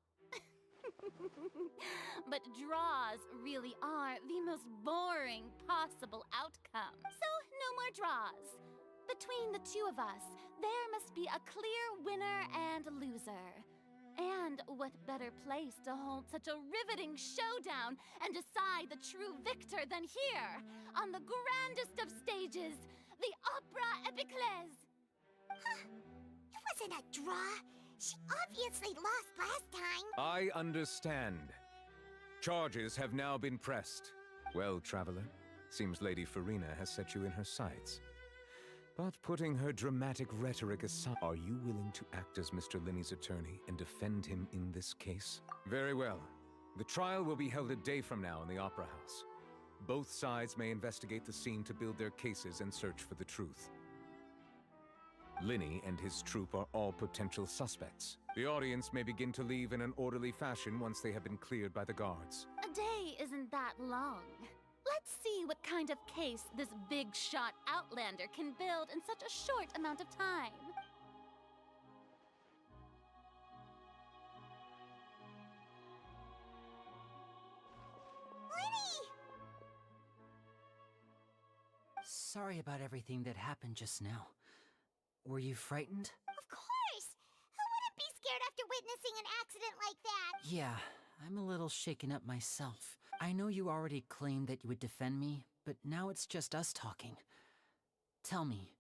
Speaker 2: But draws really are the most boring possible outcome. So, no more draws. Between the two of us, there must be a clear winner and loser. And what better place to hold such a riveting showdown and decide the true victor than here, on the grandest of stages, the Opera Epiclese.
Speaker 5: it wasn't a draw. She obviously lost last time.
Speaker 15: I understand. Charges have now been pressed. Well, traveler, seems Lady Furina has set you in her sights. But putting her dramatic rhetoric aside, are you willing to act as Mr. Lyney's attorney and defend him in this case? Very well. The trial will be held a day from now in the Opera House. Both sides may investigate the scene to build their cases and search for the truth. Lyney and his troupe are all potential suspects. The audience may begin to leave in an orderly fashion once they have been cleared by the guards.
Speaker 2: A day isn't that long. Let's see what kind of case this big-shot Outlander can build in such a short amount of time.
Speaker 5: Lyney!
Speaker 4: Sorry about everything that happened just now. Were you frightened?
Speaker 5: Of course! Who wouldn't be scared after witnessing an accident like that?
Speaker 4: Yeah, I'm a little shaken up myself. I know you already claimed that you would defend me, but now it's just us talking. Tell me,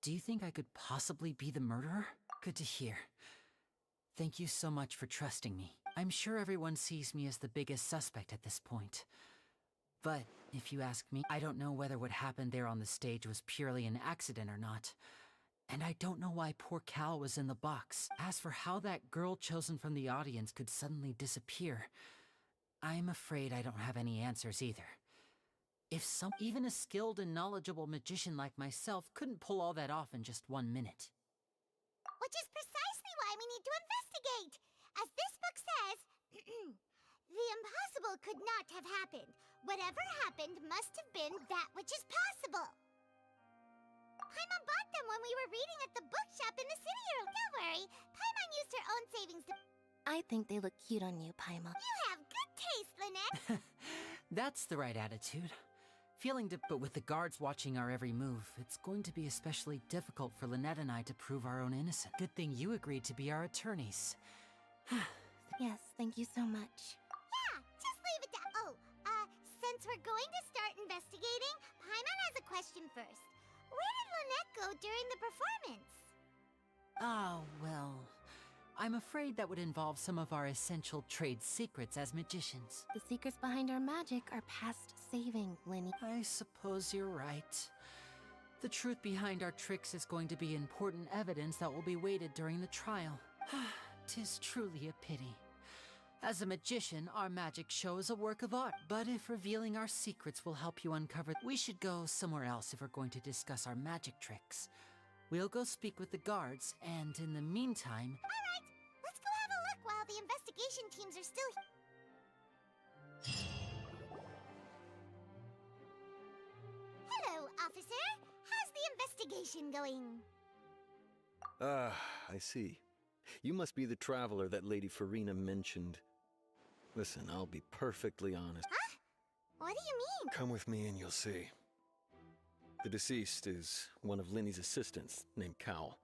Speaker 4: do you think I could possibly be the murderer? Good to hear. Thank you so much for trusting me. I'm sure everyone sees me as the biggest suspect at this point. But if you ask me, I don't know whether what happened there on the stage was purely an accident or not. And I don't know why poor Cal was in the box. As for how that girl chosen from the audience could suddenly disappear, I'm afraid I don't have any answers either. If even a skilled and knowledgeable magician like myself couldn't pull all that off in just 1 minute.
Speaker 5: Which is precisely why we need to investigate! As this book says, the impossible could not have happened. Whatever happened must have been that which is possible. Paimon bought them when we were reading at the bookshop in the city earlier. Don't worry, Paimon used her own savings to...
Speaker 10: I think they look cute on you, Paimon.
Speaker 5: You have good taste, Lynette!
Speaker 4: That's the right attitude. But with the guards watching our every move, it's going to be especially difficult for Lynette and I to prove our own innocence. Good thing you agreed to be our attorneys.
Speaker 10: Yes, thank you so much.
Speaker 5: Yeah, just leave it down. Oh, since we're going to start investigating, Paimon has a question first. Where did Lynette go during the performance?
Speaker 4: Oh, well, I'm afraid that would involve some of our essential trade secrets as magicians.
Speaker 10: The secrets behind our magic are past saving, Lyney.
Speaker 4: I suppose you're right. The truth behind our tricks is going to be important evidence that will be weighted during the trial. 'Tis truly a pity. As a magician, our magic show is a work of art, but if revealing our secrets will help you uncover, we should go somewhere else if we're going to discuss our magic tricks. We'll go speak with the guards, and in the meantime...
Speaker 5: All right, let's go have a look while the investigation teams are still here. Hello, officer. How's the investigation going?
Speaker 16: I see. You must be the traveler that Lady Furina mentioned. Listen, I'll be perfectly honest.
Speaker 5: Huh? What do you mean?
Speaker 16: Come with me and you'll see. The deceased is one of Lyney's assistants, named Cal.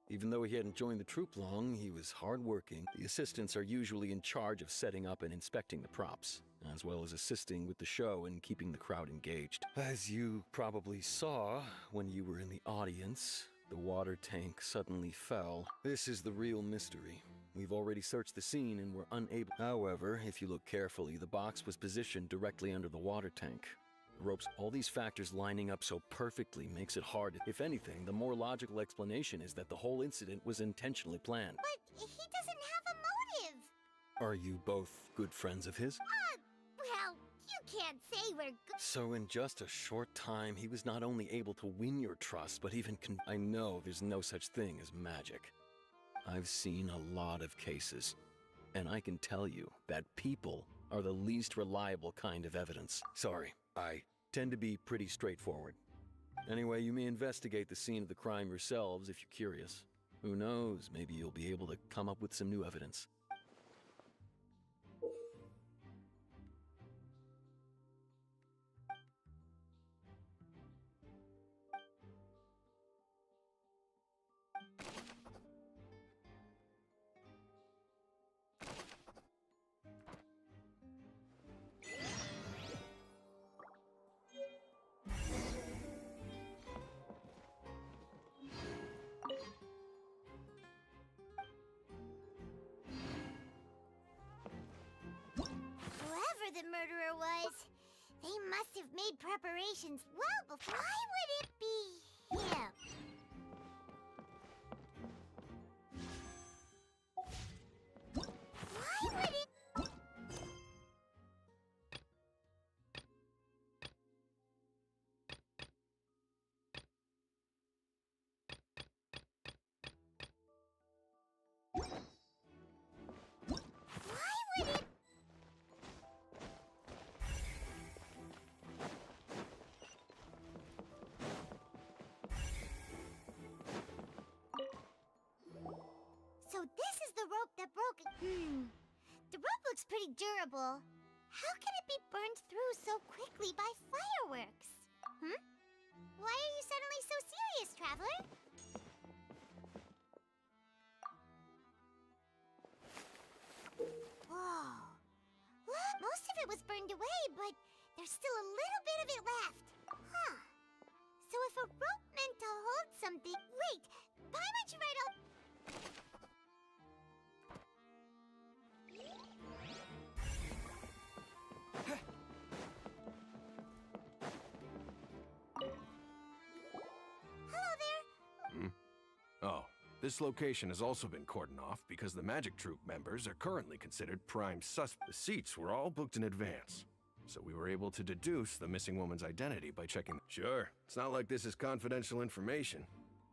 Speaker 16: Even though he hadn't joined the troupe long, he was hardworking. The assistants are usually in charge of setting up and inspecting the props, as well as assisting with the show and keeping the crowd engaged. As you probably saw when you were in the audience, the water tank suddenly fell. This is the real mystery. We've already searched the scene and were unable. However, if you look carefully, the box was positioned directly under the water tank. Ropes, all these factors lining up so perfectly makes it hard. If anything, the more logical explanation is that the whole incident was intentionally planned.
Speaker 5: But he doesn't have a motive.
Speaker 16: Are you both good friends of his?
Speaker 5: Well, you can't say we're good.
Speaker 16: So in just a short time, he was not only able to win your trust, but even I know there's no such thing as magic. I've seen a lot of cases, and I can tell you that people are the least reliable kind of evidence. Sorry, I tend to be pretty straightforward. Anyway, you may investigate the scene of the crime yourselves if you're curious. Who knows, maybe you'll be able to come up with some new evidence.
Speaker 5: Whoever the murderer was, they must have made preparations well before. Why would it be him? Why would it... Why would it... So this is the rope that broke it. The rope looks pretty durable. How can it be burned through so quickly by fireworks? Why are you suddenly so serious, traveler? Whoa. Look, most of it was burned away, but there's still a little bit of it left. Huh. So if a rope meant to hold something... Wait, Paimon should write all... Hello there.
Speaker 14: Oh, this location has also been cordoned off because the Magic Troop members are currently considered prime suspects. The seats were all booked in advance, so we were able to deduce the missing woman's identity by checking. Sure, it's not like this is confidential information.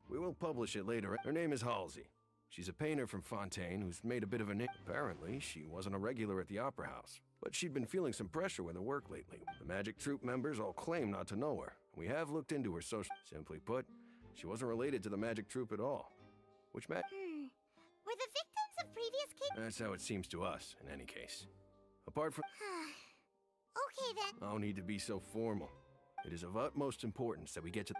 Speaker 14: We will publish it later. Her name is Halsey. She's a painter from Fontaine who's made a bit of a name. Apparently, she wasn't a regular at the Opera House, but she'd been feeling some pressure with her work lately. The Magic Troop members all claim not to know her. We have looked into her social. Simply put, she wasn't related to the Magic Troop at all. Which
Speaker 5: Were the victims of previous cases?
Speaker 14: That's how it seems to us, in any case. Apart from...
Speaker 5: Okay then.
Speaker 14: No need to be so formal. It is of utmost importance that we get to...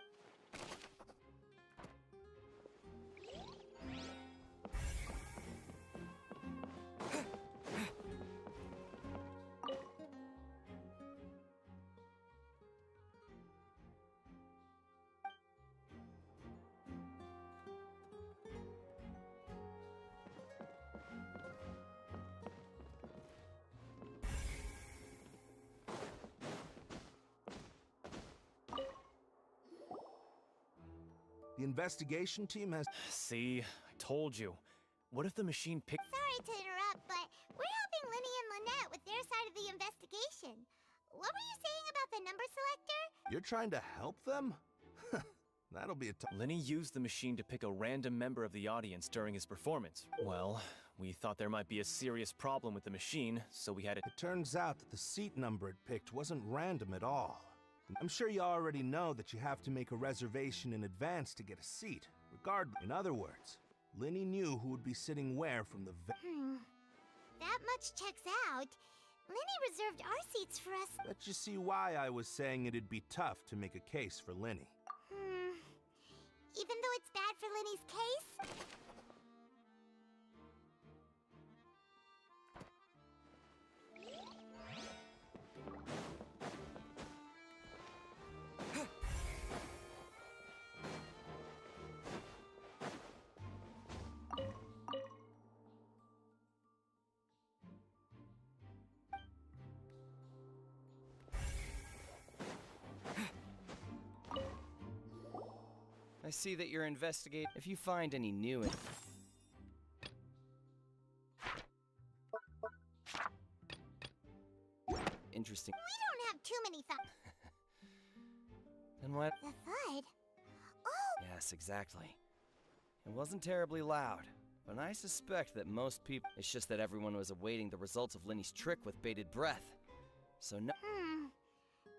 Speaker 12: The investigation team has...
Speaker 17: See, I told you. What if the machine picked...
Speaker 5: Sorry to interrupt, but we're helping Lyney and Lynette with their side of the investigation. What were you saying about the number selector?
Speaker 12: You're trying to help them? That'll be a
Speaker 17: Lyney used the machine to pick a random member of the audience during his performance. Well, we thought there might be a serious problem with the machine, so we had to...
Speaker 12: It turns out that the seat number it picked wasn't random at all. I'm sure you already know that you have to make a reservation in advance to get a seat, regardless. In other words, Lyney knew who would be sitting where from the...
Speaker 5: That much checks out. Lyney reserved our seats for us.
Speaker 12: Let you see why I was saying it'd be tough to make a case for Lyney.
Speaker 5: Even though it's bad for Lyney's case?
Speaker 17: I see that you're investigating. If you find any new... Interesting.
Speaker 5: We don't have too many thoughts.
Speaker 17: Then what?
Speaker 5: The thud? Oh!
Speaker 17: Yes, exactly. It wasn't terribly loud, but I suspect that most people... It's just that everyone was awaiting the results of Lyney's trick with bated breath. So no...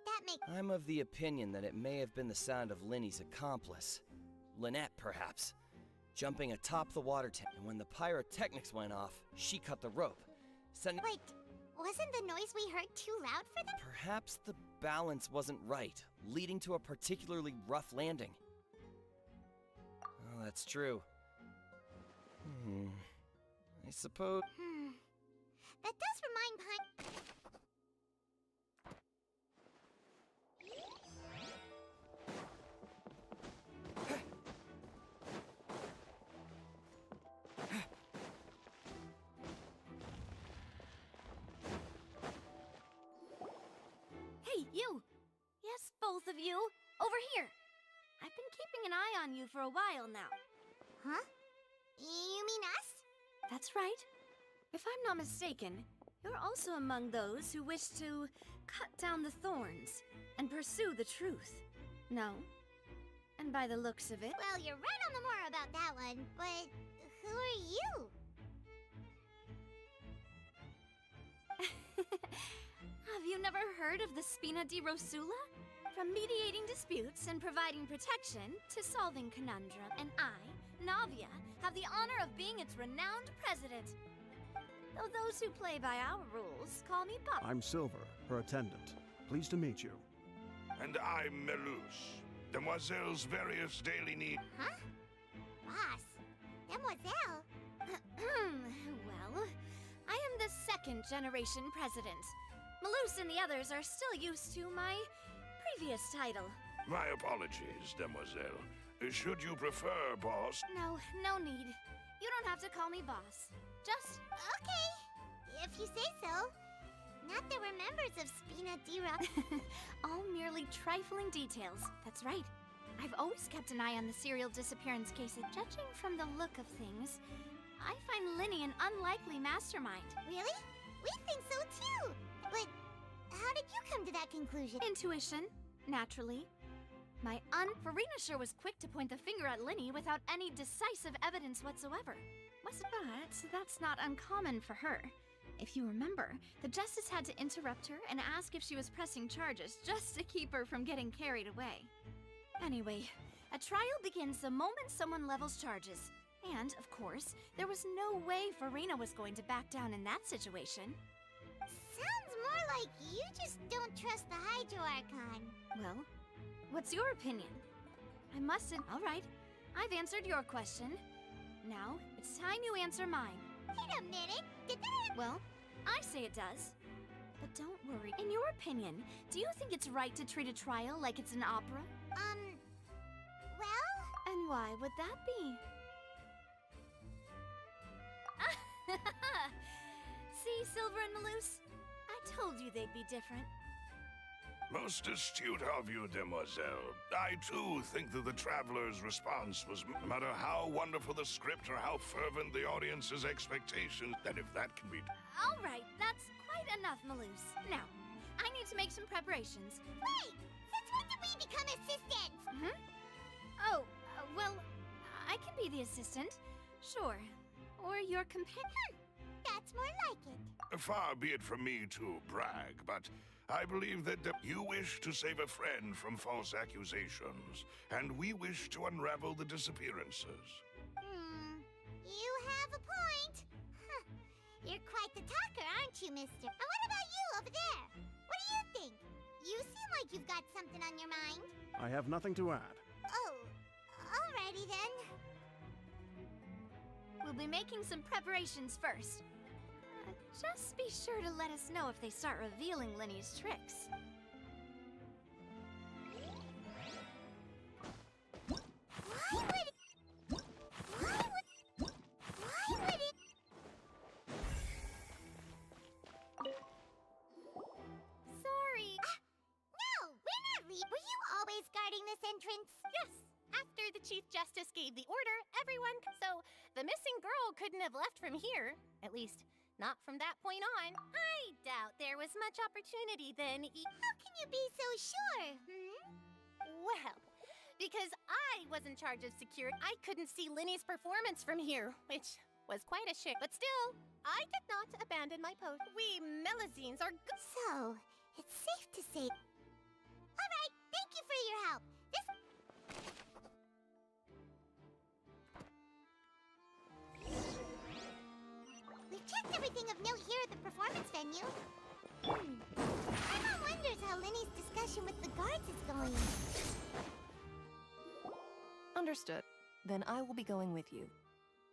Speaker 5: That makes...
Speaker 17: I'm of the opinion that it may have been the sound of Lyney's accomplice. Lynette, perhaps. Jumping atop the water tank, and when the pyrotechnics went off, she cut the rope.
Speaker 5: Wait, wasn't the noise we heard too loud for them?
Speaker 17: Perhaps the balance wasn't right, leading to a particularly rough landing. Oh, that's true. I suppose...
Speaker 5: That does remind
Speaker 2: Hey, you! Yes, both of you! Over here! I've been keeping an eye on you for a while now.
Speaker 5: Huh? You mean us?
Speaker 2: That's right. If I'm not mistaken, you're also among those who wish to cut down the thorns and pursue the truth. No? And by the looks of it...
Speaker 5: Well, you're right on the moor about that one, but who are you?
Speaker 2: Have you never heard of the Spina di Rosula? From mediating disputes and providing protection to solving conundrum, and I, Navia, have the honor of being its renowned president. Though those who play by our rules call me Bob.
Speaker 18: I'm Silver, her attendant. Pleased to meet you.
Speaker 19: And I'm Melus, Demoiselle's various daily needs.
Speaker 5: Huh? Boss? Demoiselle?
Speaker 2: Well, I am the second generation president. Melus and the others are still used to my previous title.
Speaker 19: My apologies, Demoiselle. Should you prefer, boss?
Speaker 2: No, no need. You don't have to call me boss. Just...
Speaker 5: Okay, if you say so. Not that we're members of Spina di Rosula.
Speaker 2: All merely trifling details. That's right.
Speaker 20: I've always kept an eye on the serial disappearance cases. Judging from the look of things, I find Lyney an unlikely mastermind.
Speaker 5: Really? We think so too! But how did you come to that conclusion?
Speaker 20: Intuition, naturally. Furina sure was quick to point the finger at Lyney without any decisive evidence whatsoever. But that's not uncommon for her. If you remember, the Justice had to interrupt her and ask if she was pressing charges just to keep her from getting carried away. Anyway, a trial begins the moment someone levels charges. And, of course, there was no way Furina was going to back down in that situation.
Speaker 5: Sounds more like you just don't trust the Hydro Archon.
Speaker 20: Well, what's your opinion? Alright, I've answered your question. Now, it's time you answer mine.
Speaker 5: Wait a minute, did that...
Speaker 20: Well, I say it does. But don't worry, in your opinion, do you think it's right to treat a trial like it's an opera?
Speaker 5: Well...
Speaker 20: And why would that be? See, Silver and Malus? I told you they'd be different.
Speaker 19: Most astute of you, demoiselle. I too think that the traveler's response was, no matter how wonderful the script or how fervent the audience's expectations, that if that can be...
Speaker 20: All right, that's quite enough, Malus. Now, I need to make some preparations.
Speaker 5: Wait! Since when did we become assistants?
Speaker 20: Oh, well, I can be the assistant. Sure. Or your companion.
Speaker 5: That's more like it.
Speaker 19: Far be it from me to brag, but I believe that you wish to save a friend from false accusations, and we wish to unravel the disappearances.
Speaker 5: You have a point. Huh. You're quite the talker, aren't you, mister? And what about you over there? What do you think? You seem like you've got something on your mind.
Speaker 18: I have nothing to add.
Speaker 5: Oh, alrighty then.
Speaker 20: We'll be making some preparations first. Just be sure to let us know if they start revealing Lyney's tricks.
Speaker 5: Why would it...
Speaker 10: Sorry.
Speaker 5: No, we're not leaving. Were you always guarding this entrance?
Speaker 10: Yes. After the Chief Justice gave the order, everyone... So, the missing girl couldn't have left from here. At least, not from that point on. I doubt there was much opportunity then.
Speaker 5: How can you be so sure?
Speaker 10: Well, because I was in charge of security, I couldn't see Lyney's performance from here, which was quite a shame. But still, I did not abandon my post. We Melazines are good.
Speaker 5: So, it's safe to say... Alright, thank you for your help. We've checked everything of note here at the performance venue. Paimon wonders how Lyney's discussion with the guards is going.
Speaker 21: Understood. Then I will be going with you.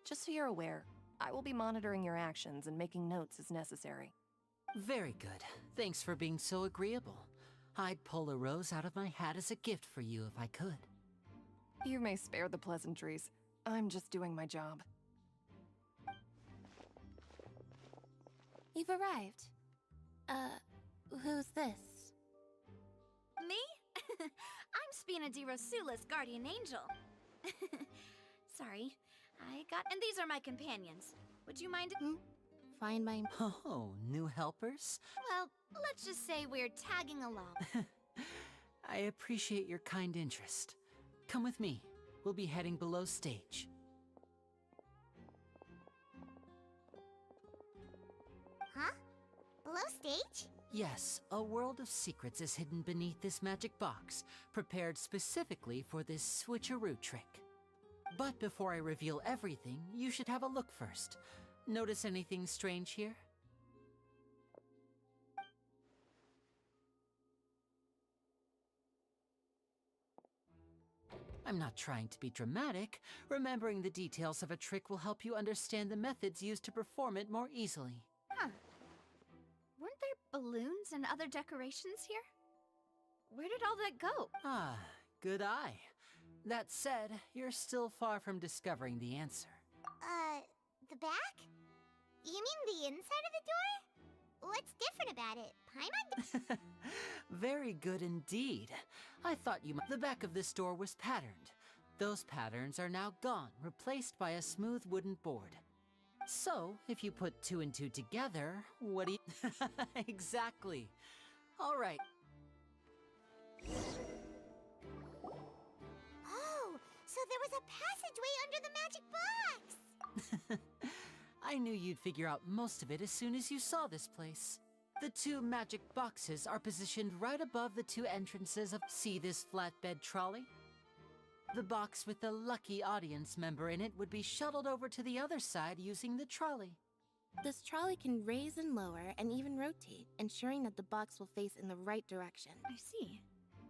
Speaker 21: Just so you're aware, I will be monitoring your actions and making notes as necessary.
Speaker 4: Very good. Thanks for being so agreeable. I'd pull a rose out of my hat as a gift for you if I could.
Speaker 21: You may spare the pleasantries. I'm just doing my job.
Speaker 20: You've arrived. Who's this? Me? I'm Spina di Rosula's guardian angel. Sorry, and these are my companions. Would you mind? Find my...
Speaker 4: Oh, new helpers?
Speaker 20: Well, let's just say we're tagging along.
Speaker 4: I appreciate your kind interest. Come with me. We'll be heading below stage.
Speaker 5: Huh? Below stage?
Speaker 4: Yes, a world of secrets is hidden beneath this magic box, prepared specifically for this switcheroo trick. But before I reveal everything, you should have a look first. Notice anything strange here? I'm not trying to be dramatic. Remembering the details of a trick will help you understand the methods used to perform it more easily.
Speaker 20: Huh. Weren't there balloons and other decorations here? Where did all that go?
Speaker 4: Ah, good eye. That said, you're still far from discovering the answer.
Speaker 5: The back? You mean the inside of the door? what's different about it? Paimon?
Speaker 4: Very good indeed. I thought you might. The back of this door was patterned. Those patterns are now gone, replaced by a smooth wooden board. So, if you put 2 and 2 together, what do you... Exactly. All right.
Speaker 5: Oh, so there was a passageway under the magic box!
Speaker 4: I knew you'd figure out most of it as soon as you saw this place. The 2 magic boxes are positioned right above the 2 entrances of... See this flatbed trolley? The box with the lucky audience member in it would be shuttled over to the other side using the trolley.
Speaker 1: This trolley can raise and lower and even rotate, ensuring that the box will face in the right direction.
Speaker 20: I see.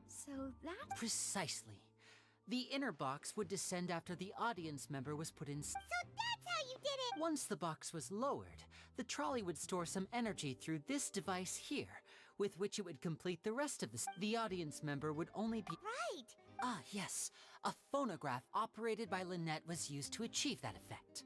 Speaker 20: So that...
Speaker 4: Precisely. The inner box would descend after the audience member was put in...
Speaker 5: So that's how you did it!
Speaker 4: Once the box was lowered, the trolley would store some energy through this device here, with which it would complete the rest of the audience member would only be...
Speaker 5: Right!
Speaker 4: Ah, yes. A phonograph operated by Lynette was used to achieve that effect.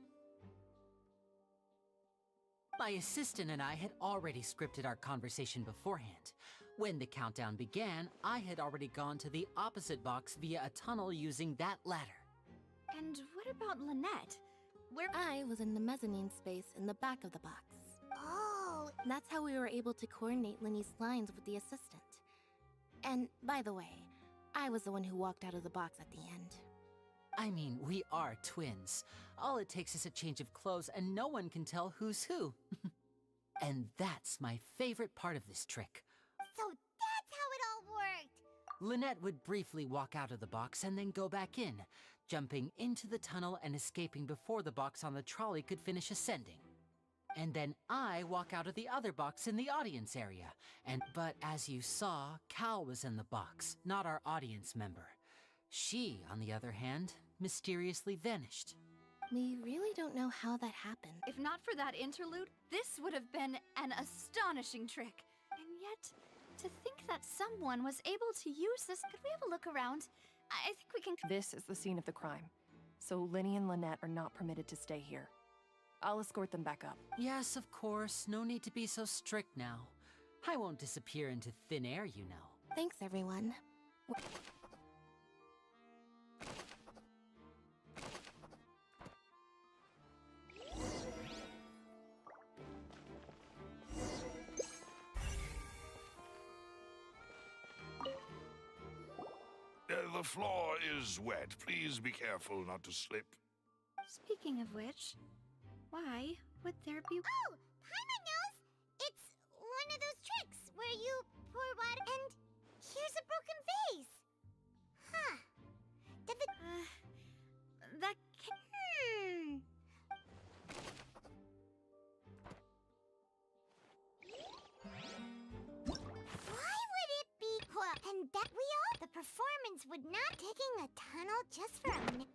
Speaker 4: My assistant and I had already scripted our conversation beforehand. When the countdown began, I had already gone to the opposite box via a tunnel using that ladder.
Speaker 20: And what about Lynette? Where...
Speaker 1: I was in the mezzanine space in the back of the box.
Speaker 5: Oh!
Speaker 1: That's how we were able to coordinate Lyney's lines with the assistant. And, by the way, I was the one who walked out of the box at the end.
Speaker 4: I mean, we are twins. All it takes is a change of clothes and no one can tell who's who. And that's my favorite part of this trick.
Speaker 5: So that's how it all worked!
Speaker 4: Lynette would briefly walk out of the box and then go back in, jumping into the tunnel and escaping before the box on the trolley could finish ascending. And then I walk out of the other box in the audience area. But as you saw, Cal was in the box, not our audience member. She, on the other hand, mysteriously vanished.
Speaker 1: We really don't know how that happened.
Speaker 20: If not for that interlude, this would have been an astonishing trick. And yet, to think that someone was able to use this... Could we have a look around? I think we can...
Speaker 21: This is the scene of the crime, so Lyney and Lynette are not permitted to stay here. I'll escort them back up.
Speaker 4: Yes, of course. No need to be so strict now. I won't disappear into thin air, you know.
Speaker 1: Thanks, everyone.
Speaker 19: The floor is wet. Please be careful not to slip.
Speaker 20: Speaking of which, why would there be...
Speaker 5: Oh! Paimon knows! It's one of those tricks where you pour water and here's a broken vase. Huh. Did the...
Speaker 20: that can...
Speaker 5: Why would it be... And that we all... The performance would not... Digging a tunnel just for a minute...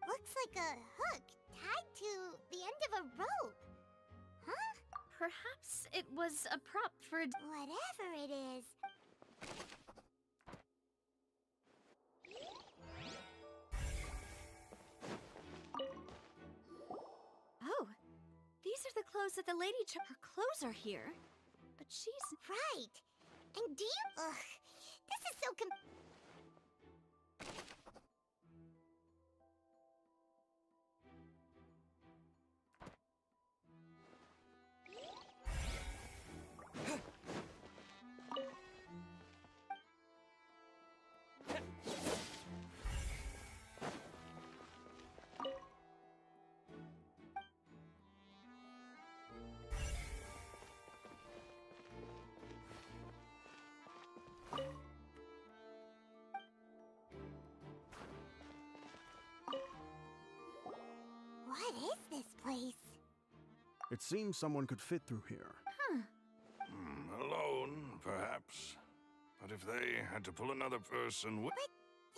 Speaker 5: Looks like a hook tied to the end of a rope. Huh?
Speaker 20: Perhaps it was a prop for...
Speaker 5: Whatever it is.
Speaker 20: Oh, these are the clothes that the lady took. Her clothes are here, but she's...
Speaker 5: Right. And do you... Ugh. This is so What is this place?
Speaker 18: It seems someone could fit through here.
Speaker 20: Huh.
Speaker 19: Alone, perhaps. But if they had to pull another person with...
Speaker 5: But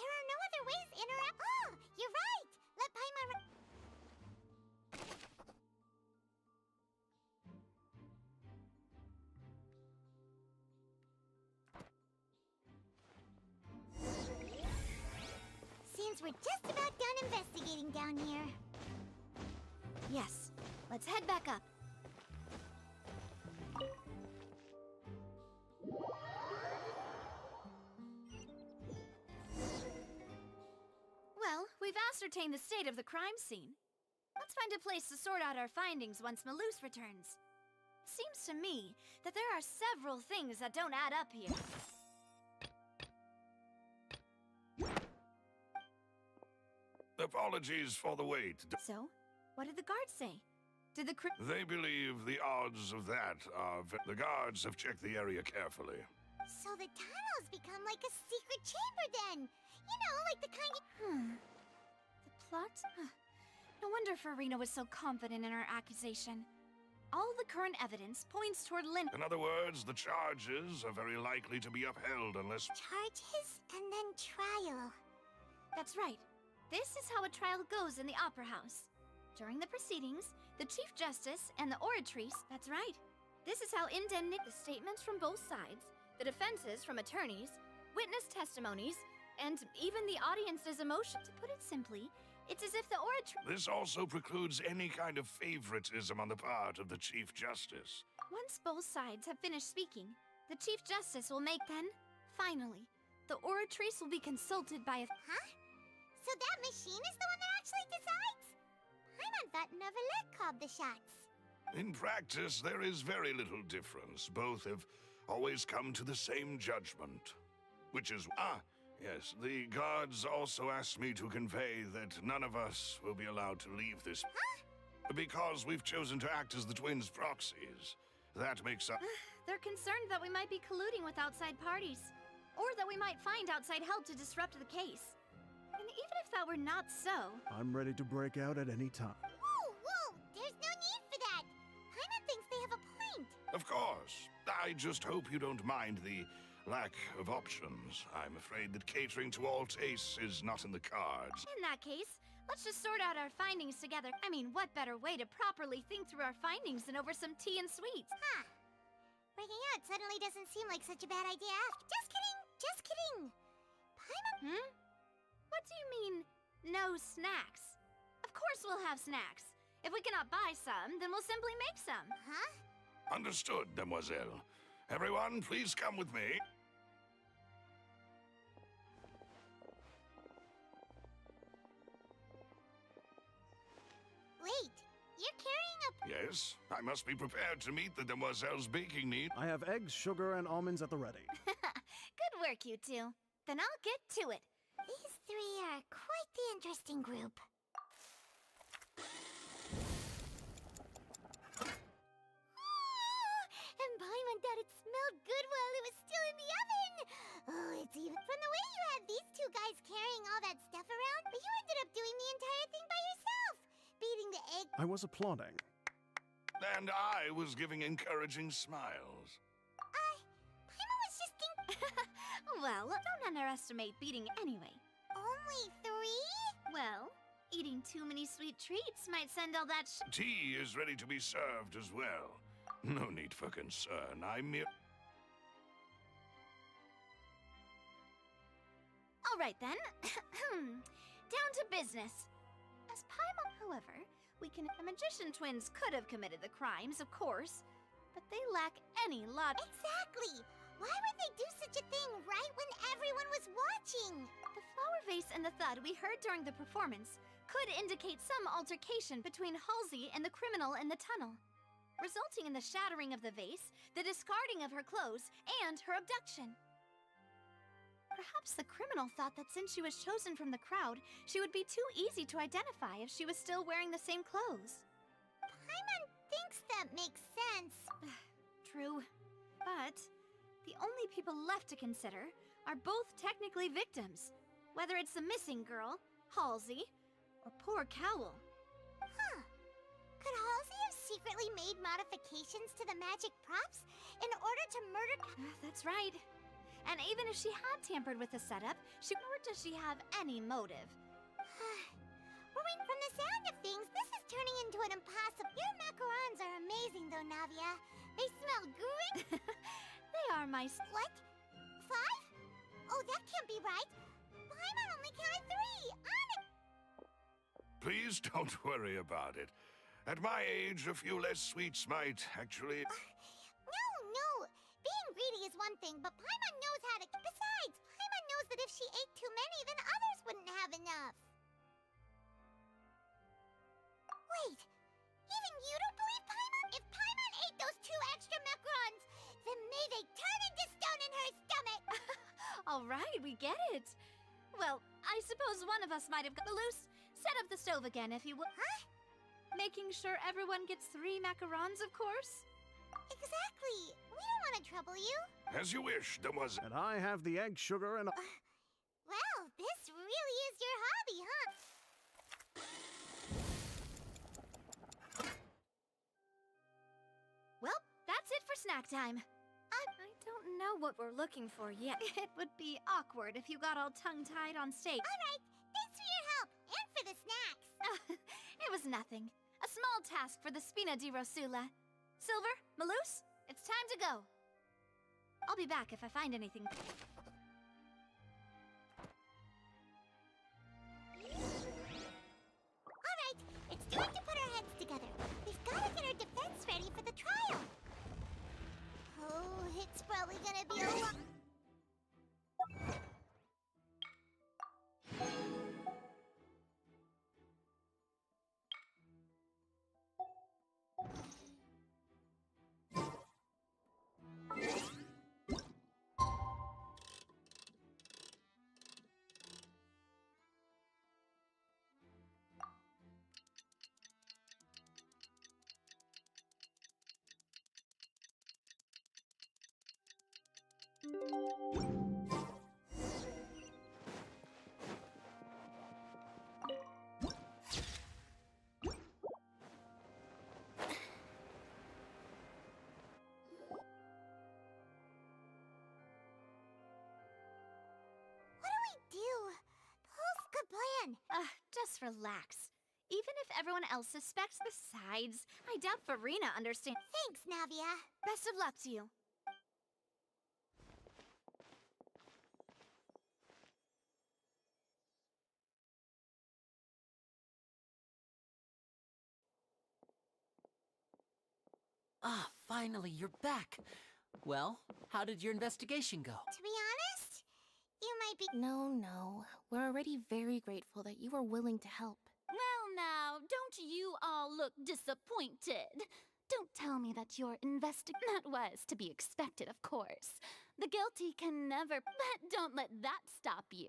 Speaker 5: Seems we're just about done investigating down here.
Speaker 20: Yes, let's head back up. Well, we've ascertained the state of the crime scene. Let's find a place to sort out our findings once Malus returns. Seems to me that there are several things that don't add up here.
Speaker 19: Apologies for the wait.
Speaker 20: So, what did the guards say? Did the
Speaker 19: They believe the odds of that are... The guards have checked the area carefully.
Speaker 5: So the tunnels become like a secret chamber then. You know, like the kind of...
Speaker 20: The plot? No wonder Furina was so confident in her accusation. All the current evidence points toward Lyney.
Speaker 19: In other words, the charges are very likely to be upheld unless...
Speaker 5: Charges and then trial.
Speaker 20: That's right. This is how a trial goes in the Opera House. During the proceedings, the Chief Justice and the Oratrice... That's right. This is how indemnity... The statements from both sides, the defenses from attorneys, witness testimonies, and even the audience's emotion. To put it simply, it's as if the Oratrice...
Speaker 19: This also precludes any kind of favoritism on the part of the Chief Justice.
Speaker 20: Once both sides have finished speaking, the Chief Justice will make then, finally, the Oratrice will be consulted by a...
Speaker 5: Huh? So that machine is the one that actually decides? Paimon thought Neverlet called the shots.
Speaker 19: In practice, there is very little difference. Both have always come to the same judgment. Which is... yes, the guards also asked me to convey that none of us will be allowed to leave this...
Speaker 5: Huh?
Speaker 19: Because we've chosen to act as the twins' proxies. That makes up...
Speaker 20: They're concerned that we might be colluding with outside parties. Or that we might find outside help to disrupt the case. And even if that were not so...
Speaker 18: I'm ready to break out at any time.
Speaker 5: Whoa! There's no need for that! Paimon thinks they have a point.
Speaker 19: Of course. I just hope you don't mind the lack of options. I'm afraid that catering to all tastes is not in the cards.
Speaker 20: In that case, let's just sort out our findings together. I mean, what better way to properly think through our findings than over some tea and sweets?
Speaker 5: Huh. Breaking out suddenly doesn't seem like such a bad idea. Just kidding! Just kidding! Paimon...
Speaker 20: What do you mean, no snacks? Of course we'll have snacks. If we cannot buy some, then we'll simply make some.
Speaker 5: Huh?
Speaker 19: Understood, demoiselle. Everyone, please come with me.
Speaker 5: Wait, you're carrying a...
Speaker 19: Yes, I must be prepared to meet the demoiselle's baking needs.
Speaker 18: I have eggs, sugar, and almonds at the ready.
Speaker 20: Good work, you two. Then I'll get to it.
Speaker 5: These three are quite the interesting group. And Paimon thought it smelled good while it was still in the oven. Oh, it's even... From the way you had these two guys carrying all that stuff around, but you ended up doing the entire thing by yourself. Beating the egg...
Speaker 18: I was applauding.
Speaker 19: And I was giving encouraging smiles.
Speaker 5: Paimon was just thinking...
Speaker 20: Well, don't underestimate beating anyway.
Speaker 5: Only 3?
Speaker 20: Well, eating too many sweet treats might send all that
Speaker 19: Tea is ready to be served as well. No need for concern. I'm mere...
Speaker 20: All right, then. Down to business. As Paimon, however, the magician twins could have committed the crimes, of course, but they lack any logic.
Speaker 5: Exactly! Why would they do such a thing right when everyone was watching?
Speaker 20: The flower vase and the thud we heard during the performance could indicate some altercation between Halsey and the criminal in the tunnel, resulting in the shattering of the vase, the discarding of her clothes, and her abduction. Perhaps the criminal thought that since she was chosen from the crowd, she would be too easy to identify if she was still wearing the same clothes.
Speaker 5: Paimon thinks that makes sense.
Speaker 20: True. But the only people left to consider are both technically victims, whether it's the missing girl, Halsey, or poor Cowl.
Speaker 5: Huh. Could Halsey have secretly made modifications to the magic props in order to murder...
Speaker 20: That's right. And even if she had tampered with the setup, nor does she have any motive.
Speaker 5: From the sound of things, this is turning into an impossible... Your macarons are amazing, though, Navia. They smell great.
Speaker 20: They are my...
Speaker 5: What? 5? Oh, that can't be right. Paimon only counted 3. Honest.
Speaker 19: Please don't worry about it. At my age, a few less sweets might actually...
Speaker 5: No. Being greedy is one thing, but Paimon knows how to... Besides, Paimon knows that if she ate too many, then others wouldn't have enough. Wait, even you don't believe Paimon? If Paimon ate those 2 extra macarons, then may they turn into stone in her stomach!
Speaker 20: All right, we get it. Well, I suppose one of us might have got loose. Set up the stove again, if you will.
Speaker 5: Huh?
Speaker 20: Making sure everyone gets 3 macarons, of course.
Speaker 5: Exactly. We don't want to trouble you.
Speaker 19: As you wish, demoiselle.
Speaker 18: And I have the egg, sugar, and...
Speaker 5: Well, this really is your hobby, huh?
Speaker 20: Well, that's it for snack time. I don't know what we're looking for yet. It would be awkward if you got all tongue-tied on stage.
Speaker 5: All right, thanks for your help, and for the snacks.
Speaker 20: It was nothing. A small task for the Spina di Rosula. Silver, Maloose, it's time to go. I'll be back if I find anything.
Speaker 5: All right, it's time to put our heads together. We've got to get our defense ready for the trial. Oh, it's probably gonna be a lot.
Speaker 20: Just relax. Even if everyone else suspects, besides, I doubt Furina understands.
Speaker 5: Thanks, Navia.
Speaker 20: Best of luck to you.
Speaker 4: Ah, finally, you're back. Well, how did your investigation go?
Speaker 5: To be honest, you might be...
Speaker 1: No. We're already very grateful that you were willing to help.
Speaker 2: Well now, don't you all look disappointed? Don't tell me that your That was to be expected, of course. The guilty can never... But don't let that stop you.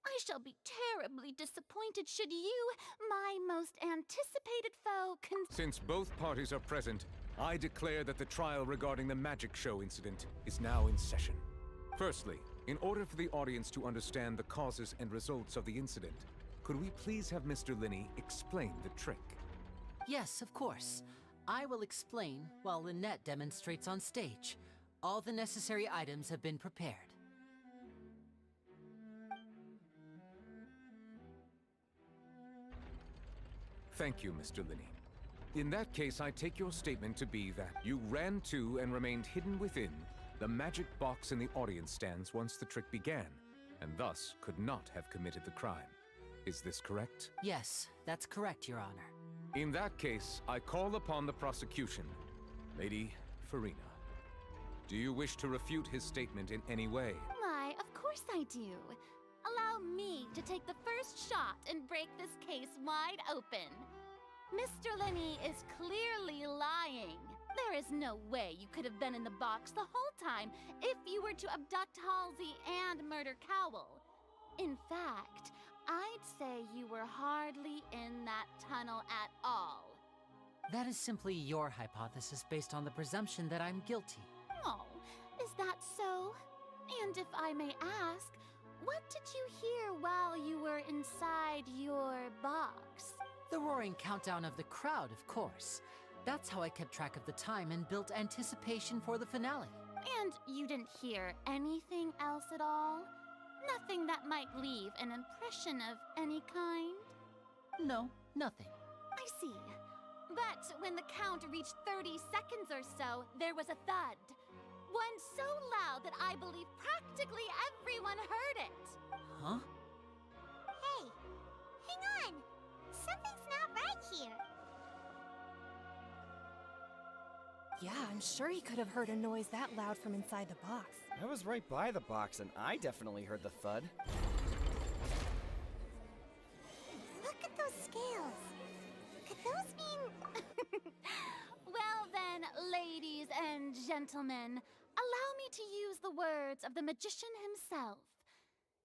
Speaker 2: I shall be terribly disappointed should you, my most anticipated foe,
Speaker 15: Since both parties are present, I declare that the trial regarding the magic show incident is now in session. Firstly, in order for the audience to understand the causes and results of the incident, could we please have Mr. Lyney explain the trick?
Speaker 4: Yes, of course. I will explain while Lynette demonstrates on stage. All the necessary items have been prepared.
Speaker 15: Thank you, Mr. Lyney. In that case, I take your statement to be that you ran to and remained hidden within the magic box in the audience stands once the trick began, and thus could not have committed the crime. Is this correct?
Speaker 4: Yes, that's correct, Your Honor.
Speaker 15: In that case, I call upon the prosecution. Lady Furina, do you wish to refute his statement in any way?
Speaker 2: Why, of course I do. Allow me to take the first shot and break this case wide open. Mr. Lyney is clearly lying. There is no way you could have been in the box the whole time if you were to abduct Halsey and murder Cowell. In fact, I'd say you were hardly in that tunnel at all.
Speaker 4: That is simply your hypothesis based on the presumption that I'm guilty.
Speaker 2: Oh, is that so? And if I may ask, what did you hear while you were inside your box?
Speaker 4: The roaring countdown of the crowd, of course. That's how I kept track of the time and built anticipation for the finale.
Speaker 2: And you didn't hear anything else at all? Nothing that might leave an impression of any kind?
Speaker 4: No, nothing.
Speaker 2: I see. But when the count reached 30 seconds or so, there was a thud. One so loud that I believe practically everyone heard it.
Speaker 4: Huh?
Speaker 5: on? Something's not right here.
Speaker 21: Yeah, I'm sure he could have heard a noise that loud from inside the box.
Speaker 17: I was right by the box, and I definitely heard the thud.
Speaker 5: Look at those scales. Could those mean...
Speaker 2: Well then, ladies and gentlemen, allow me to use the words of the magician himself.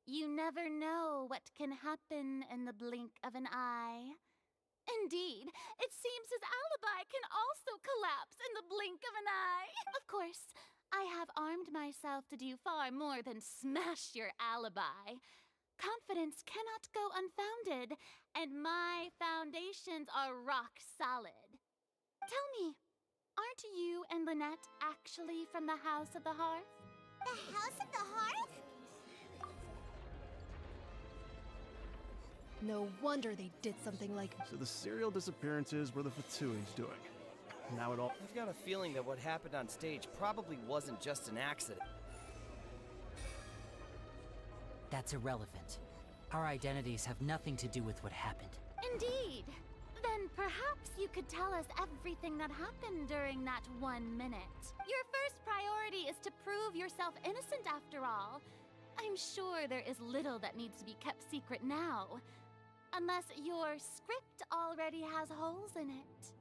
Speaker 2: You never know what can happen in the blink of an eye. Indeed, it seems his alibi can also collapse in the blink of an eye. Of course, I have armed myself to do far more than smash your alibi. Confidence cannot go unfounded, and my foundations are rock solid. Tell me, aren't you and Lynette actually from the House of the Hearth?
Speaker 5: The House of the Hearth?
Speaker 21: No wonder they did something like...
Speaker 9: So the serial disappearances were the Fatui's doing. Now it all...
Speaker 17: I've got a feeling that what happened on stage probably wasn't just an accident.
Speaker 4: That's irrelevant. Our identities have nothing to do with what happened.
Speaker 2: Indeed. Then perhaps you could tell us everything that happened during that 1 minute. Your first priority is to prove yourself innocent after all. I'm sure there is little that needs to be kept secret now. Unless your script already has holes in it.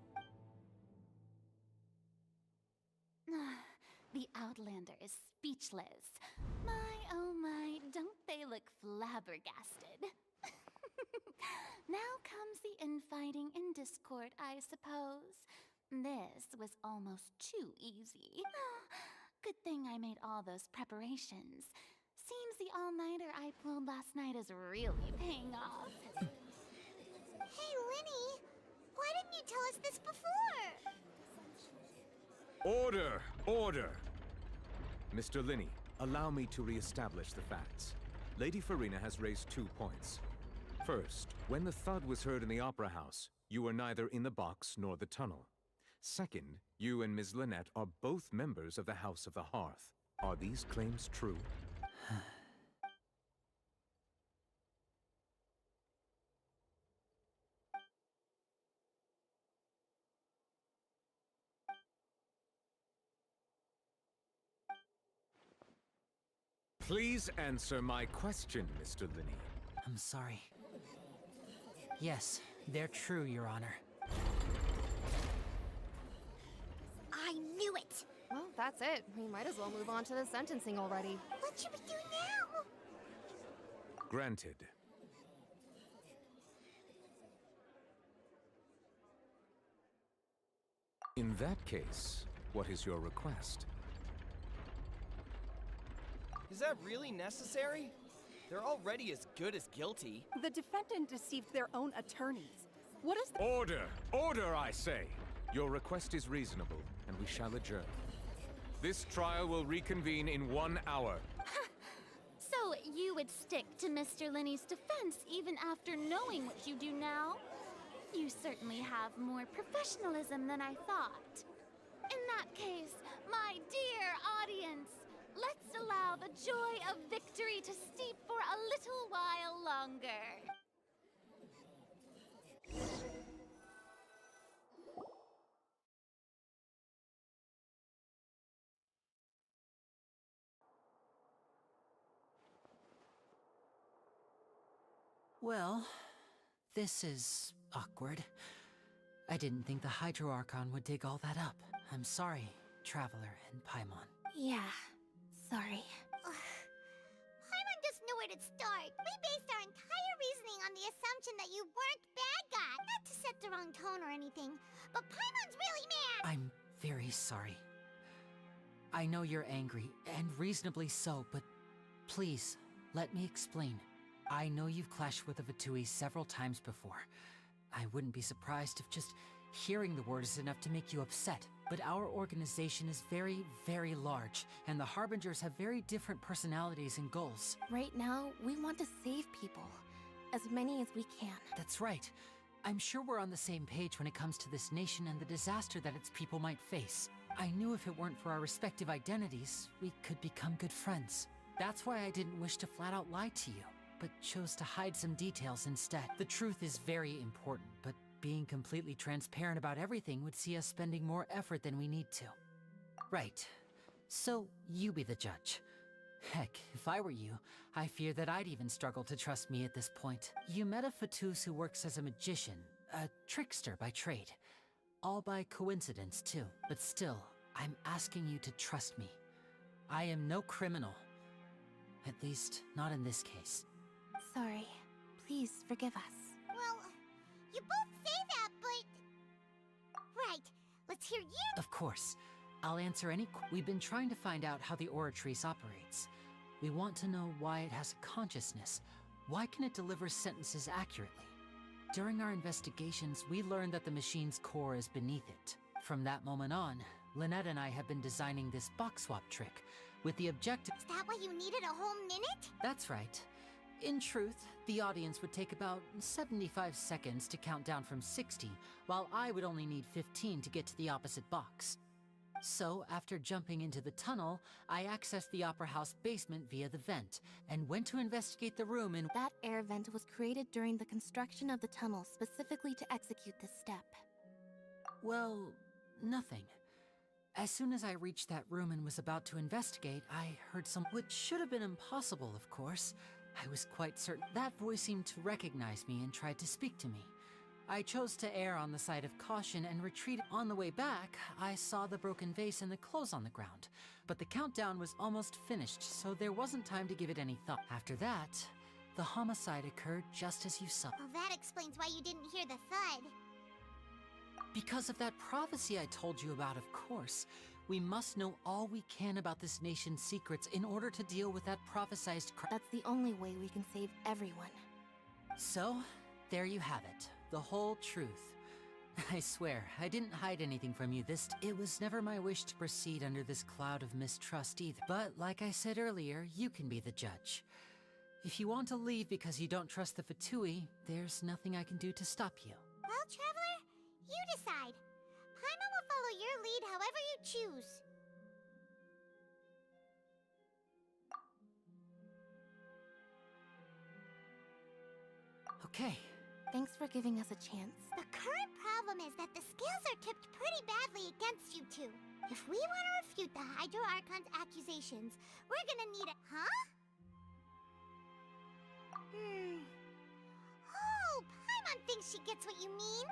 Speaker 2: The Outlander is speechless. My, oh my, don't they look flabbergasted? Now comes the infighting and discord, I suppose. This was almost too easy. Good thing I made all those preparations. Seems the all-nighter I pulled last night is really paying off.
Speaker 5: Hey, Lyney! Why didn't you tell us this before?
Speaker 15: Order! Order! Mr. Lyney, allow me to re-establish the facts. Lady Furina has raised 2 points. First, when the thud was heard in the Opera House, you were neither in the box nor the tunnel. Second, you and Ms. Lynette are both members of the House of the Hearth. Are these claims true? Please answer my question, Mr. Lyney.
Speaker 4: I'm sorry. Yes, they're true, Your Honor.
Speaker 5: I knew it!
Speaker 21: Well, that's it. We might as well move on to the sentencing already.
Speaker 5: What should we do now?
Speaker 15: Granted. In that case, what is your request?
Speaker 17: Is that really necessary? They're already as good as guilty.
Speaker 22: The defendant deceived their own attorneys. What is the—
Speaker 15: Order! Order, I say! Your request is reasonable, and we shall adjourn. This trial will reconvene in 1 hour.
Speaker 2: So you would stick to Mr. Linney's defense even after knowing what you do now? You certainly have more professionalism than I thought. In that case, my dear audience, let's allow the joy of victory to steep for a little while longer.
Speaker 4: Well, this is awkward. I didn't think the Hydro Archon would dig all that up. I'm sorry, Traveler and Paimon.
Speaker 1: Yeah, sorry.
Speaker 5: Paimon just knew where to start. We based our entire reasoning on the assumption that you weren't bad guy. Not to set the wrong tone or anything, but Paimon's really mad!
Speaker 4: I'm very sorry. I know you're angry, and reasonably so, but please, let me explain. I know you've clashed with the Fatui several times before. I wouldn't be surprised if just hearing the word is enough to make you upset. But our organization is very, very large, and the Harbingers have very different personalities and goals.
Speaker 1: Right now, we want to save people. As many as we can.
Speaker 4: That's right. I'm sure we're on the same page when it comes to this nation and the disaster that its people might face. I knew if it weren't for our respective identities, we could become good friends. That's why I didn't wish to flat out lie to you. but chose to hide some details instead. The truth is very important, but being completely transparent about everything would see us spending more effort than we need to. Right. So, you be the judge. Heck, if I were you, I fear that I'd even struggle to trust me at this point. You met a Fatus who works as a magician, a trickster by trade. All by coincidence, too. But still, I'm asking you to trust me. I am no criminal. At least, not in this case.
Speaker 1: Sorry. Please forgive us.
Speaker 5: Well, you both say that, but... Right, let's hear you.
Speaker 4: Of course. I'll answer any We've been trying to find out how the Oratrice operates. We want to know why it has a consciousness. Why can it deliver sentences accurately? During our investigations, we learned that the machine's core is beneath it. From that moment on, Lynette and I have been designing this box swap trick, with the objective—
Speaker 5: Is that why you needed a whole minute?
Speaker 4: That's right. In truth, the audience would take about 75 seconds to count down from 60, while I would only need 15 to get to the opposite box. So, after jumping into the tunnel, I accessed the Opera House basement via the vent, and went to investigate the room in—
Speaker 1: That air vent was created during the construction of the tunnel specifically to execute this step.
Speaker 4: Well, nothing. As soon as I reached that room and was about to investigate, I heard some— which should have been impossible, of course. I was quite certain. That voice seemed to recognize me and tried to speak to me. I chose to err on the side of caution and retreated. On the way back, I saw the broken vase and the clothes on the ground. But the countdown was almost finished, so there wasn't time to give it any thought. After that, the homicide occurred just as you saw.
Speaker 5: Well, that explains why you didn't hear the thud.
Speaker 4: Because of that prophecy I told you about, of course. We must know all we can about this nation's secrets in order to deal with that prophesized crime.
Speaker 1: That's the only way we can save everyone.
Speaker 4: So, there you have it. The whole truth. I swear, I didn't hide anything from you this time. It was never my wish to proceed under this cloud of mistrust either. But, like I said earlier, you can be the judge. If you want to leave because you don't trust the Fatui, there's nothing I can do to stop you.
Speaker 5: Well, Traveler, you decide. Paimon will follow your lead however you choose.
Speaker 4: Okay.
Speaker 1: Thanks for giving us a chance.
Speaker 5: The current problem is that the scales are tipped pretty badly against you two. If we want to refute the Hydro Archon's accusations, we're gonna need a— Huh? Oh, Paimon thinks she gets what you mean.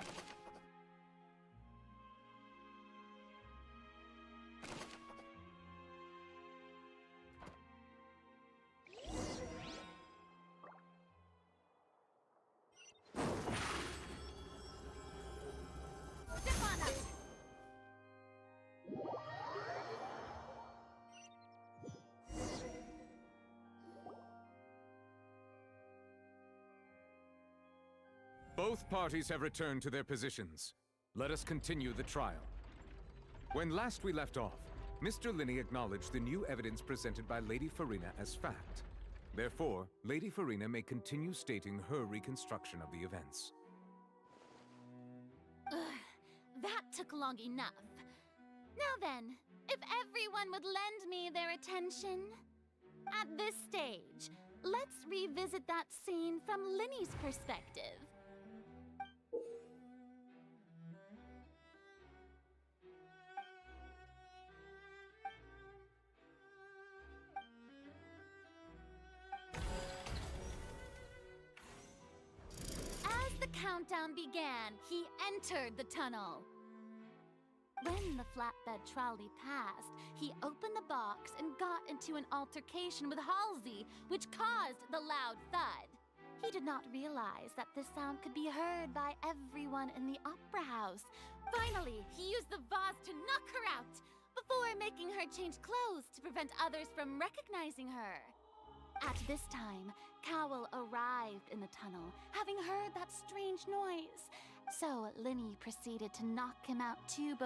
Speaker 15: Both parties have returned to their positions. Let us continue the trial. When last we left off, Mr. Lyney acknowledged the new evidence presented by Lady Furina as fact. Therefore, Lady Furina may continue stating her reconstruction of the events.
Speaker 2: Ugh, that took long enough. Now then, if everyone would lend me their attention. At this stage, let's revisit that scene from Lyney's perspective. Countdown began, he entered the tunnel. When the flatbed trolley passed, he opened the box and got into an altercation with Halsey, which caused the loud thud. He did not realize that this sound could be heard by everyone in the opera house. Finally, he used the vase to knock her out, before making her change clothes to prevent others from recognizing her. At this time, Cowell arrived in the tunnel, having heard that strange noise. So Lyney proceeded to knock him out too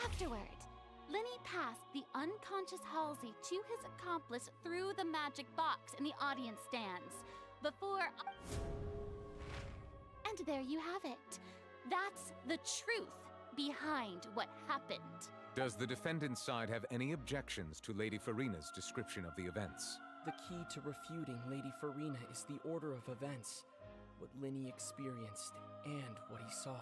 Speaker 2: afterward. Lyney passed the unconscious Halsey to his accomplice through the magic box in the audience stands. And there you have it. That's the truth behind what happened.
Speaker 15: Does the defendant's side have any objections to Lady Furina's description of the events?
Speaker 13: the key to refuting Lady Furina is the order of events, what Lyney experienced and what he saw.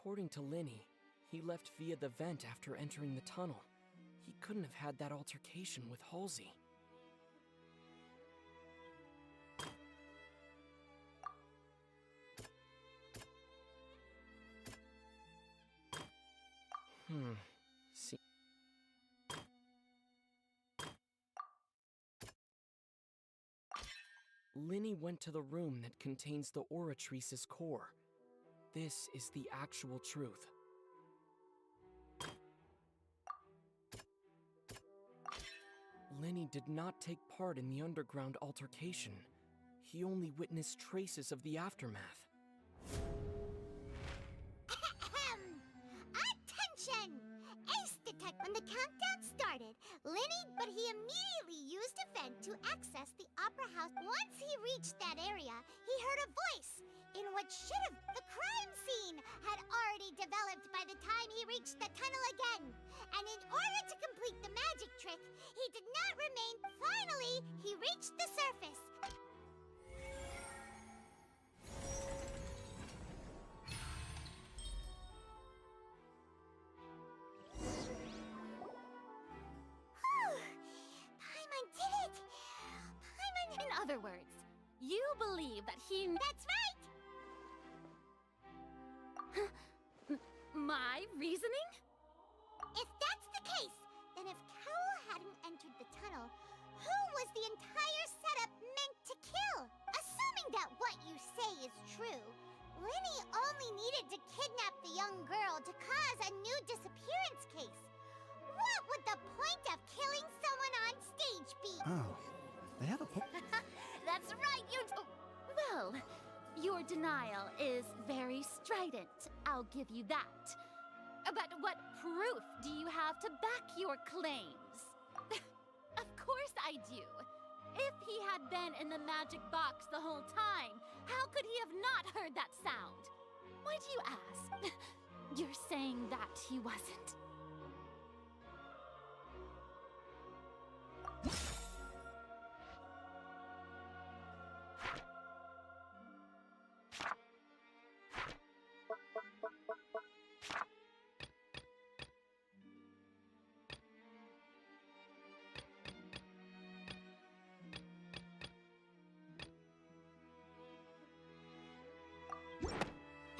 Speaker 13: According to Lyney, he left via the vent after entering the tunnel. He couldn't have had that altercation with Halsey. See. Lyney went to the room that contains the Oratrice's core. This is the actual truth. Lyney did not take part in the underground altercation. He only witnessed traces of the aftermath.
Speaker 5: Attention! Ace detect when the countdown started. But he immediately used a vent to access the opera house. Once he reached that area, he heard a voice in what should have the crime scene had already developed by the time he reached the tunnel again. And in order to complete the magic trick, he did not remain. Finally, he reached the surface. Paimon did it! Paimon...
Speaker 2: In other words, you believe that he...
Speaker 5: That's right!
Speaker 2: My reasoning?
Speaker 5: If that's the case, then if Cowell hadn't entered the tunnel, who was the entire setup meant to kill? Assuming that what you say is true, Lyney only needed to kidnap the young girl to cause a new disappearance case. What would the point of killing someone on stage be?
Speaker 9: Oh, they have a
Speaker 2: That's right, you... Well, your denial is very strident, I'll give you that. But what proof do you have to back your claims? Of course I do. If he had been in the magic box the whole time, how could he have not heard that sound? Why do you ask? You're saying that he wasn't.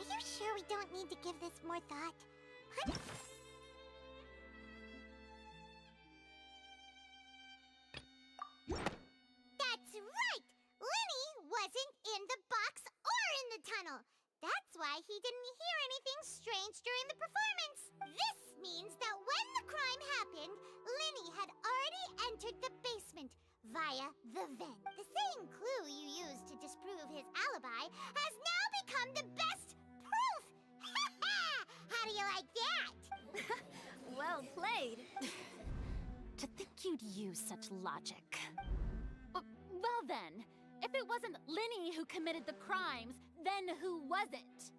Speaker 5: Are you sure we don't need to give this more thought? That's right! Lyney wasn't in the box or in the tunnel. That's why he didn't hear anything strange during the performance. This means that when the crime happened, Lyney had already entered the basement via the vent. The same clue you used to disprove his alibi has now become the best proof! How do you like that?
Speaker 2: Well played. To think you'd use such logic. Well then, if it wasn't Lyney who committed the crimes, then who was it?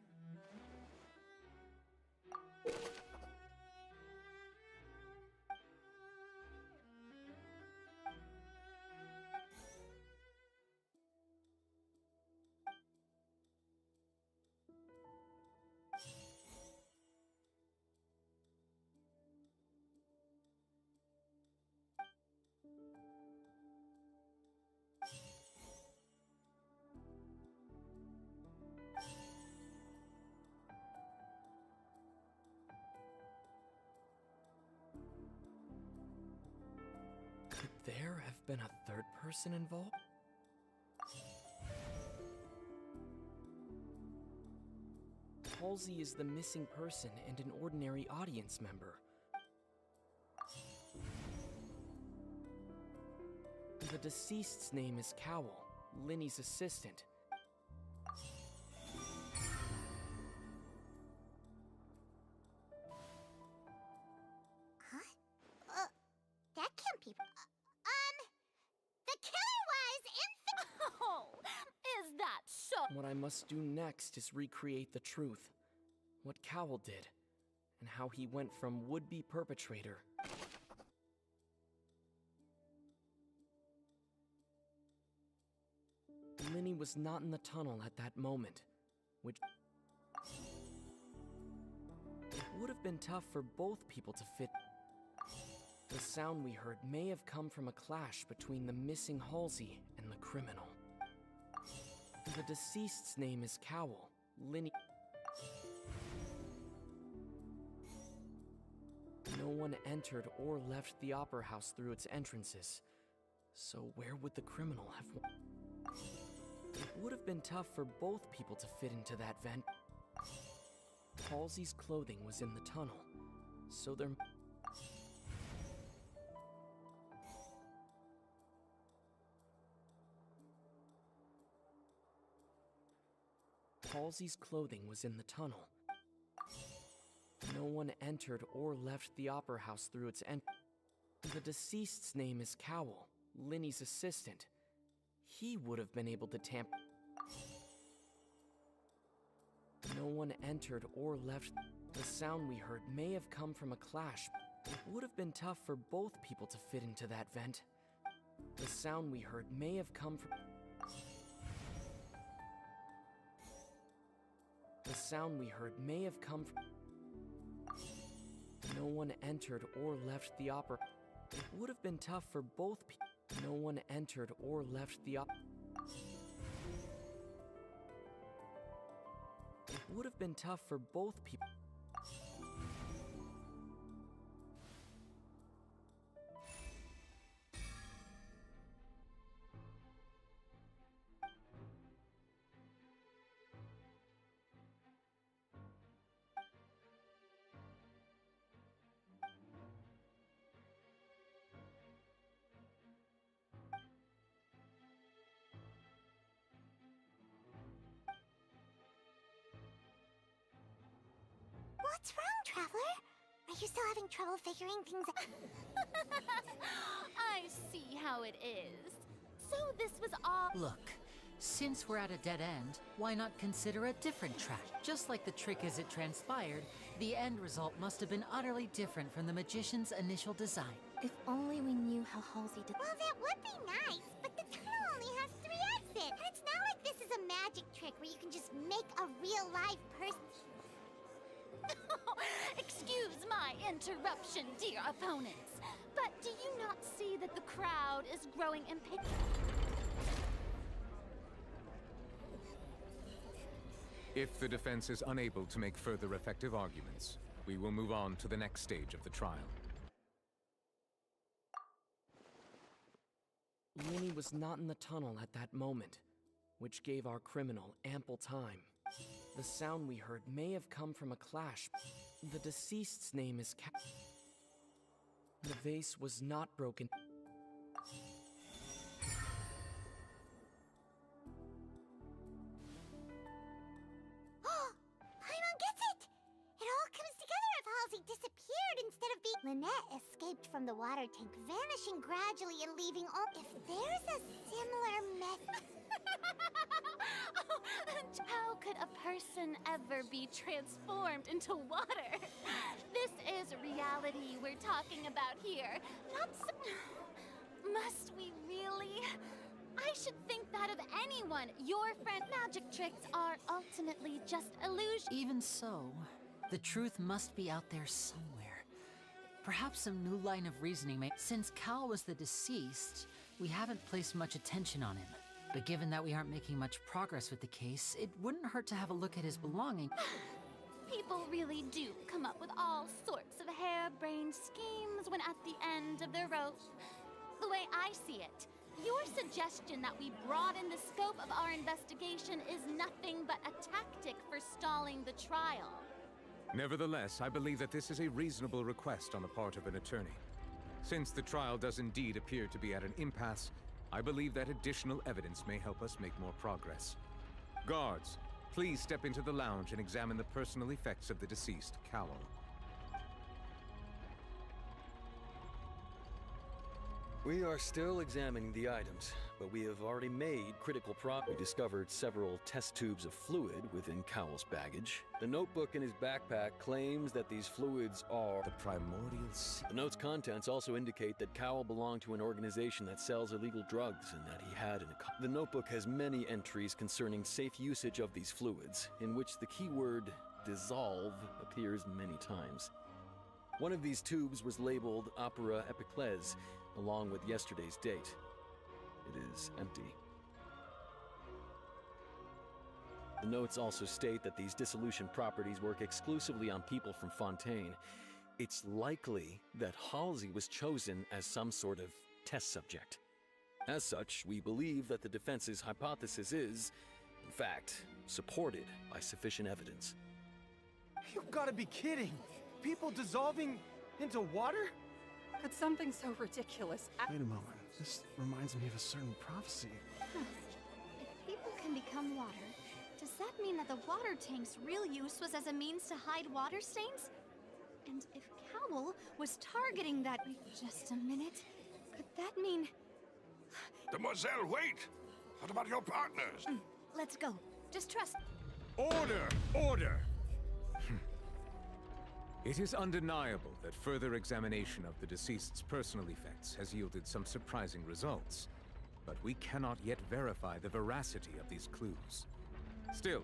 Speaker 13: Could there have been a third person involved? Halsey is the missing person and an ordinary audience member. The deceased's name is Cowell, Lyney's assistant.
Speaker 6: What I must do next is recreate the truth. What Cowell did, and how he went from would-be perpetrator. Lyney was not in the tunnel at that moment, which... It would have been tough for both people to fit. The sound we heard may have come from a clash between the missing Halsey and the criminal. The deceased's name is Cowell. Lyney... No one entered or left the Opera House through its entrances. So where would the criminal have... It would have been tough for both people to fit into that vent. Halsey's clothing was in the tunnel, so there... Halsey's clothing was in the tunnel. No one entered or left the Opera House through its The deceased's name is Cowell, Lyney's assistant. He would have been able to tamper... No one entered or left... The sound we heard may have come from a clash. It would have been tough for both people to fit into that vent. The sound we heard may have come from... The sound we heard may have come from... No one entered or left the opera... It would have been tough for both people... No one entered or left the op... It would have been tough for both people...
Speaker 5: What's wrong, Traveler? Are you still having trouble figuring things out?
Speaker 2: I see how it is. So this was all...
Speaker 4: Look, since we're at a dead end, why not consider a different track? Just like the trick as it transpired, the end result must have been utterly different from the magician's initial design.
Speaker 1: If only we knew how Halsey did...
Speaker 5: Well, that would be nice, but the tunnel only has 3 exits. And it's not like this is a magic trick where you can just make a real live person...
Speaker 2: Excuse my interruption, dear opponents, but do you not see that the crowd is growing impatient?
Speaker 15: If the defense is unable to make further effective arguments, we will move on to the next stage of the trial.
Speaker 6: Lyney was not in the tunnel at that moment, which gave our criminal ample time. The sound we heard may have come from a clash. The deceased's name is The vase was not broken.
Speaker 5: Paimon gets it! It all comes together if Halsey disappeared instead of being... Lynette escaped from the water tank, vanishing gradually and leaving all... If there's a similar method...
Speaker 2: How could a person ever be transformed into water? This is reality we're talking about here, not Must we really? I should think that of anyone. Your friend magic tricks are ultimately just illusion.
Speaker 4: Even so, the truth must be out there somewhere. Perhaps some new line of reasoning may... Since Cal was the deceased, we haven't placed much attention on him. But given that we aren't making much progress with the case, it wouldn't hurt to have a look at his belongings.
Speaker 2: People really do come up with all sorts of harebrained schemes when at the end of the rope. The way I see it, your suggestion that we broaden the scope of our investigation is nothing but a tactic for stalling the trial.
Speaker 15: Nevertheless, I believe that this is a reasonable request on the part of an attorney. Since the trial does indeed appear to be at an impasse, I believe that additional evidence may help us make more progress. Guards, please step into the lounge and examine the personal effects of the deceased, Cowell.
Speaker 16: We are still examining the items, but we have already made critical We discovered several test tubes of fluid within Cowell's baggage. The notebook in his backpack claims that these fluids are the primordial seed. The note's contents also indicate that Cowell belonged to an organization that sells illegal drugs and that he had The notebook has many entries concerning safe usage of these fluids, in which the keyword dissolve appears many times. One of these tubes was labeled Opera Epiclese, along with yesterday's date. It is empty. The notes also state that these dissolution properties work exclusively on people from Fontaine. It's likely that Halsey was chosen as some sort of test subject. As such, we believe that the defense's hypothesis is, in fact, supported by sufficient evidence.
Speaker 8: You've got to be kidding! People dissolving into water?
Speaker 22: Could something so ridiculous...
Speaker 9: Wait a moment. This reminds me of a certain prophecy.
Speaker 20: If people can become water, does that mean that the water tank's real use was as a means to hide water stains? And if Cowell was targeting that... Just a minute. Could that mean...
Speaker 19: Demoiselle, wait! What about your partners?
Speaker 20: Let's go. Just trust...
Speaker 15: Order! Order! It is undeniable that further examination of the deceased's personal effects has yielded some surprising results, but we cannot yet verify the veracity of these clues. Still,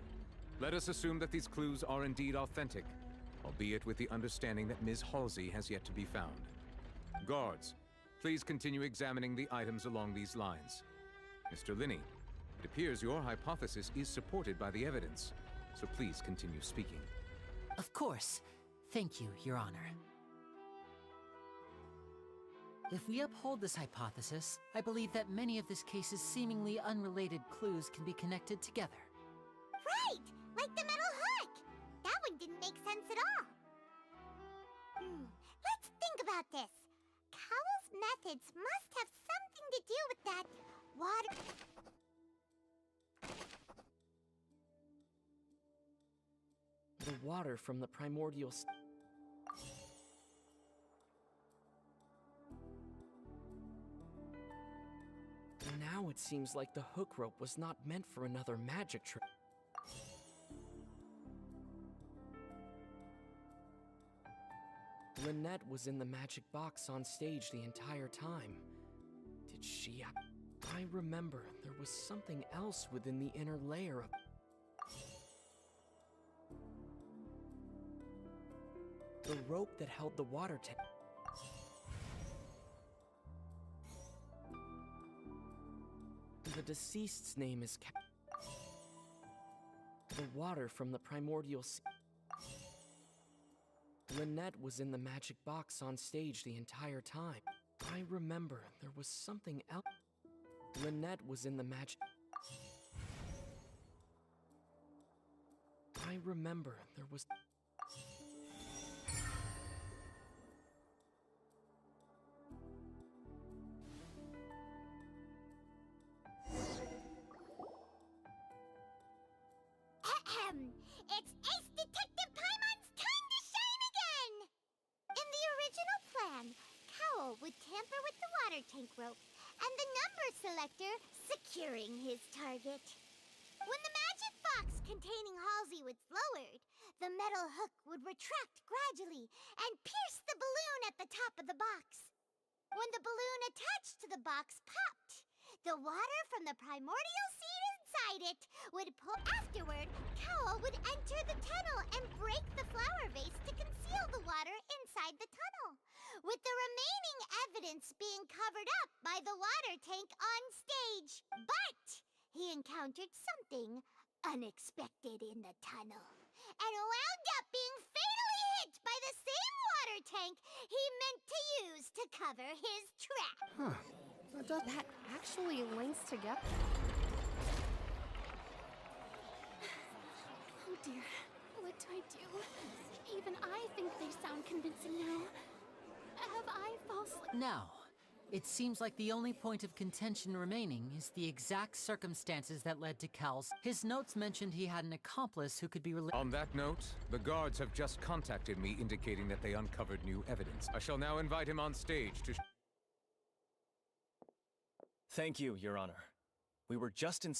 Speaker 15: let us assume that these clues are indeed authentic, albeit with the understanding that Ms. Halsey has yet to be found. Guards, please continue examining the items along these lines. Mr. Lyney, it appears your hypothesis is supported by the evidence, so please continue speaking.
Speaker 4: Of course. Thank you, Your Honor. If we uphold this hypothesis, I believe that many of this case's seemingly unrelated clues can be connected together.
Speaker 5: Right! Like the metal hook! That one didn't make sense at all. Let's think about this. Cowell's methods must have something to do with that water...
Speaker 6: The water from the primordial... Now it seems like the hook rope was not meant for another magic trick. Lynette was in the magic box on stage the entire time. Did she... I remember there was something else within the inner layer of... The rope that held the water tank. The deceased's name is The water from the primordial sea. Lynette was in the magic box on stage the entire time. I remember there was something else. Lynette was in the magic... I remember there was...
Speaker 5: It's Ace Detective Paimon's time to shine again! In the original plan, Cowell would tamper with the water tank rope and the number selector securing his target. When the magic box containing Halsey was lowered, the metal hook would retract gradually and pierce the balloon at the top of the box. When the balloon attached to the box popped, the water from the primordial seed inside it would pull. Afterward, Cowell would enter the tunnel and break the flower vase to conceal the water inside the tunnel, with the remaining evidence being covered up by the water tank on stage. But he encountered something unexpected in the tunnel and wound up being fatally hit by the same water tank he meant to use to cover his trap.
Speaker 21: Huh. That actually links together.
Speaker 2: Oh dear, what do I do? Even I think they sound convincing now. Have I falsely...
Speaker 4: Now, it seems like the only point of contention remaining is the exact circumstances that led to Cal's. His notes mentioned he had an accomplice who could be related.
Speaker 15: On that note, the guards have just contacted me indicating that they uncovered new evidence. I shall now invite him on stage to...
Speaker 3: Thank you, Your Honor. We were just and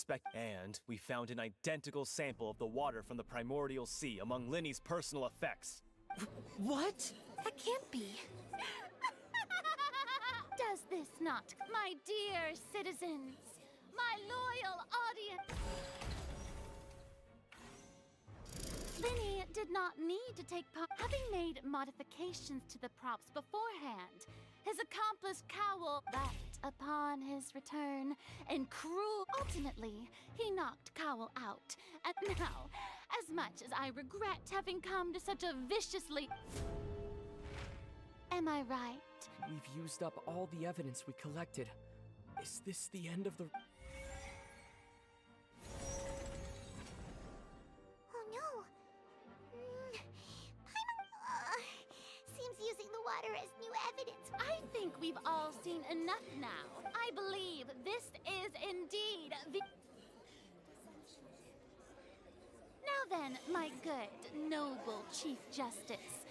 Speaker 3: we found an identical sample of the water from the primordial sea among Lyney's personal effects.
Speaker 4: What?
Speaker 2: That can't be. Does this not, my dear citizens, my loyal audience? Lyney did not need to take part, having made modifications to the props beforehand. His accomplice Cowl left upon his return, and ultimately, he knocked Cowl out. And now, as much as I regret having come to such a viciously... Am I right?
Speaker 6: We've used up all the evidence we collected. Is this the end of the...
Speaker 5: Oh no! Paimon seems using the water as new evidence.
Speaker 2: I think we've all seen enough now. I believe this is indeed the... Now then, my good, noble Chief Justice,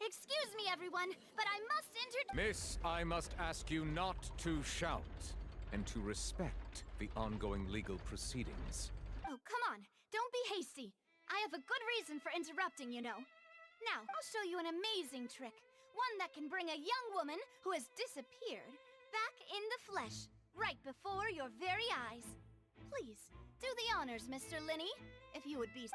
Speaker 20: excuse me, everyone, but I must
Speaker 15: Miss, I must ask you not to shout, and to respect the ongoing legal proceedings.
Speaker 20: Oh, come on. Don't be hasty. I have a good reason for interrupting, you know. Now, I'll show you an amazing trick. One that can bring a young woman who has disappeared back in the flesh, right before your very eyes. Please, do the honors, Mr. Lyney, if you would be...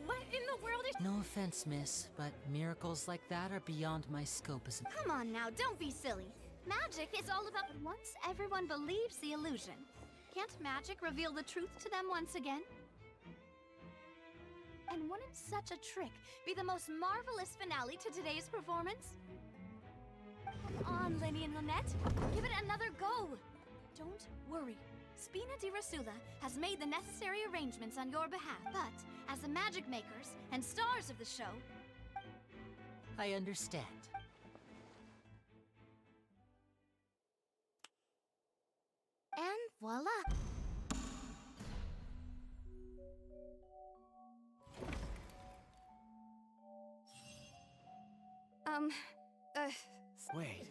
Speaker 20: What in the world is...
Speaker 4: No offense, miss, but miracles like that are beyond my scope as...
Speaker 20: Come on now, don't be silly. Magic is all about... But once everyone believes the illusion, can't magic reveal the truth to them once again? And wouldn't such a trick be the most marvelous finale to today's performance? Come on, Lyney and Lynette. Give it another go. Don't worry. Spina di Rasula has made the necessary arrangements on your behalf, but as the magic makers and stars of the show...
Speaker 4: I understand.
Speaker 1: And voila!
Speaker 8: Wait,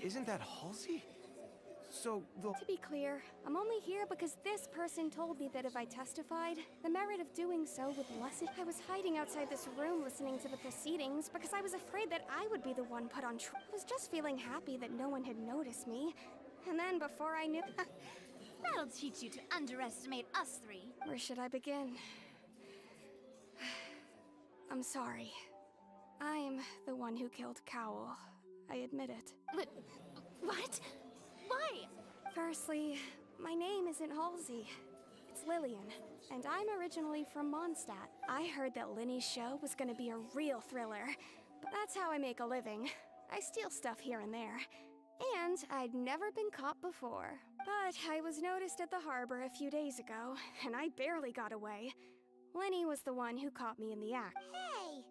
Speaker 8: isn't that Halsey? So the...
Speaker 11: To be clear, I'm only here because this person told me that if I testified, the merit of doing so would lessen. I was hiding outside this room listening to the proceedings because I was afraid that I would be the one put on trial. I was just feeling happy that no one had noticed me. And then before I knew...
Speaker 20: That'll teach you to underestimate us three.
Speaker 11: Where should I begin? I'm sorry. I'm the one who killed Cowl. I admit it.
Speaker 20: But... what? Why?
Speaker 11: Firstly, my name isn't Halsey. It's Lillian, and I'm originally from Mondstadt. I heard that Lyney's show was gonna be a real thriller, but that's how I make a living. I steal stuff here and there. And I'd never been caught before. But I was noticed at the harbor a few days ago, and I barely got away. Lyney was the one who caught me in the act.
Speaker 5: Hey!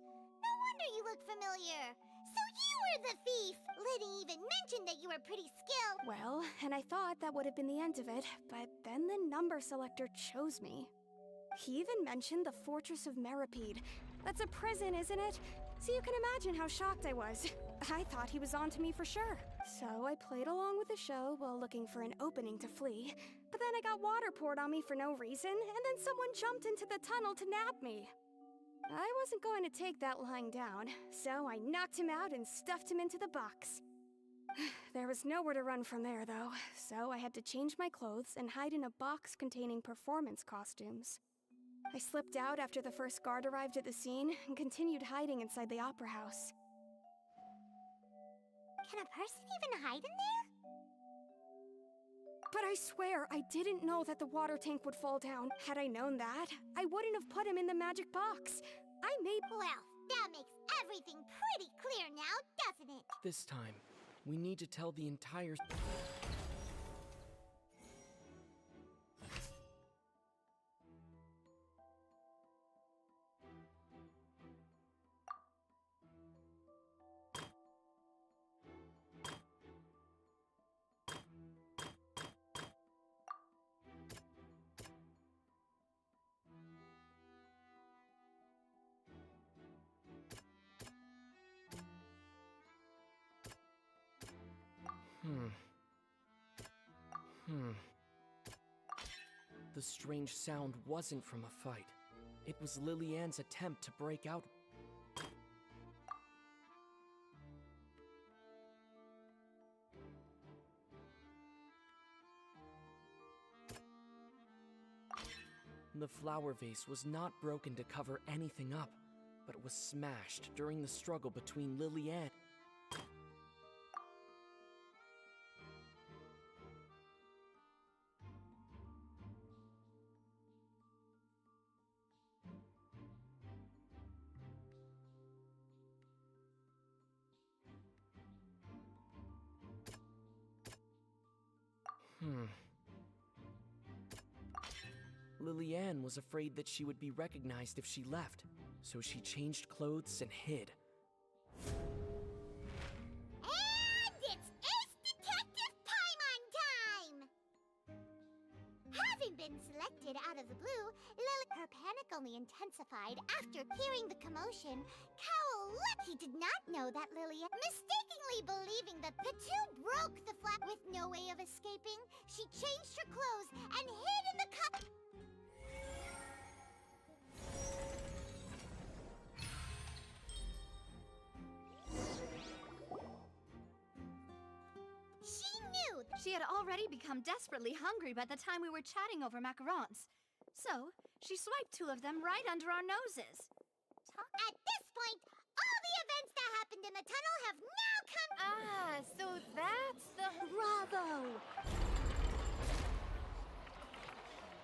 Speaker 5: No wonder you look familiar! So you were the thief! Lyney even mentioned that you were pretty skilled!
Speaker 11: Well, and I thought that would have been the end of it, but then the number selector chose me. He even mentioned the Fortress of Meripede. That's a prison, isn't it? So you can imagine how shocked I was. I thought he was onto me for sure. So I played along with the show while looking for an opening to flee. But then I got water poured on me for no reason, and then someone jumped into the tunnel to nab me. I wasn't going to take that lying down, so I knocked him out and stuffed him into the box. There was nowhere to run from there, though, so I had to change my clothes and hide in a box containing performance costumes. I slipped out after the first guard arrived at the scene and continued hiding inside the opera house.
Speaker 5: Can a person even hide in there?
Speaker 11: But I swear, I didn't know that the water tank would fall down. Had I known that, I wouldn't have put him in the magic box. I made...
Speaker 5: Well, that makes everything pretty clear now, doesn't it?
Speaker 6: This time, we need to tell the entire... The strange sound wasn't from a fight. It was Lillian's attempt to break out. The flower vase was not broken to cover anything up, but was smashed during the struggle between Lillian. Lillian was afraid that she would be recognized if she left, so she changed clothes and hid.
Speaker 5: And it's Ace Detective Paimon time! Having been selected out of the blue, her panic only intensified after hearing the commotion. He did not know that Lillian, mistakenly believing that the two broke the flat with no way of escaping, she changed her clothes and hid in the cup. She knew
Speaker 20: she had already become desperately hungry by the time we were chatting over macarons. So, she swiped 2 of them right under our noses.
Speaker 5: At this point, all the events that happened in the tunnel have now come.
Speaker 20: Ah, so that's the Bravo!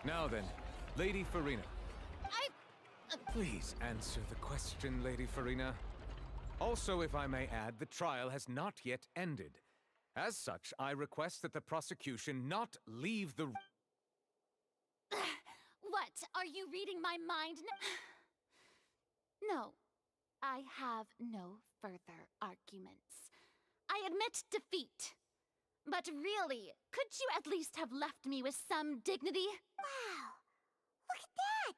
Speaker 15: Now then, Lady Furina. Please answer the question, Lady Furina. Also, if I may add, the trial has not yet ended. As such, I request that the prosecution not leave the...
Speaker 2: What? Are you reading my mind? No, I have no further arguments. I admit defeat. But really, could you at least have left me with some dignity?
Speaker 5: Wow, look at that!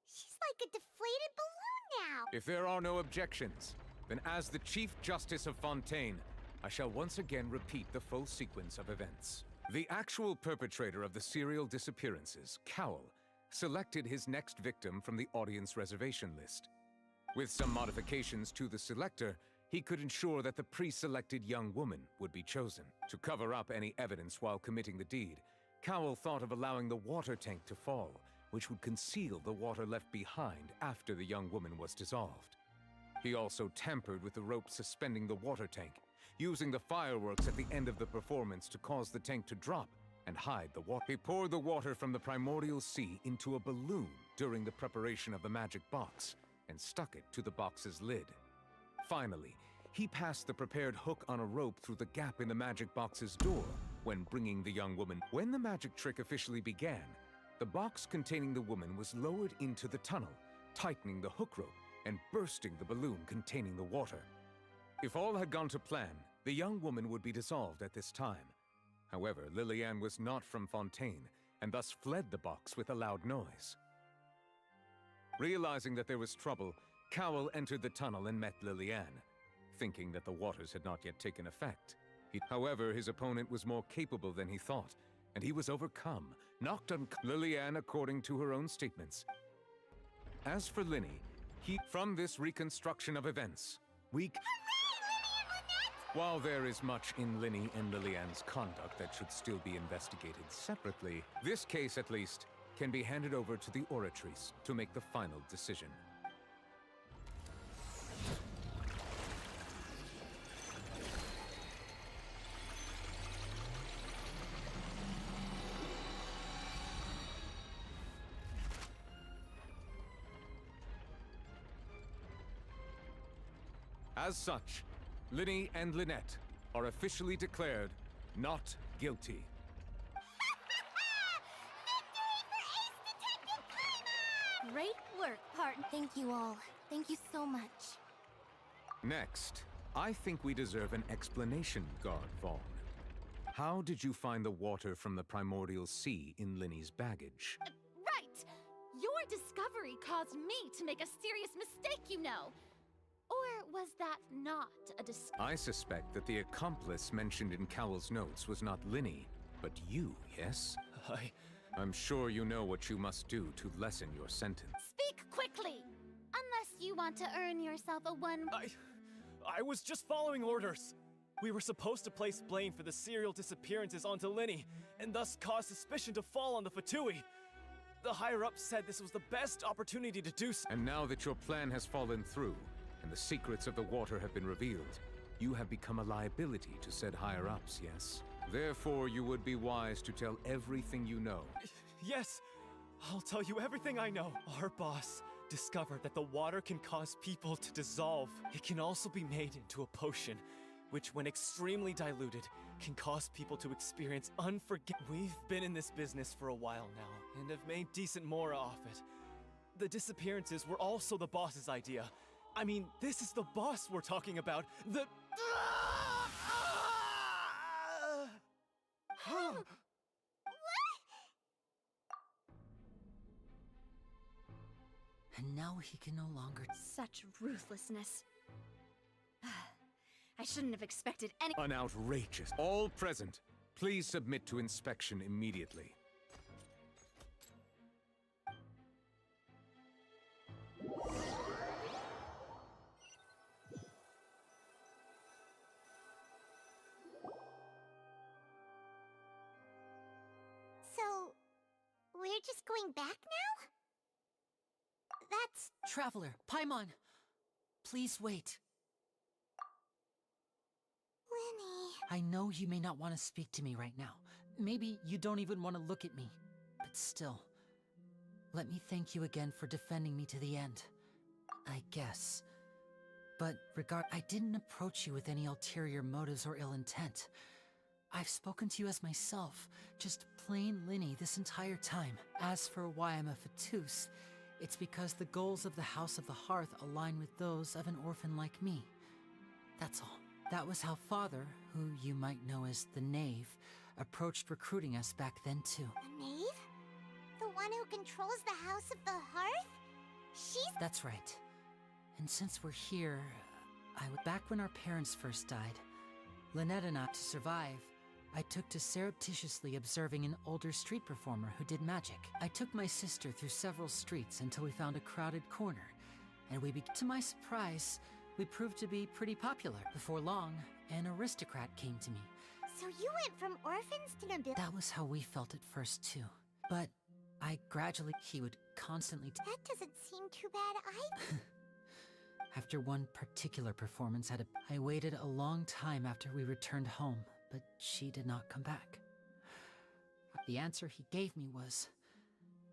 Speaker 5: She's like a deflated balloon now!
Speaker 15: If there are no objections, then as the Chief Justice of Fontaine, I shall once again repeat the full sequence of events. The actual perpetrator of the serial disappearances, Cowell, selected his next victim from the audience reservation list. With some modifications to the selector, he could ensure that the pre-selected young woman would be chosen. To cover up any evidence while committing the deed, Cowell thought of allowing the water tank to fall, which would conceal the water left behind after the young woman was dissolved. He also tampered with the rope suspending the water tank, using the fireworks at the end of the performance to cause the tank to drop and hide the water. He poured the water from the primordial sea into a balloon during the preparation of the magic box and stuck it to the box's lid. Finally, he passed the prepared hook on a rope through the gap in the magic box's door when bringing the young woman. When the magic trick officially began, the box containing the woman was lowered into the tunnel, tightening the hook rope and bursting the balloon containing the water. If all had gone to plan, the young woman would be dissolved at this time. However, Lillian was not from Fontaine, and thus fled the box with a loud noise. Realizing that there was trouble, Cowell entered the tunnel and met Lillian, thinking that the waters had not yet taken effect. However, his opponent was more capable than he thought, and he was overcome, knocked unconscious. Lillian, according to her own statements. As for Lyney, from this reconstruction of events, while there is much in Lyney and Lillian's conduct that should still be investigated separately, this case, at least, can be handed over to the Oratrice to make the final decision. As such, Lyney and Lynette are officially declared not guilty.
Speaker 1: Great work, partner. Thank you all. Thank you so much.
Speaker 15: Next, I think we deserve an explanation, Guard Vaughn. How did you find the water from the primordial sea in Lyney's baggage?
Speaker 2: Right! Your discovery caused me to make a serious mistake, you know. Or was that not a discovery?
Speaker 15: I suspect that the accomplice mentioned in Cowell's notes was not Lyney, but you, yes? I'm sure you know what you must do to lessen your sentence.
Speaker 2: Speak quickly! Unless you want to earn yourself a one...
Speaker 3: I was just following orders. We were supposed to place blame for the serial disappearances onto Lyney, and thus cause suspicion to fall on the Fatui. The higher-ups said this was the best opportunity to do so.
Speaker 15: And now that your plan has fallen through, and the secrets of the water have been revealed, you have become a liability to said higher-ups, yes? Therefore, you would be wise to tell everything you know.
Speaker 3: Yes, I'll tell you everything I know. Our boss discovered that the water can cause people to dissolve. It can also be made into a potion, which when extremely diluted, can cause people to experience We've been in this business for a while now, and have made decent mora off it. The disappearances were also the boss's idea. I mean, this is the boss we're talking about.
Speaker 4: And now he can no longer...
Speaker 20: Such ruthlessness. I shouldn't have expected any...
Speaker 15: An outrageous. All present, please submit to inspection immediately.
Speaker 5: So, we're just going back now? That's...
Speaker 4: Traveler, Paimon! Please wait.
Speaker 5: Lyney...
Speaker 4: I know you may not want to speak to me right now. Maybe you don't even want to look at me. But still, let me thank you again for defending me to the end. I guess. But I didn't approach you with any ulterior motives or ill intent. I've spoken to you as myself, just plain Lyney this entire time. As for why I'm a Fatus, it's because the goals of the House of the Hearth align with those of an orphan like me. That's all. That was how Father, who you might know as the Knave, approached recruiting us back then too.
Speaker 5: The Knave? The one who controls the House of the Hearth? She's...
Speaker 4: That's right. And since we're here, back when our parents first died, Lynette and I, to survive, I took to surreptitiously observing an older street performer who did magic. I took my sister through several streets until we found a crowded corner, and to my surprise, we proved to be pretty popular. Before long, an aristocrat came to me.
Speaker 5: So you went from orphans to nobility?
Speaker 4: That was how we felt at first too. But he would constantly...
Speaker 5: That doesn't seem too bad either.
Speaker 4: After one particular performance I waited a long time after we returned home, but she did not come back. The answer he gave me was,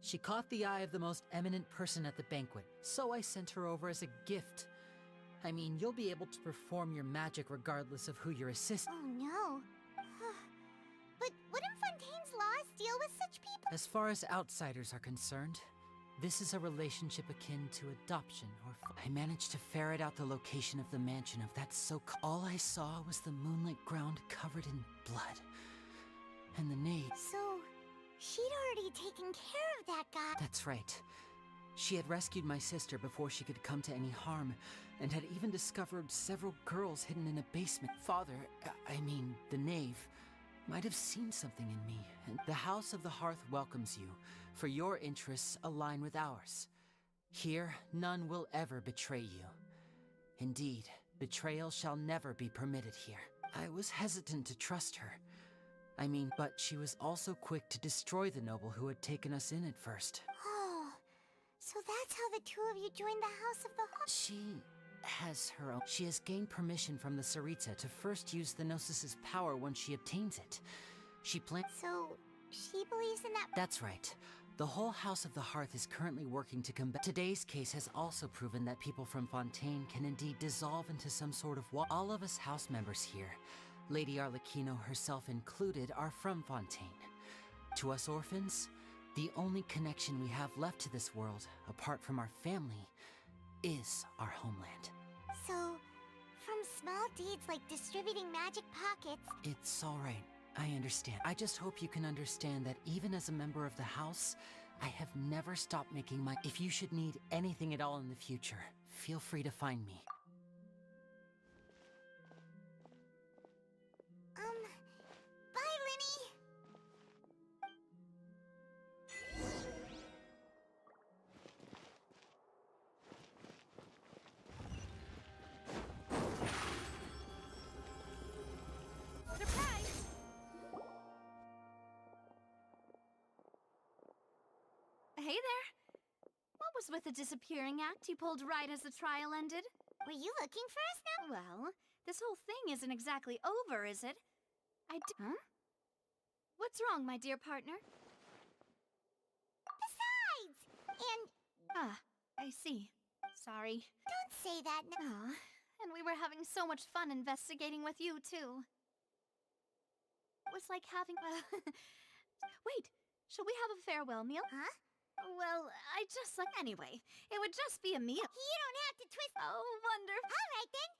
Speaker 4: she caught the eye of the most eminent person at the banquet, so I sent her over as a gift. I mean, you'll be able to perform your magic regardless of who your assistant...
Speaker 5: Oh no. But wouldn't Fontaine's laws deal with such people?
Speaker 4: As far as outsiders are concerned, this is a relationship akin to adoption or... I managed to ferret out the location of the mansion of that all I saw was the moonlit ground covered in blood. And the Knave...
Speaker 5: So, she'd already taken care of that guy.
Speaker 4: That's right. She had rescued my sister before she could come to any harm, and had even discovered several girls hidden in a basement. Father, the Knave, might have seen something in me, and the House of the Hearth welcomes you, for your interests align with ours. Here, none will ever betray you. Indeed, betrayal shall never be permitted here. I was hesitant to trust her. But she was also quick to destroy the noble who had taken us in at first.
Speaker 5: Oh, so that's how the two of you joined the House of the Hearth?
Speaker 4: She has gained permission from the Tsaritsa to first use the Gnosis' power when she obtains it.
Speaker 5: So, she believes in that?
Speaker 4: That's right. The whole House of the Hearth is currently working to combat... Today's case has also proven that people from Fontaine can indeed dissolve into some sort of All of us house members here, Lady Arlecchino herself included, are from Fontaine. To us orphans, the only connection we have left to this world, apart from our family, is our homeland.
Speaker 5: So, from small deeds like distributing magic pockets...
Speaker 4: It's alright. I understand. I just hope you can understand that even as a member of the house, I have never stopped making my... If you should need anything at all in the future, feel free to find me.
Speaker 5: Bye, Lyney!
Speaker 20: hey there. What was with the disappearing act you pulled right as the trial ended?
Speaker 5: Were you looking for us now?
Speaker 20: Well, this whole thing isn't exactly over, is it? Huh? What's wrong, my dear partner?
Speaker 5: Besides! And...
Speaker 20: Ah, I see. Sorry.
Speaker 5: Don't say that now.
Speaker 20: Ah, and we were having so much fun investigating with you, too. It was like having... Wait, shall we have a farewell meal?
Speaker 5: Huh?
Speaker 20: Well, I just like... Anyway, it would just be a meal.
Speaker 5: You don't have to twist...
Speaker 20: Oh, wonderful.
Speaker 5: All right, then.